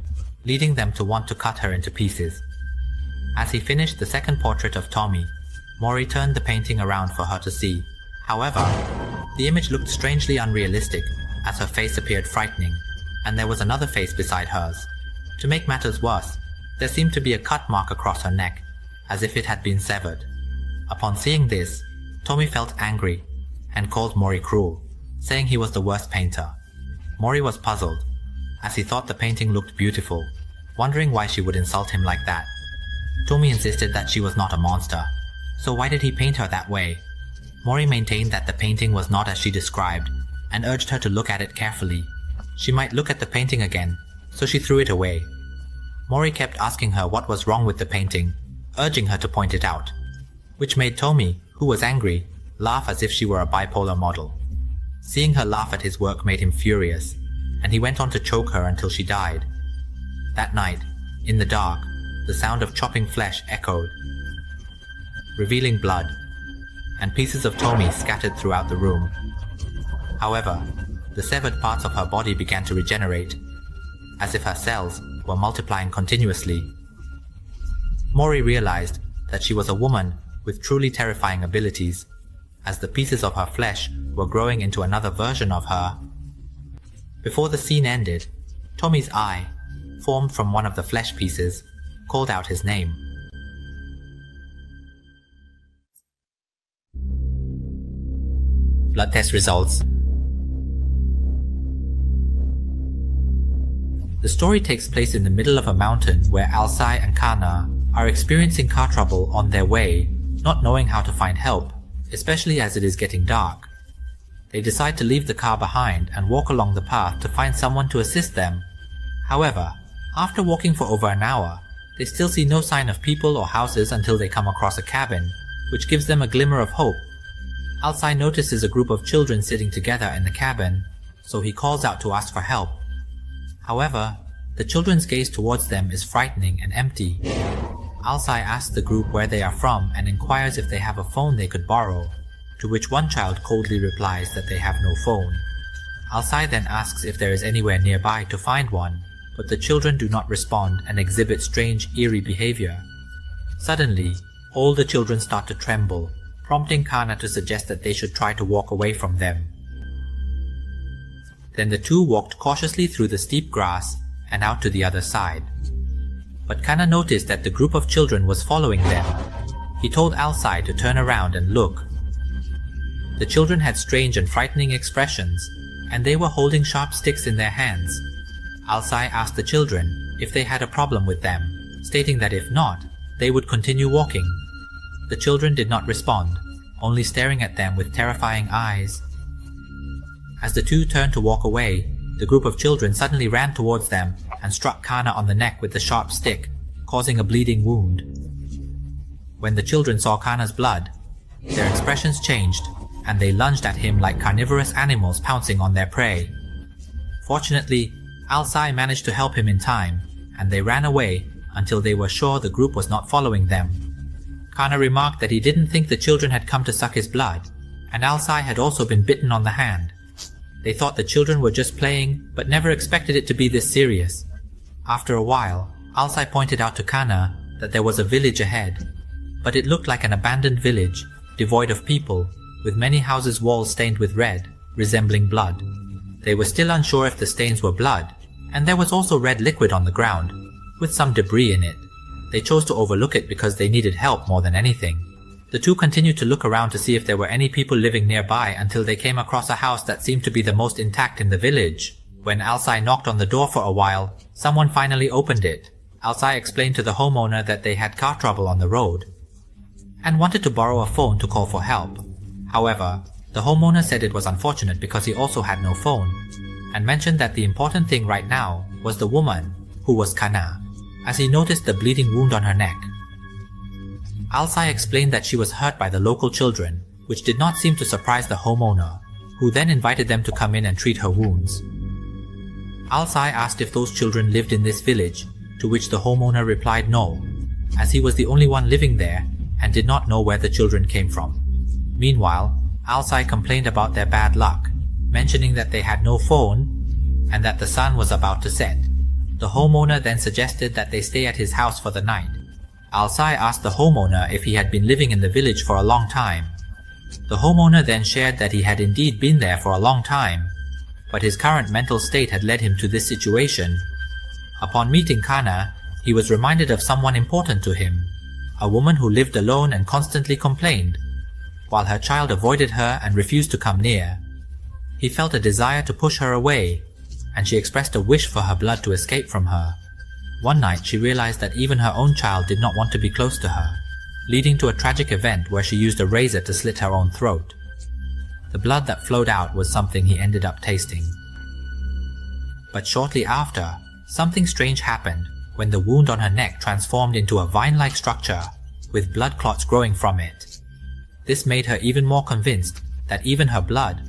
leading them to want to cut her into pieces. As he finished the second portrait of Tomi, Mori turned the painting around for her to see. However, the image looked strangely unrealistic as her face appeared frightening, and there was another face beside hers. To make matters worse, there seemed to be a cut mark across her neck, as if it had been severed. Upon seeing this, Tomi felt angry and called Mori cruel, saying he was the worst painter. Mori was puzzled, as he thought the painting looked beautiful, wondering why she would insult him like that. Tomi insisted that she was not a monster, so why did he paint her that way? Mori maintained that the painting was not as she described, and urged her to look at it carefully. She might look at the painting again, so she threw it away. Mori kept asking her what was wrong with the painting, urging her to point it out, which made Tomi, who was angry, laugh as if she were a bipolar model. Seeing her laugh at his work made him furious, and he went on to choke her until she died. That night, in the dark, the sound of chopping flesh echoed, revealing blood, and pieces of Tomi scattered throughout the room. However, the severed parts of her body began to regenerate, as if her cells were multiplying continuously. Mori realized that she was a woman with truly terrifying abilities, as the pieces of her flesh were growing into another version of her. Before the scene ended, Tomi's eye, formed from one of the flesh pieces, called out his name. Blood test results. The story takes place in the middle of a mountain where Alcai and Kana are experiencing car trouble on their way, not knowing how to find help, especially as it is getting dark. They decide to leave the car behind and walk along the path to find someone to assist them. However, after walking for over an hour, they still see no sign of people or houses until they come across a cabin, which gives them a glimmer of hope. Alcai notices a group of children sitting together in the cabin, so he calls out to ask for help. However, the children's gaze towards them is frightening and empty. Alcai asks the group where they are from and inquires if they have a phone they could borrow, to which one child coldly replies that they have no phone. Alcai then asks if there is anywhere nearby to find one, but the children do not respond and exhibit strange, eerie behavior. Suddenly, all the children start to tremble, prompting Kana to suggest that they should try to walk away from them. Then the two walked cautiously through the steep grass and out to the other side. But Kana noticed that the group of children was following them. He told Alcai to turn around and look. The children had strange and frightening expressions, and they were holding sharp sticks in their hands. Alcai asked the children if they had a problem with them, stating that if not, they would continue walking. The children did not respond, only staring at them with terrifying eyes. As the two turned to walk away, the group of children suddenly ran towards them and struck Kana on the neck with the sharp stick, causing a bleeding wound. When the children saw Kana's blood, their expressions changed and they lunged at him like carnivorous animals pouncing on their prey. Fortunately, Alcai managed to help him in time, and they ran away until they were sure the group was not following them. Kana remarked that he didn't think the children had come to suck his blood, and Alcai had also been bitten on the hand. They thought the children were just playing, but never expected it to be this serious. After a while, Alcai pointed out to Kana that there was a village ahead, but it looked like an abandoned village, devoid of people, with many houses' walls stained with red, resembling blood. They were still unsure if the stains were blood, and there was also red liquid on the ground, with some debris in it. They chose to overlook it because they needed help more than anything. The two continued to look around to see if there were any people living nearby until they came across a house that seemed to be the most intact in the village. When Alcai knocked on the door for a while, someone finally opened it. Alcai explained to the homeowner that they had car trouble on the road and wanted to borrow a phone to call for help. However, the homeowner said it was unfortunate because he also had no phone, and mentioned that the important thing right now was the woman, who was Kana, as he noticed the bleeding wound on her neck. Alcai explained that she was hurt by the local children, which did not seem to surprise the homeowner, who then invited them to come in and treat her wounds. Alcai asked if those children lived in this village, to which the homeowner replied no, as he was the only one living there and did not know where the children came from. Meanwhile, Alcai complained about their bad luck, mentioning that they had no phone and that the sun was about to set. The homeowner then suggested that they stay at his house for the night. Alcai asked the homeowner if he had been living in the village for a long time. The homeowner then shared that he had indeed been there for a long time, but his current mental state had led him to this situation. Upon meeting Kana, he was reminded of someone important to him, a woman who lived alone and constantly complained, while her child avoided her and refused to come near. He felt a desire to push her away, and she expressed a wish for her blood to escape from her. One night she realized that even her own child did not want to be close to her, leading to a tragic event where she used a razor to slit her own throat. The blood that flowed out was something he ended up tasting. But shortly after, something strange happened when the wound on her neck transformed into a vine-like structure, with blood clots growing from it. This made her even more convinced that even her blood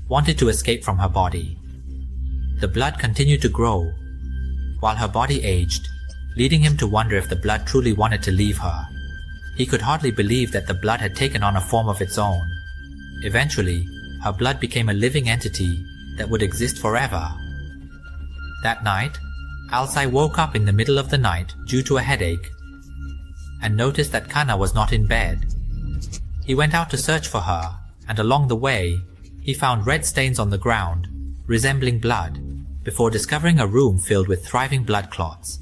wanted to escape from her body. The blood continued to grow, while her body aged, leading him to wonder if the blood truly wanted to leave her. He could hardly believe that the blood had taken on a form of its own. Eventually, her blood became a living entity that would exist forever. That night, Alcai woke up in the middle of the night due to a headache, and noticed that Kana was not in bed. He went out to search for her, and along the way, he found red stains on the ground, resembling blood, before discovering a room filled with thriving blood clots.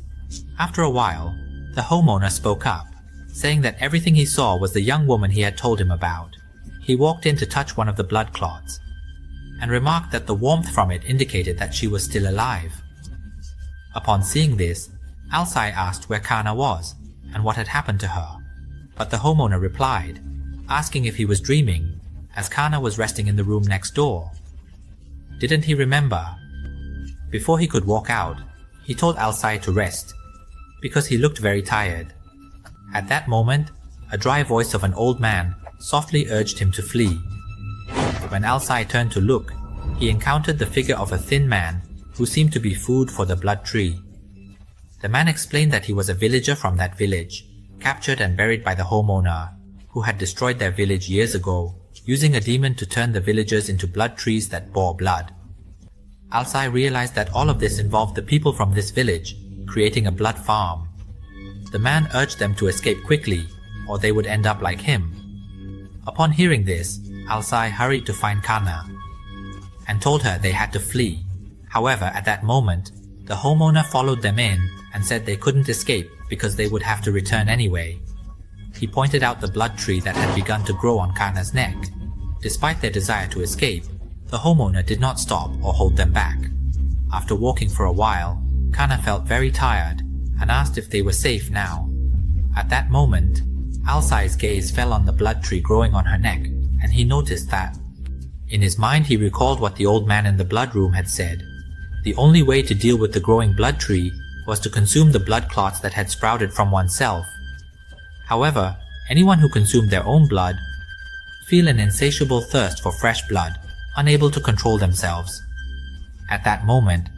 After a while, the homeowner spoke up, saying that everything he saw was the young woman he had told him about. He walked in to touch one of the blood clots, and remarked that the warmth from it indicated that she was still alive. Upon seeing this, Alcai asked where Kana was, and what had happened to her, but the homeowner replied, asking if he was dreaming, as Kana was resting in the room next door. Didn't he remember? Before he could walk out, he told Alcai to rest, because he looked very tired. At that moment, a dry voice of an old man softly urged him to flee. When Alcai turned to look, he encountered the figure of a thin man who seemed to be food for the blood tree. The man explained that he was a villager from that village, captured and buried by the homeowner, who had destroyed their village years ago, using a demon to turn the villagers into blood trees that bore blood. Alcai realized that all of this involved the people from this village, creating a blood farm. The man urged them to escape quickly, or they would end up like him. Upon hearing this, Alcai hurried to find Kana, and told her they had to flee. However, at that moment, the homeowner followed them in and said they couldn't escape because they would have to return anyway. He pointed out the blood tree that had begun to grow on Kana's neck. Despite their desire to escape, the homeowner did not stop or hold them back. After walking for a while, Kana felt very tired and asked if they were safe now. At that moment, Alcai's gaze fell on the blood tree growing on her neck, and he noticed that. In his mind, he recalled what the old man in the blood room had said. The only way to deal with the growing blood tree was to consume the blood clots that had sprouted from oneself. However, anyone who consumed their own blood feel an insatiable thirst for fresh blood, unable to control themselves. At that moment,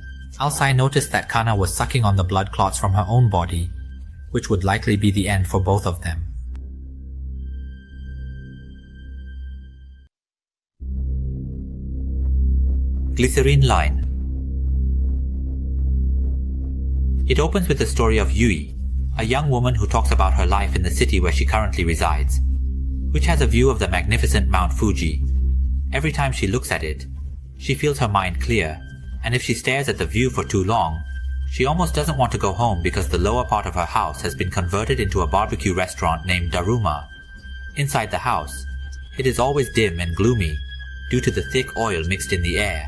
Alcai noticed that Kana was sucking on the blood clots from her own body, which would likely be the end for both of them. Glycerine Line. It opens with the story of Yui, a young woman who talks about her life in the city where she currently resides, which has a view of the magnificent Mount Fuji. Every time she looks at it, she feels her mind clear, and if she stares at the view for too long, she almost doesn't want to go home because the lower part of her house has been converted into a barbecue restaurant named Daruma. Inside the house, it is always dim and gloomy due to the thick oil mixed in the air,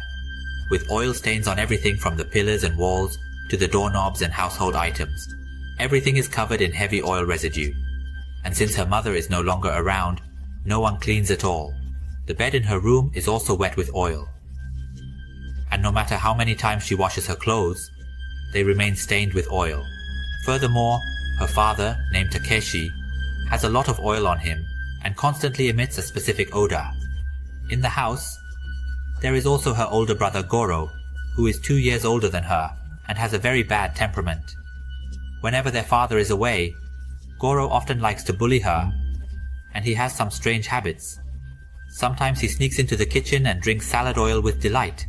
with oil stains on everything from the pillars and walls to the doorknobs and household items. Everything is covered in heavy oil residue, and since her mother is no longer around, no one cleans at all. The bed in her room is also wet with oil, and no matter how many times she washes her clothes, they remain stained with oil. Furthermore, her father, named Takeshi, has a lot of oil on him and constantly emits a specific odor. In the house, there is also her older brother Goro, who is 2 years older than her and has a very bad temperament. Whenever their father is away, Goro often likes to bully her, and he has some strange habits. Sometimes he sneaks into the kitchen and drinks salad oil with delight.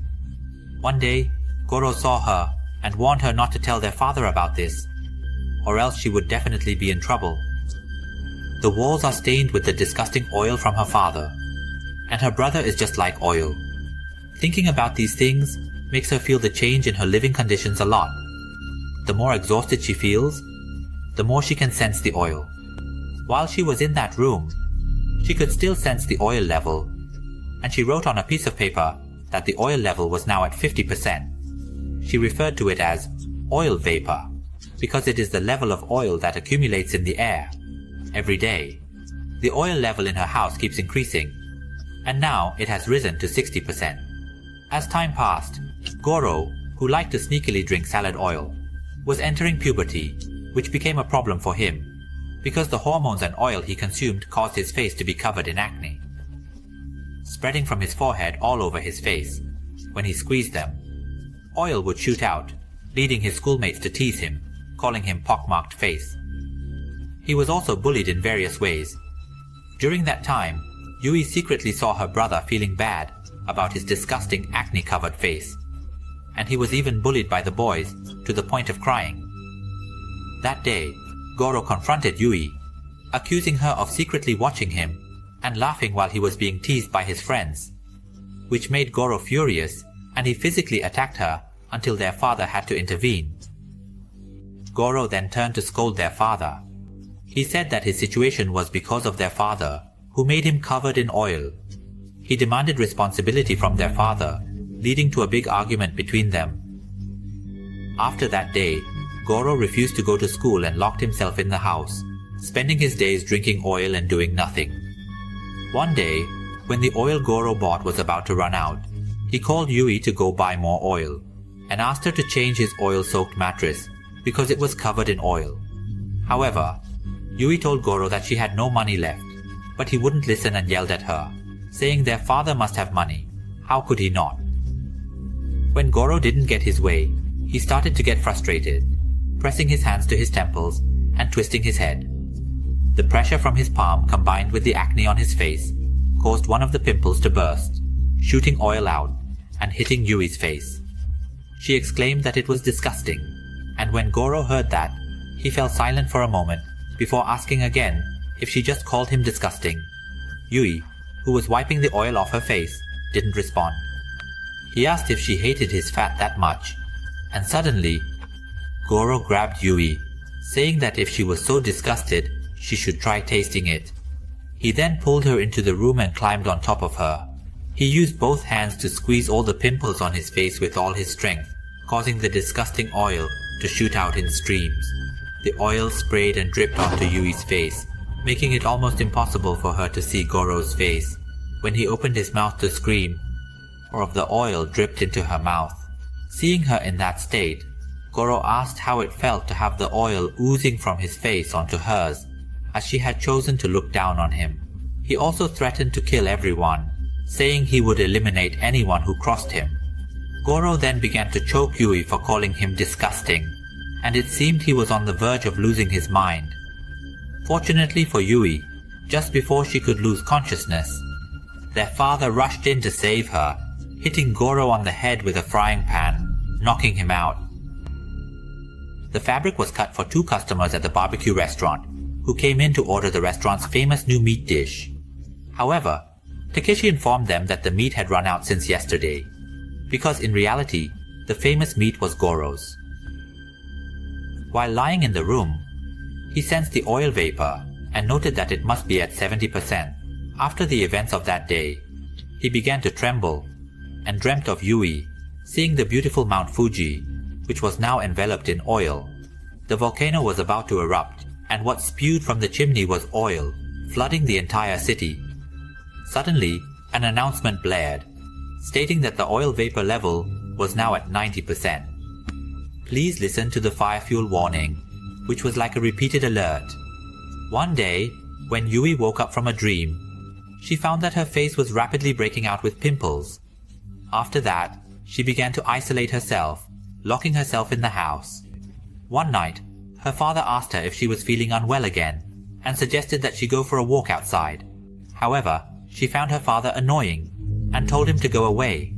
One day, Goro saw her and warned her not to tell their father about this, or else she would definitely be in trouble. The walls are stained with the disgusting oil from her father, and her brother is just like oil. Thinking about these things makes her feel the change in her living conditions a lot. The more exhausted she feels, the more she can sense the oil. While she was in that room, she could still sense the oil level, and she wrote on a piece of paper that the oil level was now at 50%. She referred to it as oil vapor, because it is the level of oil that accumulates in the air. Every day, the oil level in her house keeps increasing, and now it has risen to 60%. As time passed, Goro, who liked to sneakily drink salad oil, was entering puberty, which became a problem for him, because the hormones and oil he consumed caused his face to be covered in acne, spreading from his forehead all over his face. When he squeezed them, oil would shoot out, leading his schoolmates to tease him, calling him pockmarked face. He was also bullied in various ways. During that time, Yui secretly saw her brother feeling bad about his disgusting acne-covered face, and he was even bullied by the boys to the point of crying. That day, Goro confronted Yui, accusing her of secretly watching him and laughing while he was being teased by his friends, which made Goro furious, and he physically attacked her until their father had to intervene. Goro then turned to scold their father. He said that his situation was because of their father, who made him covered in oil. He demanded responsibility from their father, leading to a big argument between them. After that day, Goro refused to go to school and locked himself in the house, spending his days drinking oil and doing nothing. One day, when the oil Goro bought was about to run out, he called Yui to go buy more oil, and asked her to change his oil-soaked mattress because it was covered in oil. However, Yui told Goro that she had no money left, but he wouldn't listen and yelled at her, saying their father must have money. How could he not? When Goro didn't get his way, he started to get frustrated, pressing his hands to his temples and twisting his head. The pressure from his palm combined with the acne on his face caused one of the pimples to burst, shooting oil out and hitting Yui's face. She exclaimed that it was disgusting, and when Goro heard that, he fell silent for a moment before asking again if she just called him disgusting. Yui, who was wiping the oil off her face, didn't respond. He asked if she hated his fat that much, and suddenly, Goro grabbed Yui, saying that if she was so disgusted, she should try tasting it. He then pulled her into the room and climbed on top of her. He used both hands to squeeze all the pimples on his face with all his strength, causing the disgusting oil to shoot out in streams. The oil sprayed and dripped onto Yui's face, making it almost impossible for her to see Goro's face. When he opened his mouth to scream, more of the oil dripped into her mouth. Seeing her in that state, Goro asked how it felt to have the oil oozing from his face onto hers, as she had chosen to look down on him. He also threatened to kill everyone, saying he would eliminate anyone who crossed him. Goro then began to choke Yui for calling him disgusting, and it seemed he was on the verge of losing his mind. Fortunately for Yui, just before she could lose consciousness, their father rushed in to save her, hitting Goro on the head with a frying pan, knocking him out. The fabric was cut for 2 customers at the barbecue restaurant, who came in to order the restaurant's famous new meat dish. However, Takeshi informed them that the meat had run out since yesterday, because in reality, the famous meat was Goro's. While lying in the room, he sensed the oil vapor and noted that it must be at 70%. After the events of that day, he began to tremble and dreamt of Yui, seeing the beautiful Mount Fuji, which was now enveloped in oil. The volcano was about to erupt, and what spewed from the chimney was oil, flooding the entire city. Suddenly, an announcement blared, stating that the oil vapor level was now at 90%. Please listen to the fire fuel warning, which was like a repeated alert. One day, when Yui woke up from a dream, she found that her face was rapidly breaking out with pimples. After that, she began to isolate herself, locking herself in the house. One night, her father asked her if she was feeling unwell again, and suggested that she go for a walk outside. However, she found her father annoying, and told him to go away.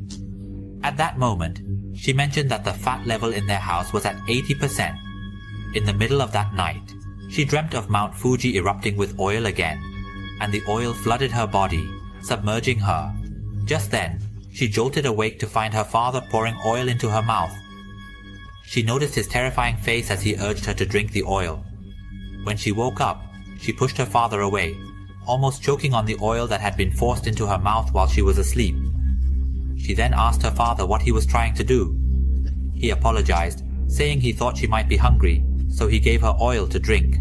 At that moment, she mentioned that the fat level in their house was at 80%. In the middle of that night, she dreamt of Mount Fuji erupting with oil again, and the oil flooded her body, submerging her. Just then, she jolted awake to find her father pouring oil into her mouth. She noticed his terrifying face as he urged her to drink the oil. When she woke up, she pushed her father away, almost choking on the oil that had been forced into her mouth while she was asleep. She then asked her father what he was trying to do. He apologized, saying he thought she might be hungry, so he gave her oil to drink.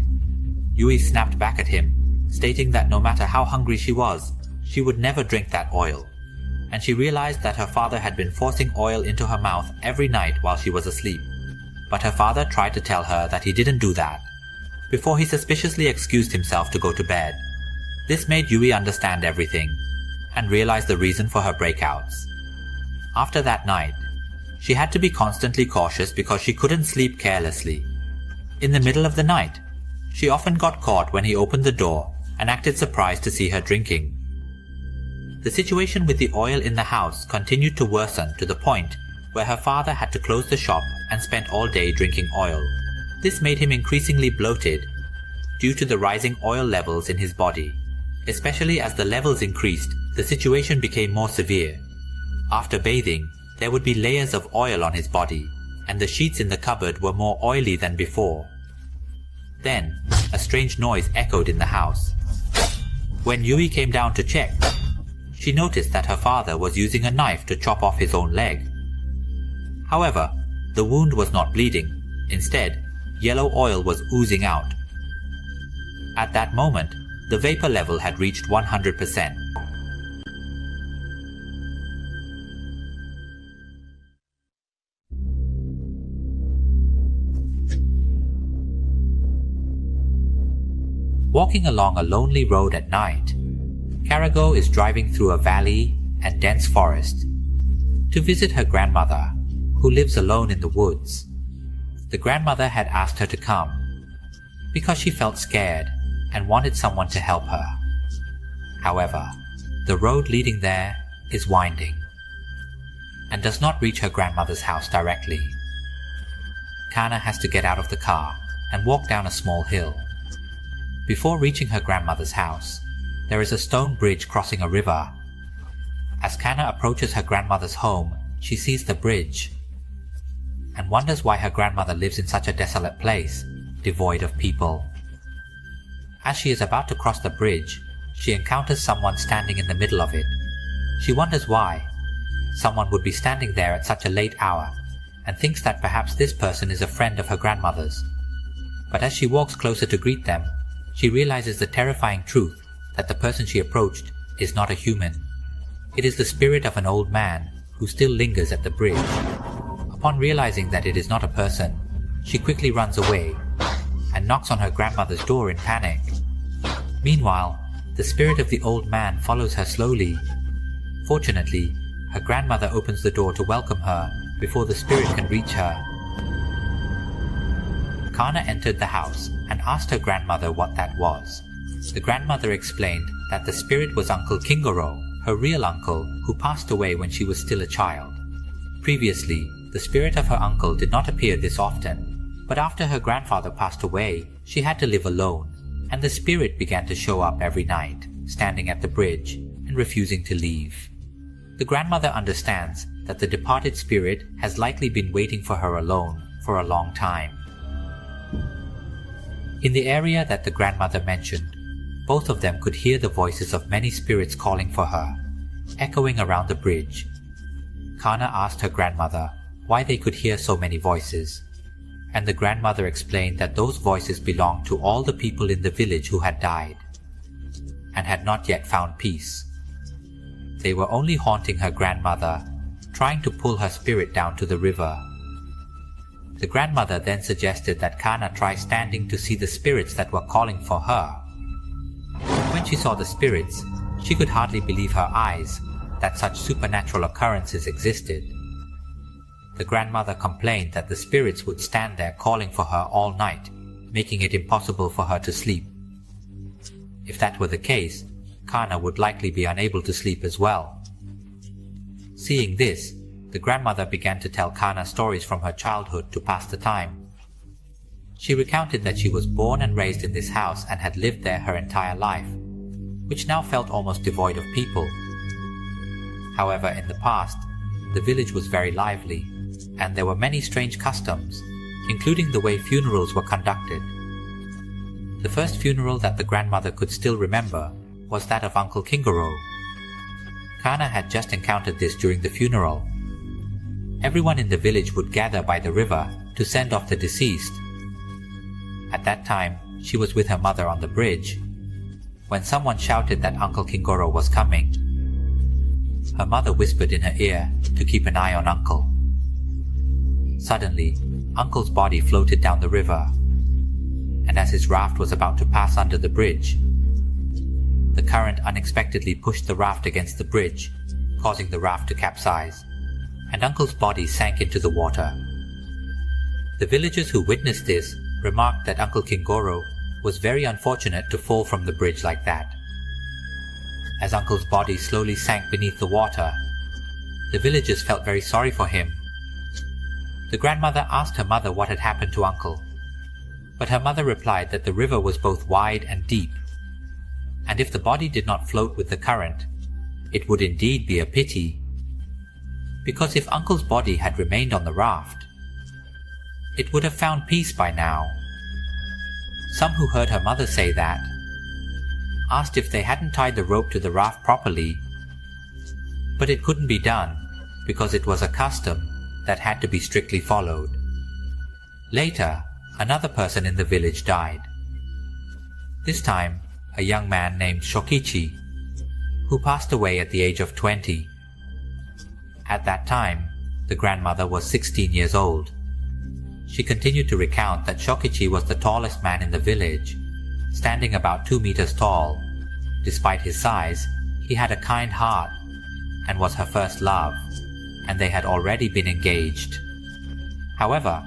Yui snapped back at him, stating that no matter how hungry she was, she would never drink that oil. And she realized that her father had been forcing oil into her mouth every night while she was asleep. But her father tried to tell her that he didn't do that, before he suspiciously excused himself to go to bed. This made Yui understand everything, and realize the reason for her breakouts. After that night, she had to be constantly cautious because she couldn't sleep carelessly. In the middle of the night, she often got caught when he opened the door and acted surprised to see her drinking. The situation with the oil in the house continued to worsen to the point where her father had to close the shop and spent all day drinking oil. This made him increasingly bloated due to the rising oil levels in his body. Especially as the levels increased, the situation became more severe. After bathing, there would be layers of oil on his body, and the sheets in the cupboard were more oily than before. Then, a strange noise echoed in the house. When Yui came down to check, she noticed that her father was using a knife to chop off his own leg. However, the wound was not bleeding. Instead, yellow oil was oozing out. At that moment, the vapor level had reached 100%. Walking along a lonely road at night, Karago is driving through a valley and dense forest to visit her grandmother, who lives alone in the woods. The grandmother had asked her to come because she felt scared and wanted someone to help her. However, the road leading there is winding and does not reach her grandmother's house directly. Kana has to get out of the car and walk down a small hill. Before reaching her grandmother's house, there is a stone bridge crossing a river. As Kana approaches her grandmother's home, she sees the bridge and wonders why her grandmother lives in such a desolate place, devoid of people. As she is about to cross the bridge, she encounters someone standing in the middle of it. She wonders why someone would be standing there at such a late hour, and thinks that perhaps this person is a friend of her grandmother's. But as she walks closer to greet them, she realizes the terrifying truth that the person she approached is not a human. It is the spirit of an old man who still lingers at the bridge. Upon realizing that it is not a person, she quickly runs away and knocks on her grandmother's door in panic. Meanwhile, the spirit of the old man follows her slowly. Fortunately, her grandmother opens the door to welcome her before the spirit can reach her. Kana entered the house and asked her grandmother what that was. The grandmother explained that the spirit was Uncle Kingoro, her real uncle, who passed away when she was still a child. Previously, the spirit of her uncle did not appear this often, but after her grandfather passed away, she had to live alone, and the spirit began to show up every night, standing at the bridge and refusing to leave. The grandmother understands that the departed spirit has likely been waiting for her alone for a long time. In the area that the grandmother mentioned, both of them could hear the voices of many spirits calling for her, echoing around the bridge. Kana asked her grandmother why they could hear so many voices, and the grandmother explained that those voices belonged to all the people in the village who had died and had not yet found peace. They were only haunting her grandmother, trying to pull her spirit down to the river. The grandmother then suggested that Kana try standing to see the spirits that were calling for her. When she saw the spirits, she could hardly believe her eyes that such supernatural occurrences existed. The grandmother complained that the spirits would stand there calling for her all night, making it impossible for her to sleep. If that were the case, Kana would likely be unable to sleep as well. Seeing this, the grandmother began to tell Kana stories from her childhood to pass the time. She recounted that she was born and raised in this house and had lived there her entire life, which now felt almost devoid of people. However, in the past, the village was very lively, and there were many strange customs, including the way funerals were conducted. The first funeral that the grandmother could still remember was that of Uncle Kingoro. Kana had just encountered this during the funeral. Everyone in the village would gather by the river to send off the deceased. At that time, she was with her mother on the bridge, when someone shouted that Uncle Kingoro was coming. Her mother whispered in her ear to keep an eye on Uncle. Suddenly, Uncle's body floated down the river, and as his raft was about to pass under the bridge, the current unexpectedly pushed the raft against the bridge, causing the raft to capsize, and Uncle's body sank into the water. The villagers who witnessed this remarked that Uncle Kingoro was very unfortunate to fall from the bridge like that. As Uncle's body slowly sank beneath the water, the villagers felt very sorry for him. The grandmother asked her mother what had happened to Uncle, but her mother replied that the river was both wide and deep, and if the body did not float with the current, it would indeed be a pity, because if Uncle's body had remained on the raft, it would have found peace by now. Some who heard her mother say that asked if they hadn't tied the rope to the raft properly, but it couldn't be done because it was a custom that had to be strictly followed. Later, another person in the village died. This time, a young man named Shokichi, who passed away at the age of 20. At that time, the grandmother was 16 years old. She continued to recount that Shokichi was the tallest man in the village, standing about 2 meters tall. Despite his size, he had a kind heart and was her first love, and they had already been engaged. However,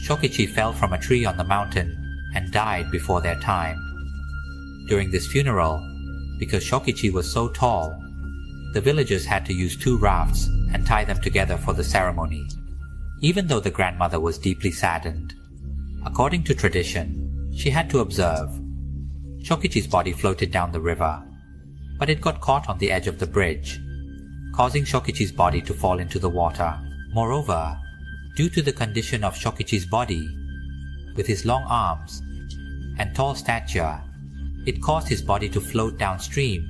Shokichi fell from a tree on the mountain and died before their time. During this funeral, because Shokichi was so tall, the villagers had to use 2 rafts and tie them together for the ceremony, even though the grandmother was deeply saddened. According to tradition, she had to observe. Shokichi's body floated down the river, but it got caught on the edge of the bridge, causing Shokichi's body to fall into the water. Moreover, due to the condition of Shokichi's body, with his long arms and tall stature, it caused his body to float downstream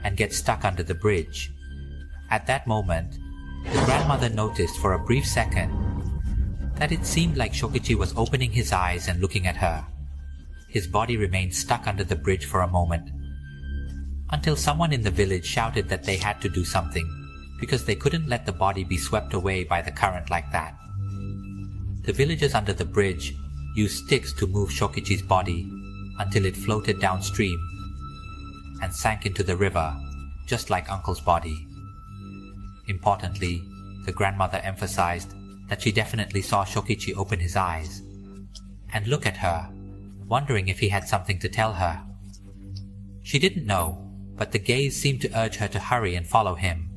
and get stuck under the bridge. At that moment, the grandmother noticed for a brief second that it seemed like Shokichi was opening his eyes and looking at her. His body remained stuck under the bridge for a moment, until someone in the village shouted that they had to do something because they couldn't let the body be swept away by the current like that. The villagers under the bridge used sticks to move Shokichi's body until it floated downstream, and sank into the river, just like Uncle's body. Importantly, the grandmother emphasized that she definitely saw Shokichi open his eyes and look at her, wondering if he had something to tell her. She didn't know, but the gaze seemed to urge her to hurry and follow him.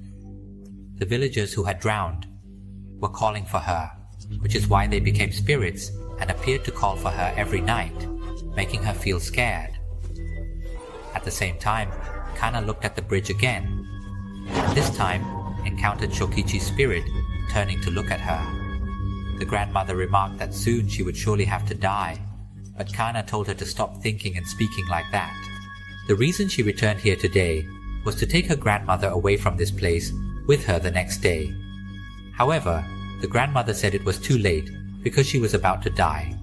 The villagers who had drowned were calling for her, which is why they became spirits and appeared to call for her every night, making her feel scared. At the same time, Kana looked at the bridge again, and this time encountered Shokichi's spirit turning to look at her. The grandmother remarked that soon she would surely have to die, but Kana told her to stop thinking and speaking like that. The reason she returned here today was to take her grandmother away from this place with her the next day. However, the grandmother said it was too late because she was about to die.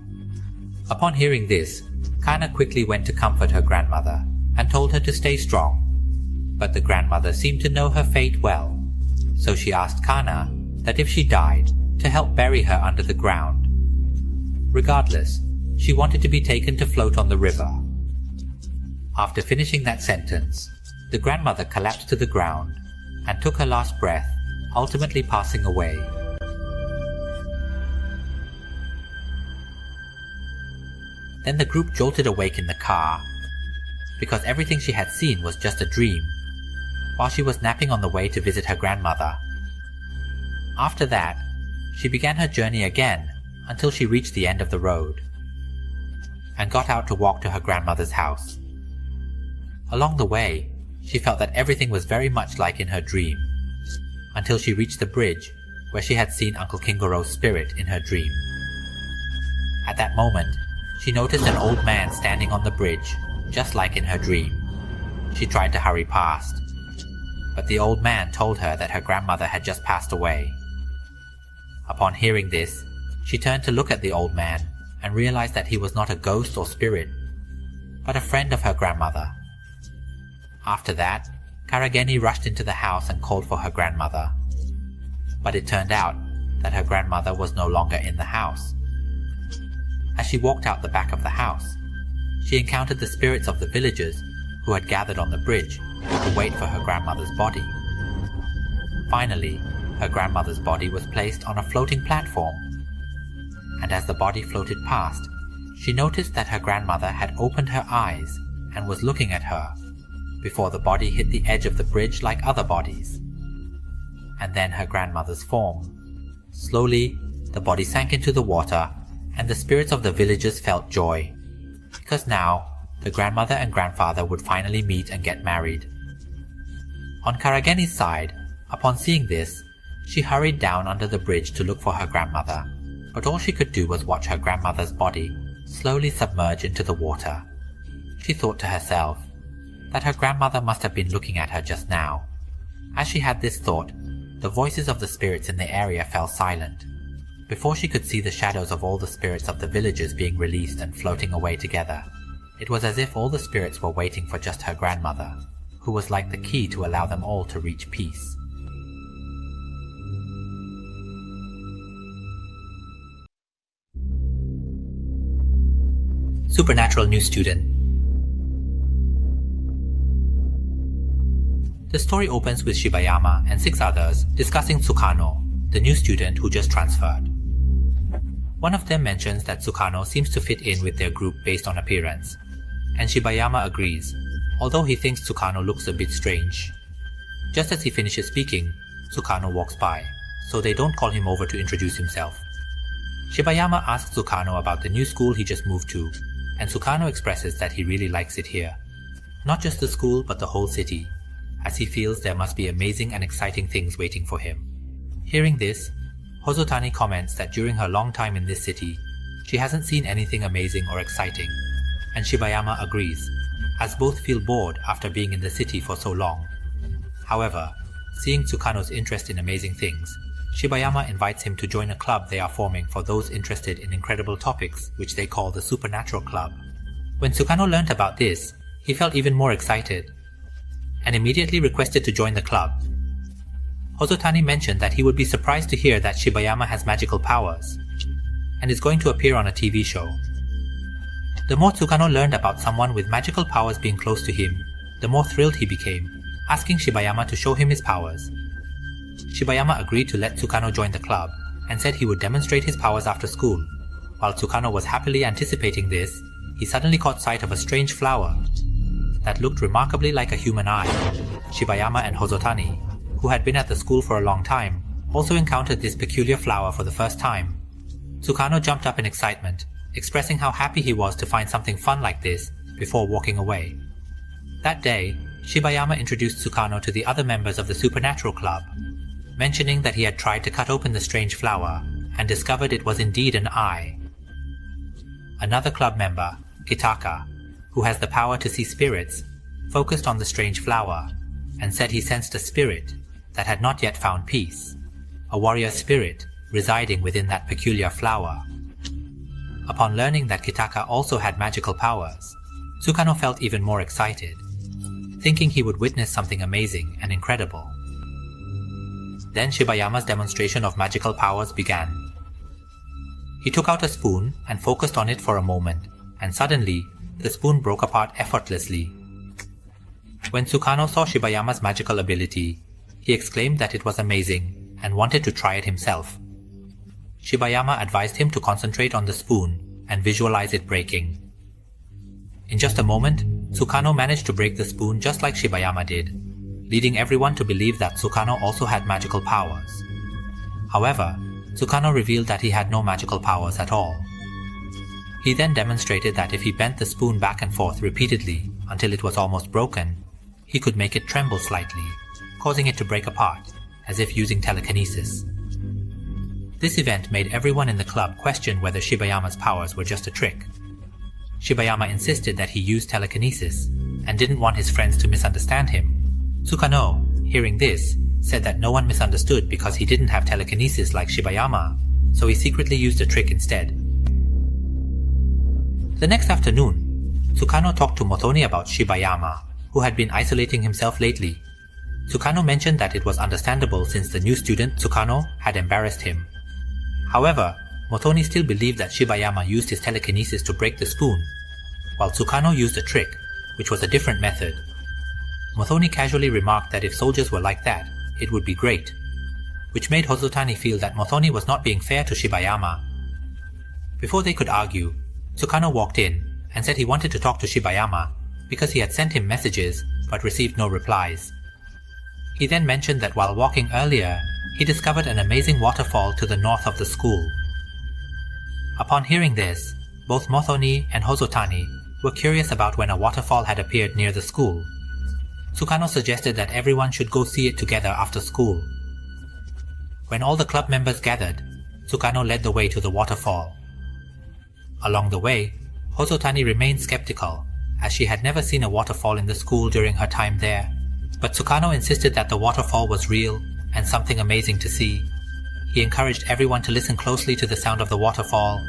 Upon hearing this, Kana quickly went to comfort her grandmother and told her to stay strong. But the grandmother seemed to know her fate well, so she asked Kana that if she died, to help bury her under the ground. Regardless, she wanted to be taken to float on the river. After finishing that sentence, the grandmother collapsed to the ground and took her last breath, ultimately passing away. Then the group jolted awake in the car, because everything she had seen was just a dream, while she was napping on the way to visit her grandmother. After that, she began her journey again until she reached the end of the road, and got out to walk to her grandmother's house. Along the way, she felt that everything was very much like in her dream, until she reached the bridge where she had seen Uncle Kingoro's spirit in her dream. At that moment, she noticed an old man standing on the bridge, just like in her dream. She tried to hurry past, but the old man told her that her grandmother had just passed away. Upon hearing this, she turned to look at the old man and realized that he was not a ghost or spirit, but a friend of her grandmother. After that, Karageni rushed into the house and called for her grandmother. But it turned out that her grandmother was no longer in the house. As she walked out the back of the house, she encountered the spirits of the villagers who had gathered on the bridge to wait for her grandmother's body. Finally, her grandmother's body was placed on a floating platform, and as the body floated past, she noticed that her grandmother had opened her eyes and was looking at her before the body hit the edge of the bridge like other bodies. And then her grandmother's form. Slowly, the body sank into the water, and the spirits of the villagers felt joy, because now the grandmother and grandfather would finally meet and get married. On Karageni's side, upon seeing this, she hurried down under the bridge to look for her grandmother, but all she could do was watch her grandmother's body slowly submerge into the water. She thought to herself that her grandmother must have been looking at her just now. As she had this thought, the voices of the spirits in the area fell silent. Before she could see the shadows of all the spirits of the villagers being released and floating away together, it was as if all the spirits were waiting for just her grandmother, who was like the key to allow them all to reach peace. Supernatural New Student. The story opens with Shibayama and 6 others discussing Tsukano, the new student who just transferred. One of them mentions that Tsukano seems to fit in with their group based on appearance, and Shibayama agrees, although he thinks Tsukano looks a bit strange. Just as he finishes speaking, Tsukano walks by, so they don't call him over to introduce himself. Shibayama asks Tsukano about the new school he just moved to, and Tsukano expresses that he really likes it here. Not just the school, but the whole city, as he feels there must be amazing and exciting things waiting for him. Hearing this, Hozotani comments that during her long time in this city, she hasn't seen anything amazing or exciting, and Shibayama agrees, as both feel bored after being in the city for so long. However, seeing Tsukano's interest in amazing things, Shibayama invites him to join a club they are forming for those interested in incredible topics, which they call the Supernatural Club. When Tsukano learnt about this, he felt even more excited, and immediately requested to join the club. Hozotani mentioned that he would be surprised to hear that Shibayama has magical powers, and is going to appear on a TV show. The more Tsukano learned about someone with magical powers being close to him, the more thrilled he became, asking Shibayama to show him his powers. Shibayama agreed to let Tsukano join the club and said he would demonstrate his powers after school. While Tsukano was happily anticipating this, he suddenly caught sight of a strange flower that looked remarkably like a human eye. Shibayama and Hozotani, who had been at the school for a long time, also encountered this peculiar flower for the first time. Tsukano jumped up in excitement, expressing how happy he was to find something fun like this before walking away. That day, Shibayama introduced Tsukano to the other members of the Supernatural Club, mentioning that he had tried to cut open the strange flower and discovered it was indeed an eye. Another club member, Kitaka, who has the power to see spirits, focused on the strange flower and said he sensed a spirit that had not yet found peace, a warrior spirit residing within that peculiar flower. Upon learning that Kitaka also had magical powers, Tsukano felt even more excited, thinking he would witness something amazing and incredible. Then Shibayama's demonstration of magical powers began. He took out a spoon and focused on it for a moment, and suddenly, the spoon broke apart effortlessly. When Tsukano saw Shibayama's magical ability, he exclaimed that it was amazing and wanted to try it himself. Shibayama advised him to concentrate on the spoon and visualize it breaking. In just a moment, Tsukano managed to break the spoon just like Shibayama did, leading everyone to believe that Tsukano also had magical powers. However, Tsukano revealed that he had no magical powers at all. He then demonstrated that if he bent the spoon back and forth repeatedly until it was almost broken, he could make it tremble slightly, causing it to break apart, as if using telekinesis. This event made everyone in the club question whether Shibayama's powers were just a trick. Shibayama insisted that he used telekinesis and didn't want his friends to misunderstand him. Tsukano, hearing this, said that no one misunderstood because he didn't have telekinesis like Shibayama, so he secretly used a trick instead. The next afternoon, Tsukano talked to Mothoni about Shibayama, who had been isolating himself lately. Tsukano mentioned that it was understandable since the new student, Tsukano, had embarrassed him. However, Mothoni still believed that Shibayama used his telekinesis to break the spoon, while Tsukano used a trick, which was a different method. Mothoni casually remarked that if soldiers were like that, it would be great, which made Hozotani feel that Mothoni was not being fair to Shibayama. Before they could argue, Tsukano walked in and said he wanted to talk to Shibayama because he had sent him messages but received no replies. He then mentioned that while walking earlier, he discovered an amazing waterfall to the north of the school. Upon hearing this, both Mothoni and Hozotani were curious about when a waterfall had appeared near the school. Tsukano suggested that everyone should go see it together after school. When all the club members gathered, Tsukano led the way to the waterfall. Along the way, Hozotani remained skeptical, as she had never seen a waterfall in the school during her time there, but Tsukano insisted that the waterfall was real and something amazing to see. He encouraged everyone to listen closely to the sound of the waterfall,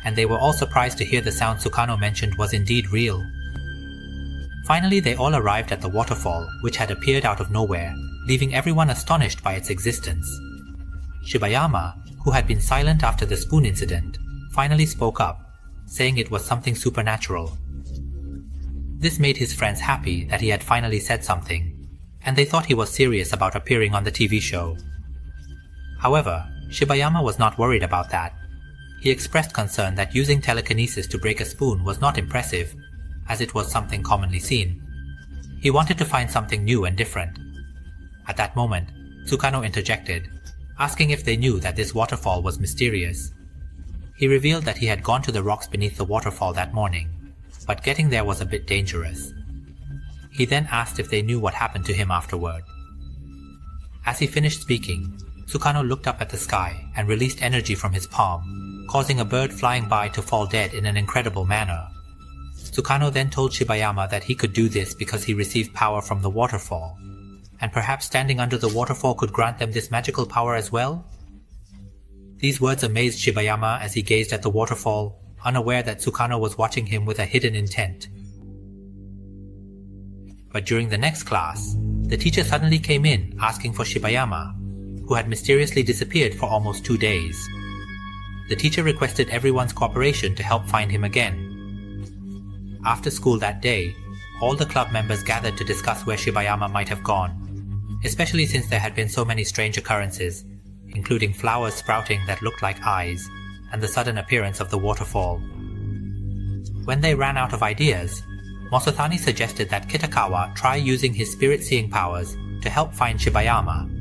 and they were all surprised to hear the sound Tsukano mentioned was indeed real. Finally, they all arrived at the waterfall, which had appeared out of nowhere, leaving everyone astonished by its existence. Shibayama, who had been silent after the spoon incident, finally spoke up, saying it was something supernatural. This made his friends happy that he had finally said something, and they thought he was serious about appearing on the TV show. However, Shibayama was not worried about that. He expressed concern that using telekinesis to break a spoon was not impressive, as it was something commonly seen. He wanted to find something new and different. At that moment, Tsukano interjected, asking if they knew that this waterfall was mysterious. He revealed that he had gone to the rocks beneath the waterfall that morning, but getting there was a bit dangerous. He then asked if they knew what happened to him afterward. As he finished speaking, Tsukano looked up at the sky and released energy from his palm, causing a bird flying by to fall dead in an incredible manner. Tsukano then told Shibayama that he could do this because he received power from the waterfall, and perhaps standing under the waterfall could grant them this magical power as well? These words amazed Shibayama as he gazed at the waterfall, unaware that Tsukano was watching him with a hidden intent. But during the next class, the teacher suddenly came in asking for Shibayama, who had mysteriously disappeared for almost 2 days. The teacher requested everyone's cooperation to help find him again. After school that day, all the club members gathered to discuss where Shibayama might have gone, especially since there had been so many strange occurrences, including flowers sprouting that looked like eyes, and the sudden appearance of the waterfall. When they ran out of ideas, Mosothani suggested that Kitakawa try using his spirit-seeing powers to help find Shibayama.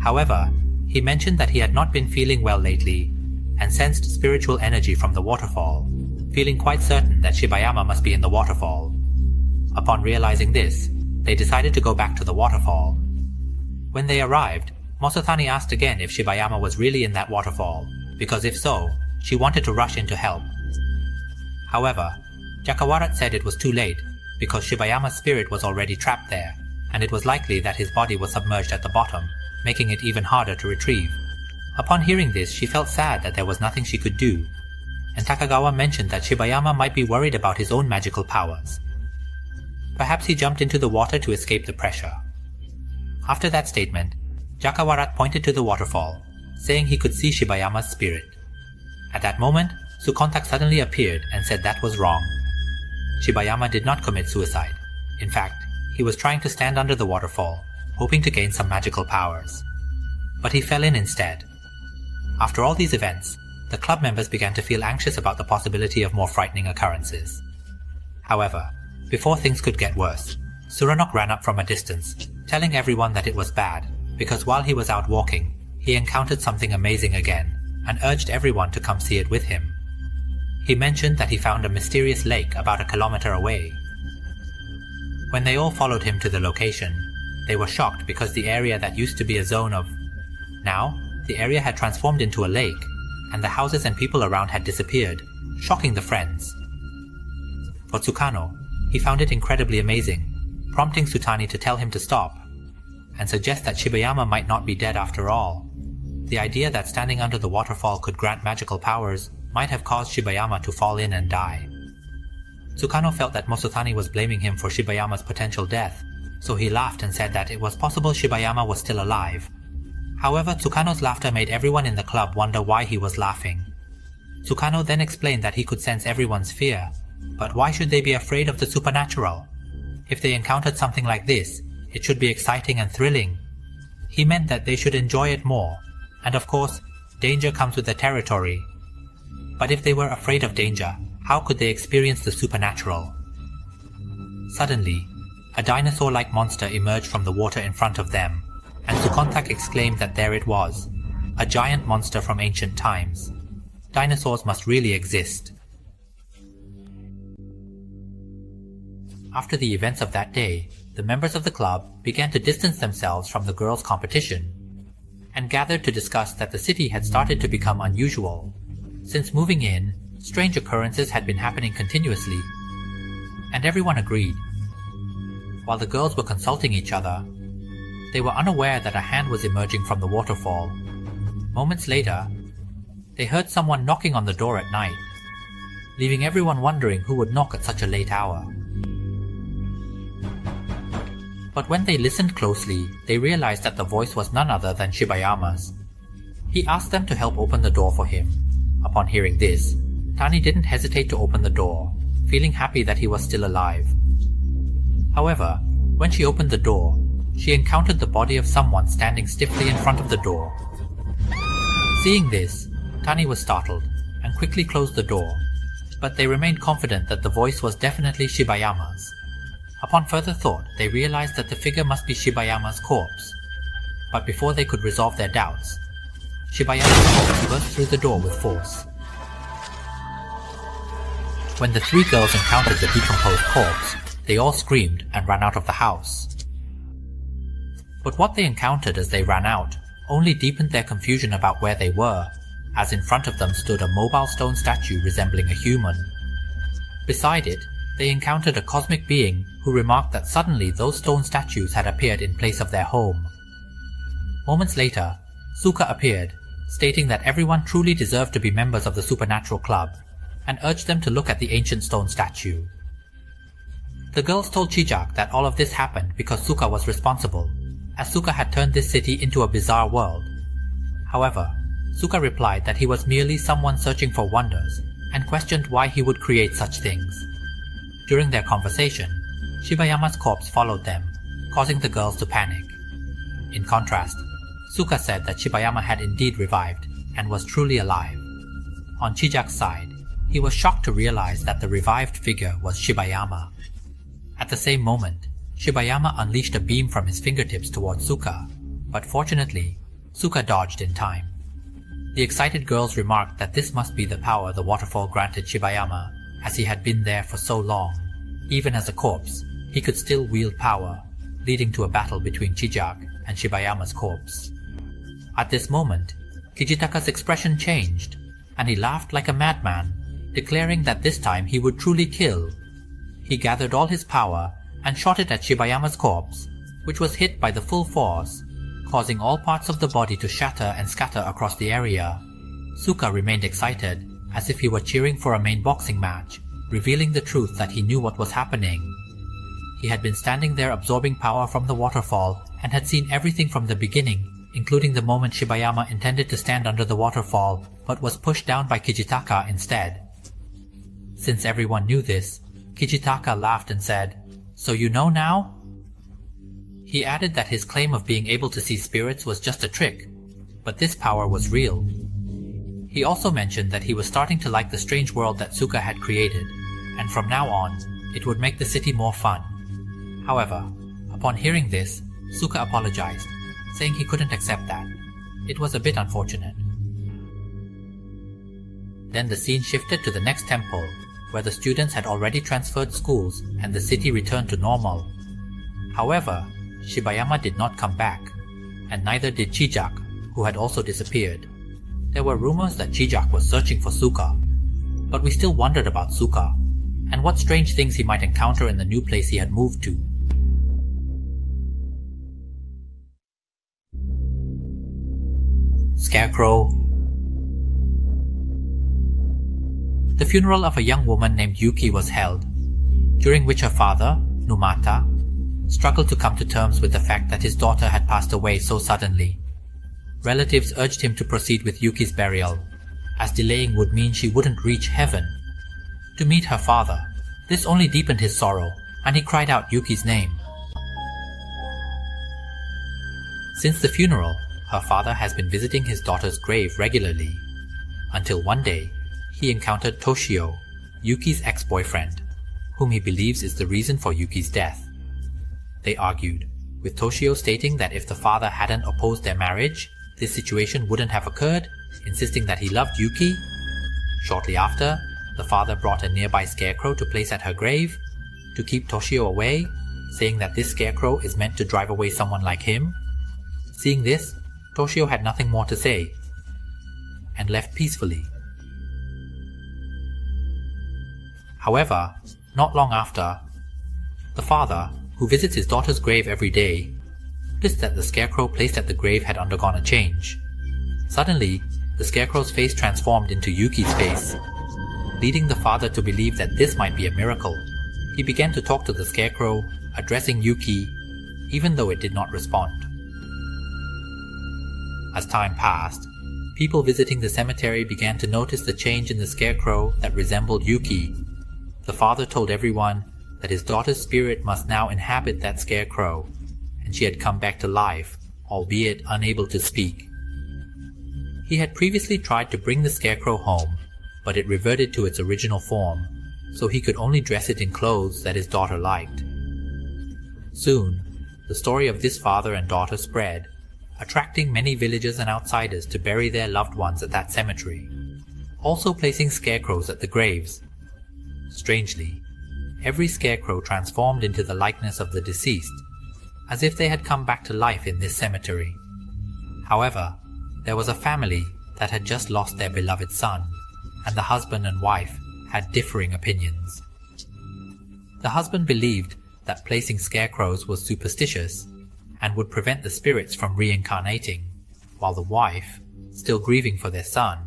However, he mentioned that he had not been feeling well lately, and sensed spiritual energy from the waterfall, feeling quite certain that Shibayama must be in the waterfall. Upon realizing this, they decided to go back to the waterfall. When they arrived, Mosothani asked again if Shibayama was really in that waterfall, because if so, she wanted to rush in to help. However, Jakawarat said it was too late, because Shibayama's spirit was already trapped there, and it was likely that his body was submerged at the bottom, making it even harder to retrieve. Upon hearing this, she felt sad that there was nothing she could do, and Takagawa mentioned that Shibayama might be worried about his own magical powers. Perhaps he jumped into the water to escape the pressure. After that statement, Jakawarat pointed to the waterfall, saying he could see Shibayama's spirit. At that moment, Sukontak suddenly appeared and said that was wrong. Shibayama did not commit suicide. In fact, he was trying to stand under the waterfall, hoping to gain some magical powers. But he fell in instead. After all these events, the club members began to feel anxious about the possibility of more frightening occurrences. However, before things could get worse, Suranok ran up from a distance, telling everyone that it was bad, because while he was out walking, he encountered something amazing again, and urged everyone to come see it with him. He mentioned that he found a mysterious lake about a kilometer away. When they all followed him to the location, they were shocked because the area that used to be a zone of... Now, the area had transformed into a lake, and the houses and people around had disappeared, shocking the friends. For Tsukano, he found it incredibly amazing, prompting Sutani to tell him to stop, and suggest that Shibayama might not be dead after all. The idea that standing under the waterfall could grant magical powers might have caused Shibayama to fall in and die. Tsukano felt that Mosothani was blaming him for Shibayama's potential death, so he laughed and said that it was possible Shibayama was still alive. However, Tsukano's laughter made everyone in the club wonder why he was laughing. Tsukano then explained that he could sense everyone's fear, but why should they be afraid of the supernatural? If they encountered something like this, it should be exciting and thrilling. He meant that they should enjoy it more, and of course, danger comes with the territory. But if they were afraid of danger, how could they experience the supernatural? Suddenly, a dinosaur-like monster emerged from the water in front of them, and Sukontak exclaimed that there it was, a giant monster from ancient times. Dinosaurs must really exist. After the events of that day, the members of the club began to distance themselves from the girls' competition, and gathered to discuss that the city had started to become unusual. Since moving in, strange occurrences had been happening continuously, and everyone agreed. While the girls were consulting each other, they were unaware that a hand was emerging from the waterfall. Moments later, they heard someone knocking on the door at night, leaving everyone wondering who would knock at such a late hour. But when they listened closely, they realized that the voice was none other than Shibayama's. He asked them to help open the door for him. Upon hearing this, Tani didn't hesitate to open the door, feeling happy that he was still alive. However, when she opened the door, she encountered the body of someone standing stiffly in front of the door. Seeing this, Tani was startled and quickly closed the door, but they remained confident that the voice was definitely Shibayama's. Upon further thought, they realized that the figure must be Shibayama's corpse. But before they could resolve their doubts, Shibayama's corpse burst through the door with force. When the three girls encountered the decomposed corpse, they all screamed and ran out of the house. But what they encountered as they ran out only deepened their confusion about where they were, as in front of them stood a mobile stone statue resembling a human. Beside it, they encountered a cosmic being who remarked that suddenly those stone statues had appeared in place of their home. Moments later, Suka appeared, stating that everyone truly deserved to be members of the Supernatural Club, and urged them to look at the ancient stone statue. The girls told Chijak that all of this happened because Suka was responsible, as Suka had turned this city into a bizarre world. However, Suka replied that he was merely someone searching for wonders, and questioned why he would create such things. During their conversation, Shibayama's corpse followed them, causing the girls to panic. In contrast, Suka said that Shibayama had indeed revived and was truly alive. On Chijak's side, he was shocked to realize that the revived figure was Shibayama. At the same moment, Shibayama unleashed a beam from his fingertips towards Suka, but fortunately, Suka dodged in time. The excited girls remarked that this must be the power the waterfall granted Shibayama, as he had been there for so long. Even as a corpse, he could still wield power, leading to a battle between Chijak and Shibayama's corpse. At this moment, Kijitaka's expression changed, and he laughed like a madman, declaring that this time he would truly kill. He gathered all his power and shot it at Shibayama's corpse, which was hit by the full force, causing all parts of the body to shatter and scatter across the area. Suka remained excited, as if he were cheering for a main boxing match, revealing the truth that he knew what was happening. He had been standing there absorbing power from the waterfall and had seen everything from the beginning, including the moment Shibayama intended to stand under the waterfall but was pushed down by Kijitaka instead. Since everyone knew this, Kijitaka laughed and said, "So you know now?" He added that his claim of being able to see spirits was just a trick, but this power was real. He also mentioned that he was starting to like the strange world that Suka had created, and from now on, it would make the city more fun. However, upon hearing this, Suka apologized, saying he couldn't accept that. It was a bit unfortunate. Then the scene shifted to the next temple, where the students had already transferred schools and the city returned to normal. However, Shibayama did not come back, and neither did Chijak, who had also disappeared. There were rumors that Chijak was searching for Suka, but we still wondered about Suka, and what strange things he might encounter in the new place he had moved to. Scarecrow. The funeral of a young woman named Yuki was held, during which her father, Numata, struggled to come to terms with the fact that his daughter had passed away so suddenly. Relatives urged him to proceed with Yuki's burial, as delaying would mean she wouldn't reach heaven. To meet her father, this only deepened his sorrow, and he cried out Yuki's name. Since the funeral, her father has been visiting his daughter's grave regularly, until one day he encountered Toshio, Yuki's ex-boyfriend, whom he believes is the reason for Yuki's death. They argued, with Toshio stating that if the father hadn't opposed their marriage, this situation wouldn't have occurred, insisting that he loved Yuki. Shortly after, the father brought a nearby scarecrow to place at her grave, to keep Toshio away, saying that this scarecrow is meant to drive away someone like him. Seeing this, Toshio had nothing more to say, and left peacefully. However, not long after, the father, who visits his daughter's grave every day, noticed that the scarecrow placed at the grave had undergone a change. Suddenly, the scarecrow's face transformed into Yuki's face, leading the father to believe that this might be a miracle. He began to talk to the scarecrow, addressing Yuki, even though it did not respond. As time passed, people visiting the cemetery began to notice the change in the scarecrow that resembled Yuki. The father told everyone that his daughter's spirit must now inhabit that scarecrow, and she had come back to life, albeit unable to speak. He had previously tried to bring the scarecrow home, but it reverted to its original form, so he could only dress it in clothes that his daughter liked. Soon, the story of this father and daughter spread, attracting many villagers and outsiders to bury their loved ones at that cemetery, also placing scarecrows at the graves. Strangely, every scarecrow transformed into the likeness of the deceased, as if they had come back to life in this cemetery. However, there was a family that had just lost their beloved son, and the husband and wife had differing opinions. The husband believed that placing scarecrows was superstitious and would prevent the spirits from reincarnating, while the wife, still grieving for their son,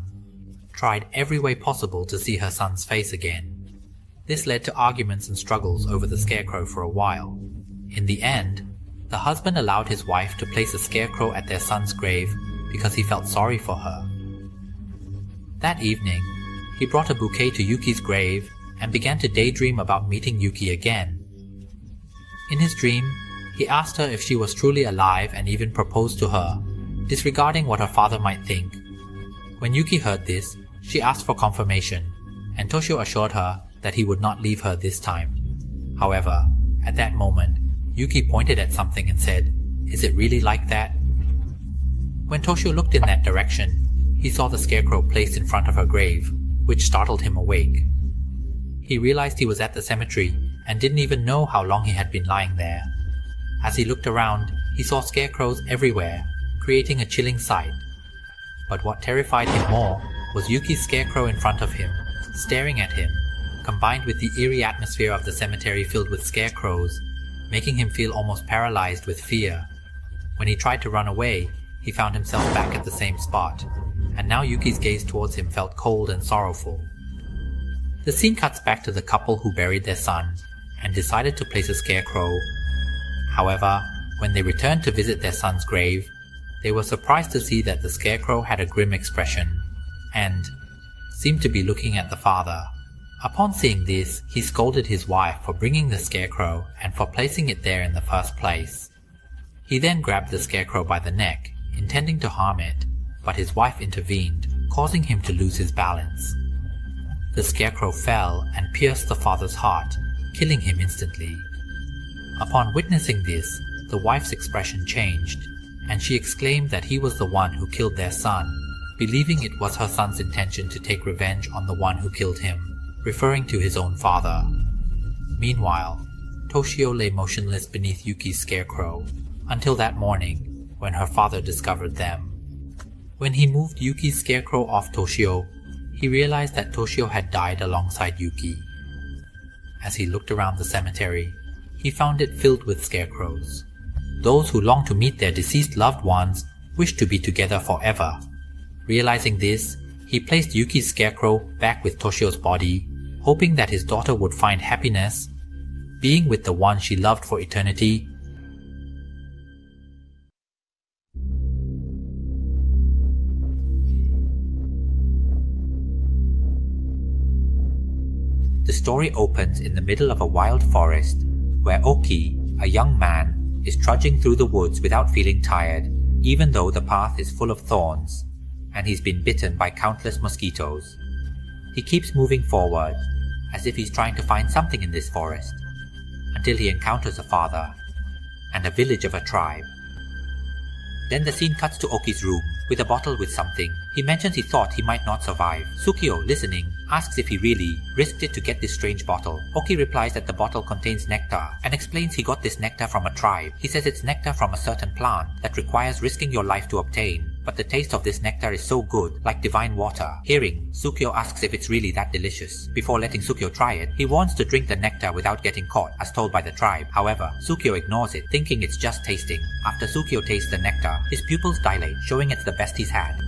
tried every way possible to see her son's face again. This led to arguments and struggles over the scarecrow for a while. In the end, the husband allowed his wife to place a scarecrow at their son's grave because he felt sorry for her. That evening, he brought a bouquet to Yuki's grave and began to daydream about meeting Yuki again. In his dream, he asked her if she was truly alive and even proposed to her, disregarding what her father might think. When Yuki heard this, she asked for confirmation, and Toshio assured her that he would not leave her this time. However, at that moment, Yuki pointed at something and said, "Is it really like that?" When Toshio looked in that direction, he saw the scarecrow placed in front of her grave, which startled him awake. He realized he was at the cemetery and didn't even know how long he had been lying there. As he looked around, he saw scarecrows everywhere, creating a chilling sight. But what terrified him more was Yuki's scarecrow in front of him, staring at him, combined with the eerie atmosphere of the cemetery filled with scarecrows, making him feel almost paralyzed with fear. When he tried to run away, he found himself back at the same spot, and now Yuki's gaze towards him felt cold and sorrowful. The scene cuts back to the couple who buried their son and decided to place a scarecrow. However, when they returned to visit their son's grave, they were surprised to see that the scarecrow had a grim expression and seemed to be looking at the father. Upon seeing this, he scolded his wife for bringing the scarecrow and for placing it there in the first place. He then grabbed the scarecrow by the neck, intending to harm it, but his wife intervened, causing him to lose his balance. The scarecrow fell and pierced the father's heart, killing him instantly. Upon witnessing this, the wife's expression changed, and she exclaimed that he was the one who killed their son, believing it was her son's intention to take revenge on the one who killed him, referring to his own father. Meanwhile, Toshio lay motionless beneath Yuki's scarecrow, until that morning, when her father discovered them. When he moved Yuki's scarecrow off Toshio, he realized that Toshio had died alongside Yuki. As he looked around the cemetery, he found it filled with scarecrows. Those who longed to meet their deceased loved ones wished to be together forever. Realizing this, he placed Yuki's scarecrow back with Toshio's body, hoping that his daughter would find happiness, being with the one she loved for eternity. The story opens in the middle of a wild forest, where Oki, a young man, is trudging through the woods without feeling tired, even though the path is full of thorns, and he's been bitten by countless mosquitoes. He keeps moving forward, as if he's trying to find something in this forest, until he encounters a father, and a village of a tribe. Then the scene cuts to Oki's room, with a bottle with something. He mentions he thought he might not survive. Tsukio, listening, asks if he really risked it to get this strange bottle. Oki replies that the bottle contains nectar, and explains he got this nectar from a tribe. He says it's nectar from a certain plant that requires risking your life to obtain, but the taste of this nectar is so good, like divine water. Hearing, Tsukio asks if it's really that delicious. Before letting Tsukio try it, he wants to drink the nectar without getting caught, as told by the tribe. However, Tsukio ignores it, thinking it's just tasting. After Tsukio tastes the nectar, his pupils dilate, showing it's the best he's had.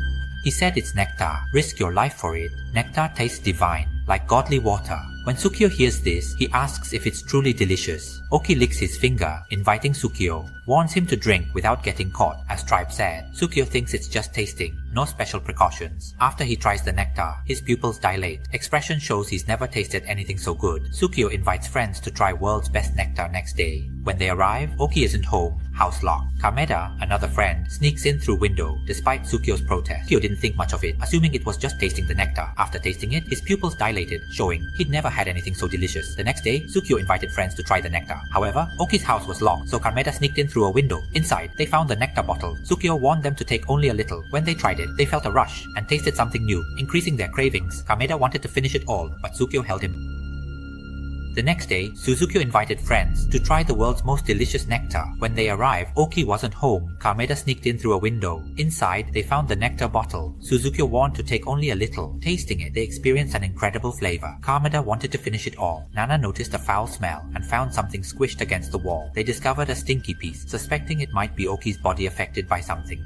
He said it's nectar. Risk your life for it. Nectar tastes divine, like godly water. When Tsukio hears this, he asks if it's truly delicious. Oki licks his finger, inviting Tsukio, warns him to drink without getting caught, as tribe said. Tsukio thinks it's just tasting, no special precautions. After he tries the nectar, his pupils dilate. Expression shows he's never tasted anything so good. Tsukio invites friends to try world's best nectar next day. When they arrive, Oki isn't home, house locked. Kameda, another friend, sneaks in through window, despite Tsukio's protest. Tsukio didn't think much of it, assuming it was just tasting the nectar. After tasting it, his pupils dilated, showing he'd never had anything so delicious. The next day, Tsukio invited friends to try the nectar. However, Oki's house was locked, so Kameda sneaked in through a window. Inside, they found the nectar bottle. Tsukio warned them to take only a little. When they tried it, they felt a rush and tasted something new, increasing their cravings. Kameda wanted to finish it all, but Tsukio held him. The next day, Tsukio invited friends to try the world's most delicious nectar. When they arrived, Oki wasn't home. Kameda sneaked in through a window. Inside, they found the nectar bottle. Tsukio warned to take only a little. Tasting it, they experienced an incredible flavor. Kameda wanted to finish it all. Nana noticed a foul smell and found something squished against the wall. They discovered a stinky piece, suspecting it might be Oki's body affected by something.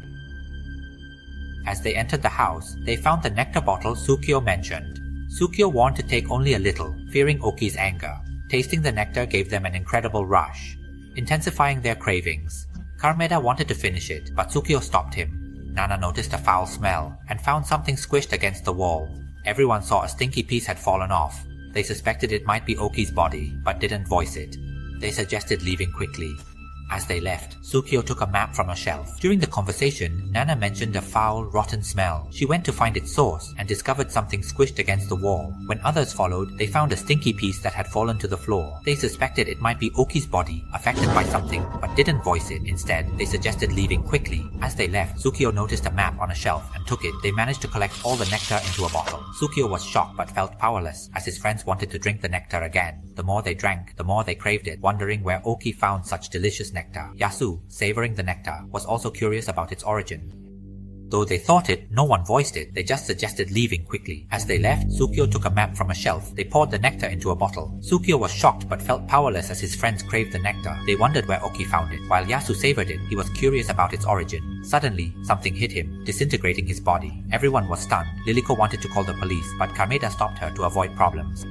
As they entered the house, they found the nectar bottle Tsukio mentioned. Tsukio warned to take only a little, fearing Oki's anger. Tasting the nectar gave them an incredible rush, intensifying their cravings. Kameda wanted to finish it, but Tsukio stopped him. Nana noticed a foul smell and found something squished against the wall. Everyone saw a stinky piece had fallen off. They suspected it might be Oki's body, but didn't voice it. They suggested leaving quickly. As they left, Tsukio took a map from a shelf. During the conversation, Nana mentioned a foul, rotten smell. She went to find its source and discovered something squished against the wall. When others followed, they found a stinky piece that had fallen to the floor. They suspected it might be Oki's body, affected by something, but didn't voice it. Instead, they suggested leaving quickly. As they left, Tsukio noticed a map on a shelf and took it. They managed to collect all the nectar into a bottle. Tsukio was shocked but felt powerless, as his friends wanted to drink the nectar again. The more they drank, the more they craved it, wondering where Oki found such delicious nectar. Yasu, savoring the nectar, was also curious about its origin. Though they thought it, no one voiced it. They just suggested leaving quickly. As they left, Tsukio took a map from a shelf. They poured the nectar into a bottle. Tsukio was shocked but felt powerless as his friends craved the nectar. They wondered where Oki found it. While Yasu savored it, he was curious about its origin. Suddenly, something hit him, disintegrating his body. Everyone was stunned. Liliko wanted to call the police, but Kameda stopped her to avoid problems.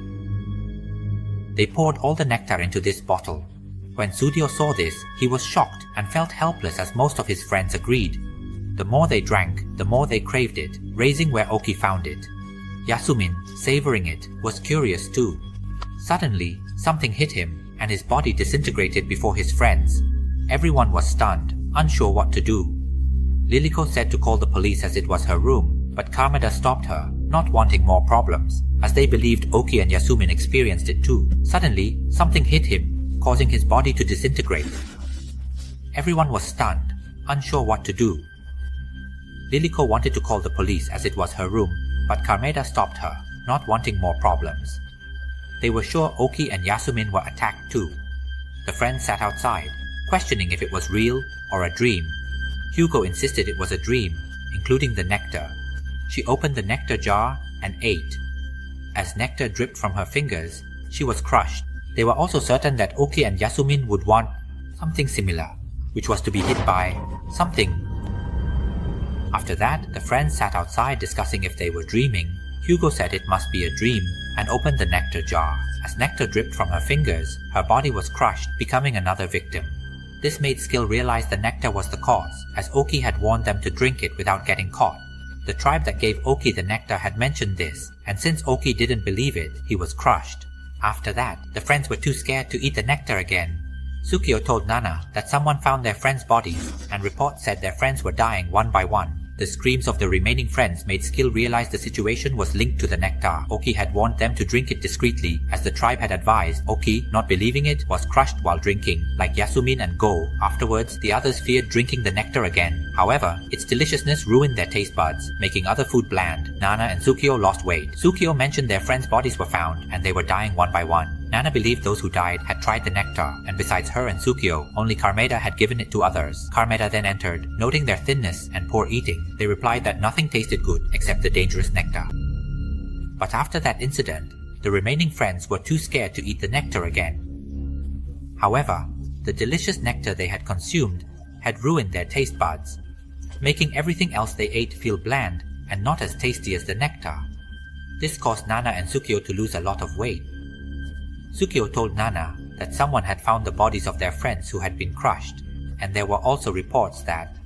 They poured all the nectar into this bottle. When Tsudio saw this, he was shocked and felt helpless as most of his friends agreed. The more they drank, the more they craved it, raising where Oki found it. Yasumin, savoring it, was curious too. Suddenly, something hit him, and his body disintegrated before his friends. Everyone was stunned, unsure what to do. Liliko said to call the police as it was her room, but Kameda stopped her, not wanting more problems, as they believed Oki and Yasumin experienced it too. Suddenly, something hit him, causing his body to disintegrate. Everyone was stunned, unsure what to do. Liliko wanted to call the police as it was her room, but Kameda stopped her, not wanting more problems. They were sure Oki and Yasumin were attacked too. The friends sat outside, questioning if it was real or a dream. Hugo insisted it was a dream, including the nectar. She opened the nectar jar and ate. As nectar dripped from her fingers, she was crushed. They were also certain that Oki and Yasumin would want something similar, which was to be hit by something. After that, the friends sat outside discussing if they were dreaming. Hugo said it must be a dream and opened the nectar jar. As nectar dripped from her fingers, her body was crushed, becoming another victim. This made Skill realize the nectar was the cause, as Oki had warned them to drink it without getting caught. The tribe that gave Oki the nectar had mentioned this, and since Oki didn't believe it, he was crushed. After that, the friends were too scared to eat the nectar again. Tsukio told Nana that someone found their friends' bodies, and reports said their friends were dying one by one. The screams of the remaining friends made Skill realize the situation was linked to the nectar. Oki had warned them to drink it discreetly, as the tribe had advised. Oki, not believing it, was crushed while drinking, like Yasumin and Go. Afterwards, the others feared drinking the nectar again. However, its deliciousness ruined their taste buds, making other food bland. Nana and Tsukio lost weight. Tsukio mentioned their friends' bodies were found, and they were dying one by one. Nana believed those who died had tried the nectar, and besides her and Tsukio, only Kameda had given it to others. Kameda then entered, noting their thinness and poor eating. They replied that nothing tasted good except the dangerous nectar. But after that incident, the remaining friends were too scared to eat the nectar again. However, the delicious nectar they had consumed had ruined their taste buds, making everything else they ate feel bland and not as tasty as the nectar. This caused Nana and Tsukio to lose a lot of weight. Tsukio told Nana that someone had found the bodies of their friends who had been crushed, and there were also reports that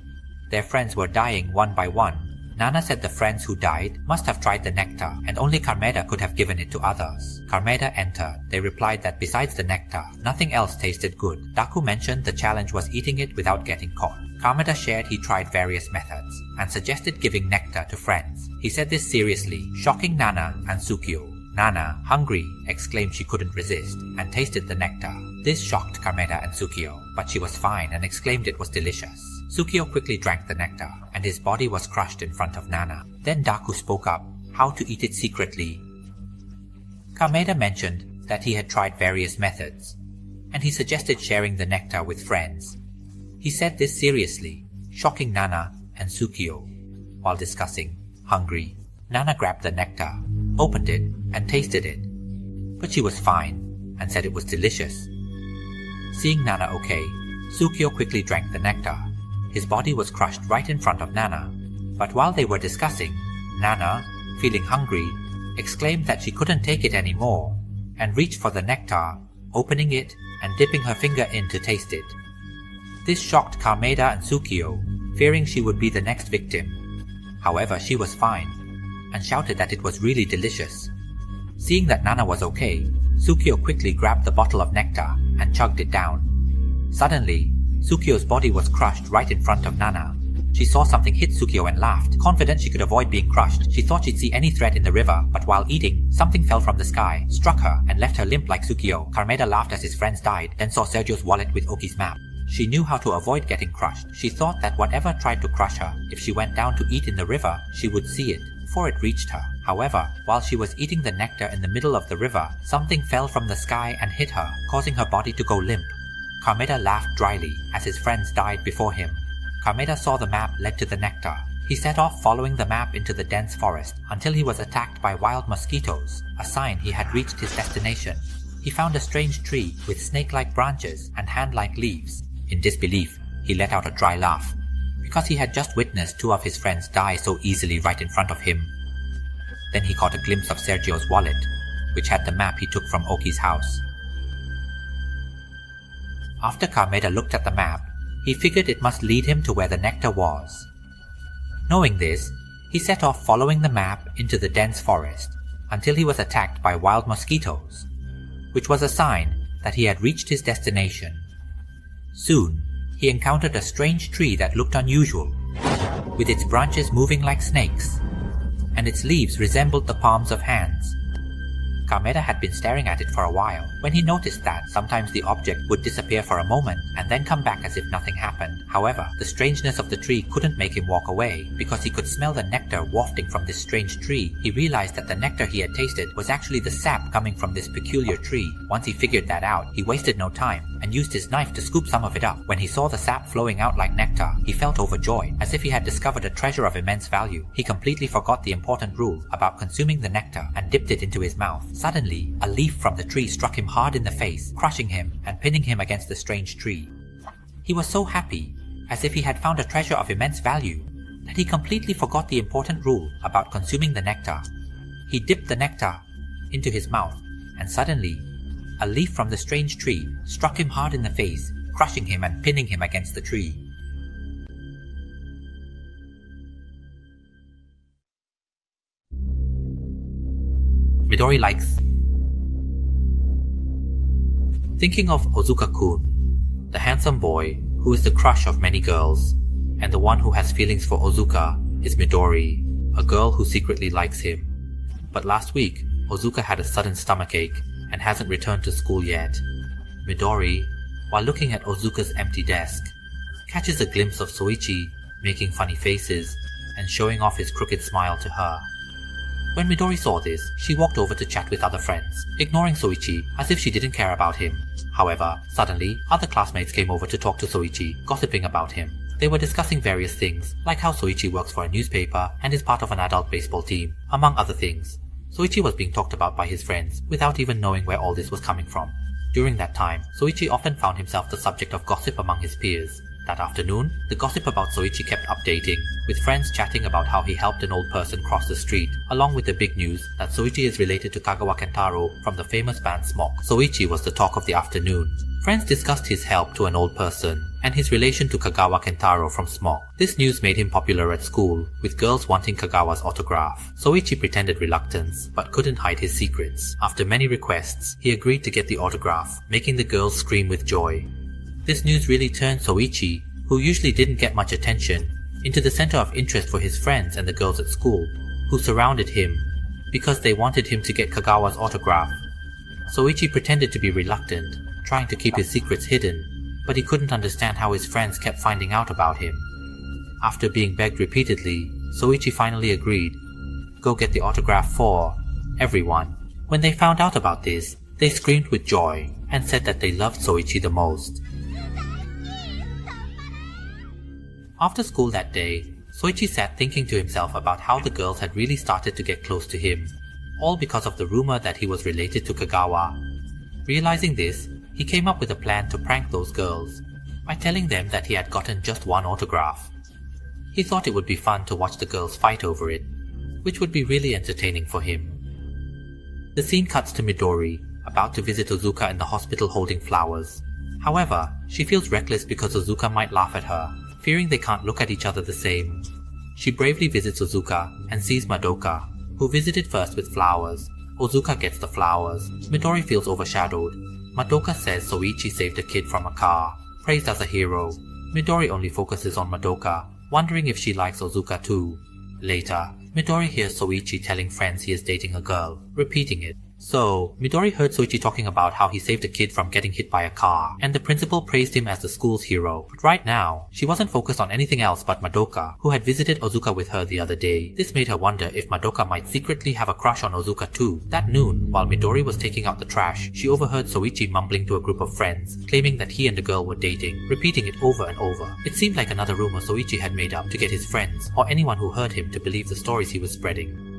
their friends were dying one by one. Nana said the friends who died must have tried the nectar, and only Kameda could have given it to others. Kameda entered. They replied that besides the nectar, nothing else tasted good. Daku mentioned the challenge was eating it without getting caught. Kameda shared he tried various methods, and suggested giving nectar to friends. He said this seriously, shocking Nana and Tsukio. Nana, hungry, exclaimed she couldn't resist, and tasted the nectar. This shocked Kameda and Tsukio, but she was fine and exclaimed it was delicious. Tsukio quickly drank the nectar, and his body was crushed in front of Nana. Then Daku spoke up, how to eat it secretly. Kameda mentioned that he had tried various methods, and he suggested sharing the nectar with friends. He said this seriously, shocking Nana and Tsukio. While discussing, hungry, Nana grabbed the nectar, opened it, and tasted it. But she was fine, and said it was delicious. Seeing Nana okay, Tsukio quickly drank the nectar. His body was crushed right in front of Nana. But while they were discussing, Nana, feeling hungry, exclaimed that she couldn't take it anymore, and reached for the nectar, opening it and dipping her finger in to taste it. This shocked Kameda and Tsukio, fearing she would be the next victim. However, she was fine, and shouted that it was really delicious. Seeing that Nana was okay, Tsukio quickly grabbed the bottle of nectar and chugged it down. Suddenly, Tsukio's body was crushed right in front of Nana. She saw something hit Tsukio and laughed. Confident she could avoid being crushed, she thought she'd see any threat in the river, but while eating, something fell from the sky, struck her, and left her limp like Tsukio. Carmeda laughed as his friends died, then saw Sergio's wallet with Oki's map. She knew how to avoid getting crushed. She thought that whatever tried to crush her, if she went down to eat in the river, she would see it before it reached her. However, while she was eating the nectar in the middle of the river, something fell from the sky and hit her, causing her body to go limp. Carmeda laughed dryly as his friends died before him. Carmeda saw the map led to the nectar. He set off following the map into the dense forest until he was attacked by wild mosquitoes, a sign he had reached his destination. He found a strange tree with snake-like branches and hand-like leaves. In disbelief, he let out a dry laugh, because he had just witnessed two of his friends die so easily right in front of him. Then he caught a glimpse of Sergio's wallet, which had the map he took from Oki's house. After Carmeda looked at the map, he figured it must lead him to where the nectar was. Knowing this, he set off following the map into the dense forest until he was attacked by wild mosquitoes, which was a sign that he had reached his destination. Soon, he encountered a strange tree that looked unusual, with its branches moving like snakes, and its leaves resembled the palms of hands. Carmeda had been staring at it for a while when he noticed that sometimes the object would disappear for a moment and then come back as if nothing happened. However, the strangeness of the tree couldn't make him walk away because he could smell the nectar wafting from this strange tree. He realized that the nectar he had tasted was actually the sap coming from this peculiar tree. Once he figured that out, he wasted no time and used his knife to scoop some of it up. When he saw the sap flowing out like nectar, he felt overjoyed, as if he had discovered a treasure of immense value. He completely forgot the important rule about consuming the nectar and dipped it into his mouth. Suddenly, a leaf from the tree struck him hard in the face, crushing him and pinning him against the strange tree. He was so happy, as if he had found a treasure of immense value, that he completely forgot the important rule about consuming the nectar. He dipped the nectar into his mouth, and suddenly, a leaf from the strange tree struck him hard in the face, crushing him and pinning him against the tree. Midori likes. Thinking of Ozuka-kun, the handsome boy who is the crush of many girls, and the one who has feelings for Ozuka is Midori, a girl who secretly likes him. But last week, Ozuka had a sudden stomachache and hasn't returned to school yet. Midori, while looking at Ozuka's empty desk, catches a glimpse of Soichi making funny faces and showing off his crooked smile to her. When Midori saw this, she walked over to chat with other friends, ignoring Soichi as if she didn't care about him. However, suddenly, other classmates came over to talk to Soichi, gossiping about him. They were discussing various things, like how Soichi works for a newspaper and is part of an adult baseball team, among other things. Soichi was being talked about by his friends without even knowing where all this was coming from. During that time, Soichi often found himself the subject of gossip among his peers. That afternoon, the gossip about Soichi kept updating, with friends chatting about how he helped an old person cross the street, along with the big news that Soichi is related to Kagawa Kentaro from the famous band Smoke. Soichi was the talk of the afternoon. Friends discussed his help to an old person, and his relation to Kagawa Kentaro from Smoke. This news made him popular at school, with girls wanting Kagawa's autograph. Soichi pretended reluctance, but couldn't hide his secrets. After many requests, he agreed to get the autograph, making the girls scream with joy. This news really turned Soichi, who usually didn't get much attention, into the center of interest for his friends and the girls at school, who surrounded him because they wanted him to get Kagawa's autograph. Soichi pretended to be reluctant, trying to keep his secrets hidden, but he couldn't understand how his friends kept finding out about him. After being begged repeatedly, Soichi finally agreed. Go get the autograph for everyone. When they found out about this, they screamed with joy and said that they loved Soichi the most. After school that day, Soichi sat thinking to himself about how the girls had really started to get close to him, all because of the rumor that he was related to Kagawa. Realizing this, he came up with a plan to prank those girls by telling them that he had gotten just one autograph. He thought it would be fun to watch the girls fight over it, which would be really entertaining for him. The scene cuts to Midori, about to visit Ozuka in the hospital holding flowers. However, she feels reckless because Ozuka might laugh at her, fearing they can't look at each other the same. She bravely visits Ozuka and sees Madoka, who visited first with flowers, Ozuka gets the flowers. Midori feels overshadowed. Madoka says Soichi saved a kid from a car, praised as a hero. Midori only focuses on Madoka, wondering if she likes Ozuka too. Later, Midori hears Soichi telling friends he is dating a girl, repeating it. So, Midori heard Soichi talking about how he saved a kid from getting hit by a car, and the principal praised him as the school's hero. But right now, she wasn't focused on anything else but Madoka, who had visited Ozuka with her the other day. This made her wonder if Madoka might secretly have a crush on Ozuka too. That noon, while Midori was taking out the trash, she overheard Soichi mumbling to a group of friends, claiming that he and the girl were dating, repeating it over and over. It seemed like another rumor Soichi had made up to get his friends, or anyone who heard him, to believe the stories he was spreading.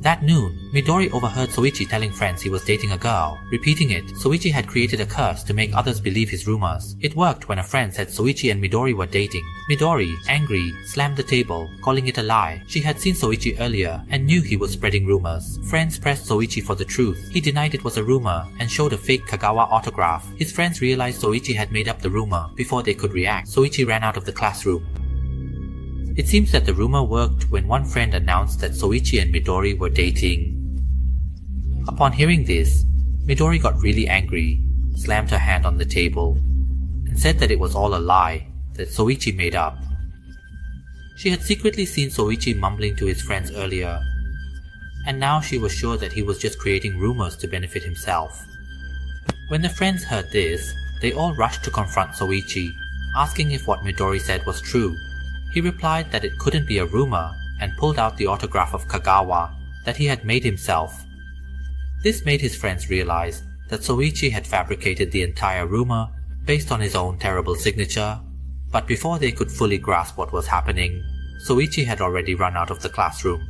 That noon, Midori overheard Soichi telling friends he was dating a girl. Repeating it, Soichi had created a curse to make others believe his rumors. It worked when a friend said Soichi and Midori were dating. Midori, angry, slammed the table, calling it a lie. She had seen Soichi earlier and knew he was spreading rumors. Friends pressed Soichi for the truth. He denied it was a rumor and showed a fake Kagawa autograph. His friends realized Soichi had made up the rumor before they could react. Soichi ran out of the classroom. It seems that the rumor worked when one friend announced that Soichi and Midori were dating. Upon hearing this, Midori got really angry, slammed her hand on the table, and said that it was all a lie that Soichi made up. She had secretly seen Soichi mumbling to his friends earlier, and now she was sure that he was just creating rumors to benefit himself. When the friends heard this, they all rushed to confront Soichi, asking if what Midori said was true. He replied that it couldn't be a rumor and pulled out the autograph of Kagawa that he had made himself. This made his friends realize that Soichi had fabricated the entire rumor based on his own terrible signature, but before they could fully grasp what was happening, Soichi had already run out of the classroom.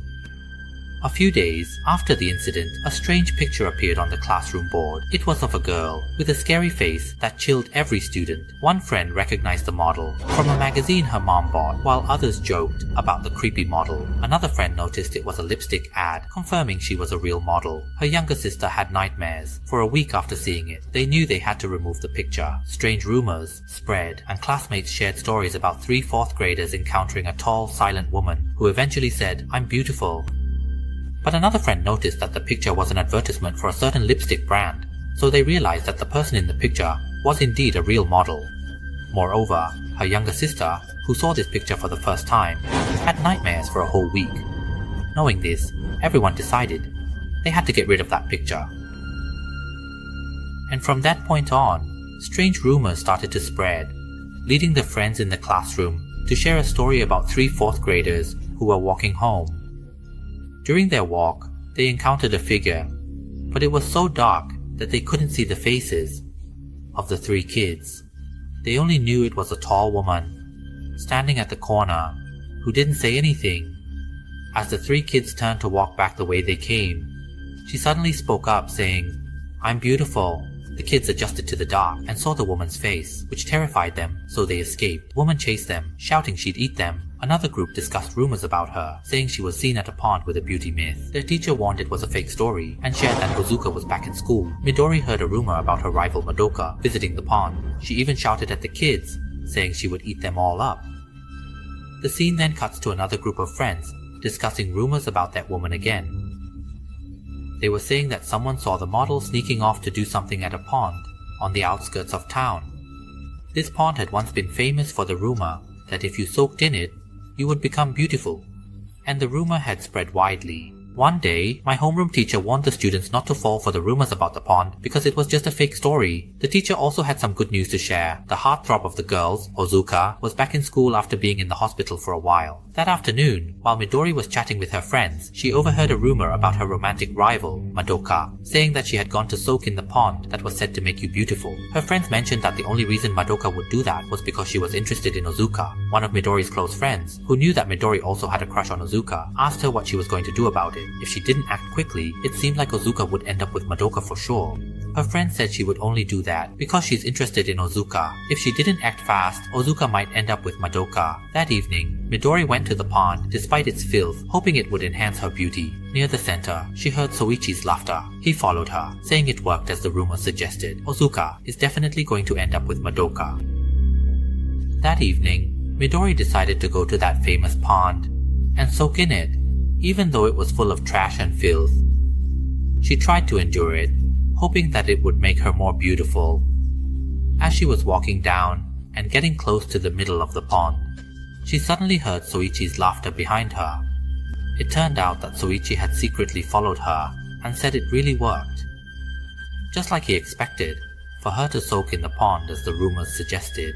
A few days after the incident, a strange picture appeared on the classroom board. It was of a girl with a scary face that chilled every student. One friend recognized the model from a magazine her mom bought, while others joked about the creepy model. Another friend noticed it was a lipstick ad, confirming she was a real model. Her younger sister had nightmares. For a week after seeing it, they knew they had to remove the picture. Strange rumors spread, and classmates shared stories about 3 fourth graders encountering a tall, silent woman who eventually said, "I'm beautiful." But another friend noticed that the picture was an advertisement for a certain lipstick brand, so they realized that the person in the picture was indeed a real model. Moreover, her younger sister, who saw this picture for the first time, had nightmares for a whole week. Knowing this, everyone decided they had to get rid of that picture. And from that point on, strange rumors started to spread, leading the friends in the classroom to share a story about 3 fourth graders who were walking home. During their walk, they encountered a figure, but it was so dark that they couldn't see the faces of the 3 kids. They only knew it was a tall woman, standing at the corner, who didn't say anything. As the 3 kids turned to walk back the way they came, she suddenly spoke up saying, "I'm beautiful." The kids adjusted to the dark and saw the woman's face, which terrified them, so they escaped. The woman chased them, shouting she'd eat them. Another group discussed rumors about her, saying she was seen at a pond with a beauty myth. Their teacher warned it was a fake story, and shared that Ozuka was back in school. Midori heard a rumor about her rival Madoka visiting the pond. She even shouted at the kids, saying she would eat them all up. The scene then cuts to another group of friends, discussing rumors about that woman again. They were saying that someone saw the model sneaking off to do something at a pond on the outskirts of town. This pond had once been famous for the rumor that if you soaked in it, you would become beautiful, and the rumor had spread widely. One day, my homeroom teacher warned the students not to fall for the rumors about the pond because it was just a fake story. The teacher also had some good news to share. The heartthrob of the girls, Ozuka, was back in school after being in the hospital for a while. That afternoon, while Midori was chatting with her friends, she overheard a rumor about her romantic rival, Madoka, saying that she had gone to soak in the pond that was said to make you beautiful. Her friends mentioned that the only reason Madoka would do that was because she was interested in Ozuka. One of Midori's close friends, who knew that Midori also had a crush on Ozuka, asked her what she was going to do about it. If she didn't act quickly, it seemed like Ozuka would end up with Madoka for sure. Her friend said she would only do that because she's interested in Ozuka. If she didn't act fast, Ozuka might end up with Madoka. That evening, Midori went to the pond despite its filth, hoping it would enhance her beauty. Near the center, she heard Soichi's laughter. He followed her, saying it worked as the rumor suggested. Ozuka is definitely going to end up with Madoka. That evening, Midori decided to go to that famous pond and soak in it, even though it was full of trash and filth. She tried to endure it, hoping that it would make her more beautiful. As she was walking down and getting close to the middle of the pond, she suddenly heard Soichi's laughter behind her. It turned out that Soichi had secretly followed her and said it really worked. Just like he expected, for her to soak in the pond as the rumors suggested.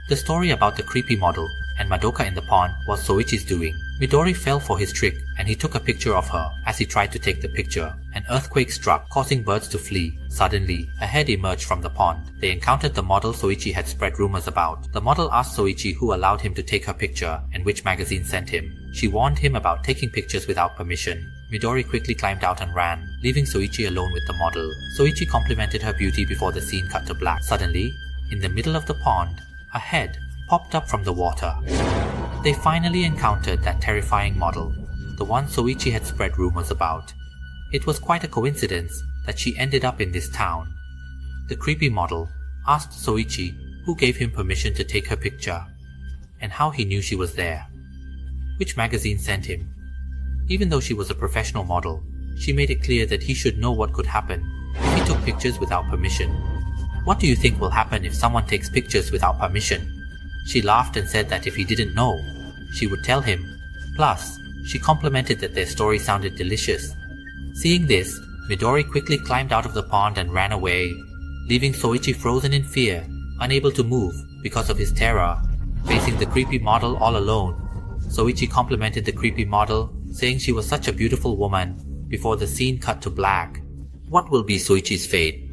The story about the creepy model and Madoka in the pond was Soichi's doing. Midori fell for his trick and he took a picture of her. As he tried to take the picture, an earthquake struck, causing birds to flee. Suddenly, a head emerged from the pond. They encountered the model Soichi had spread rumors about. The model asked Soichi who allowed him to take her picture and which magazine sent him. She warned him about taking pictures without permission. Midori quickly climbed out and ran, leaving Soichi alone with the model. Soichi complimented her beauty before the scene cut to black. Suddenly, in the middle of the pond, a head popped up from the water. They finally encountered that terrifying model, the one Soichi had spread rumors about. It was quite a coincidence that she ended up in this town. The creepy model asked Soichi who gave him permission to take her picture, and how he knew she was there. Which magazine sent him? Even though she was a professional model, she made it clear that he should know what could happen if he took pictures without permission. What do you think will happen if someone takes pictures without permission? She laughed and said that if he didn't know, she would tell him. Plus, she complimented that their story sounded delicious. Seeing this, Midori quickly climbed out of the pond and ran away, leaving Soichi frozen in fear, unable to move because of his terror, facing the creepy model all alone. Soichi complimented the creepy model, saying she was such a beautiful woman, before the scene cut to black. What will be Soichi's fate?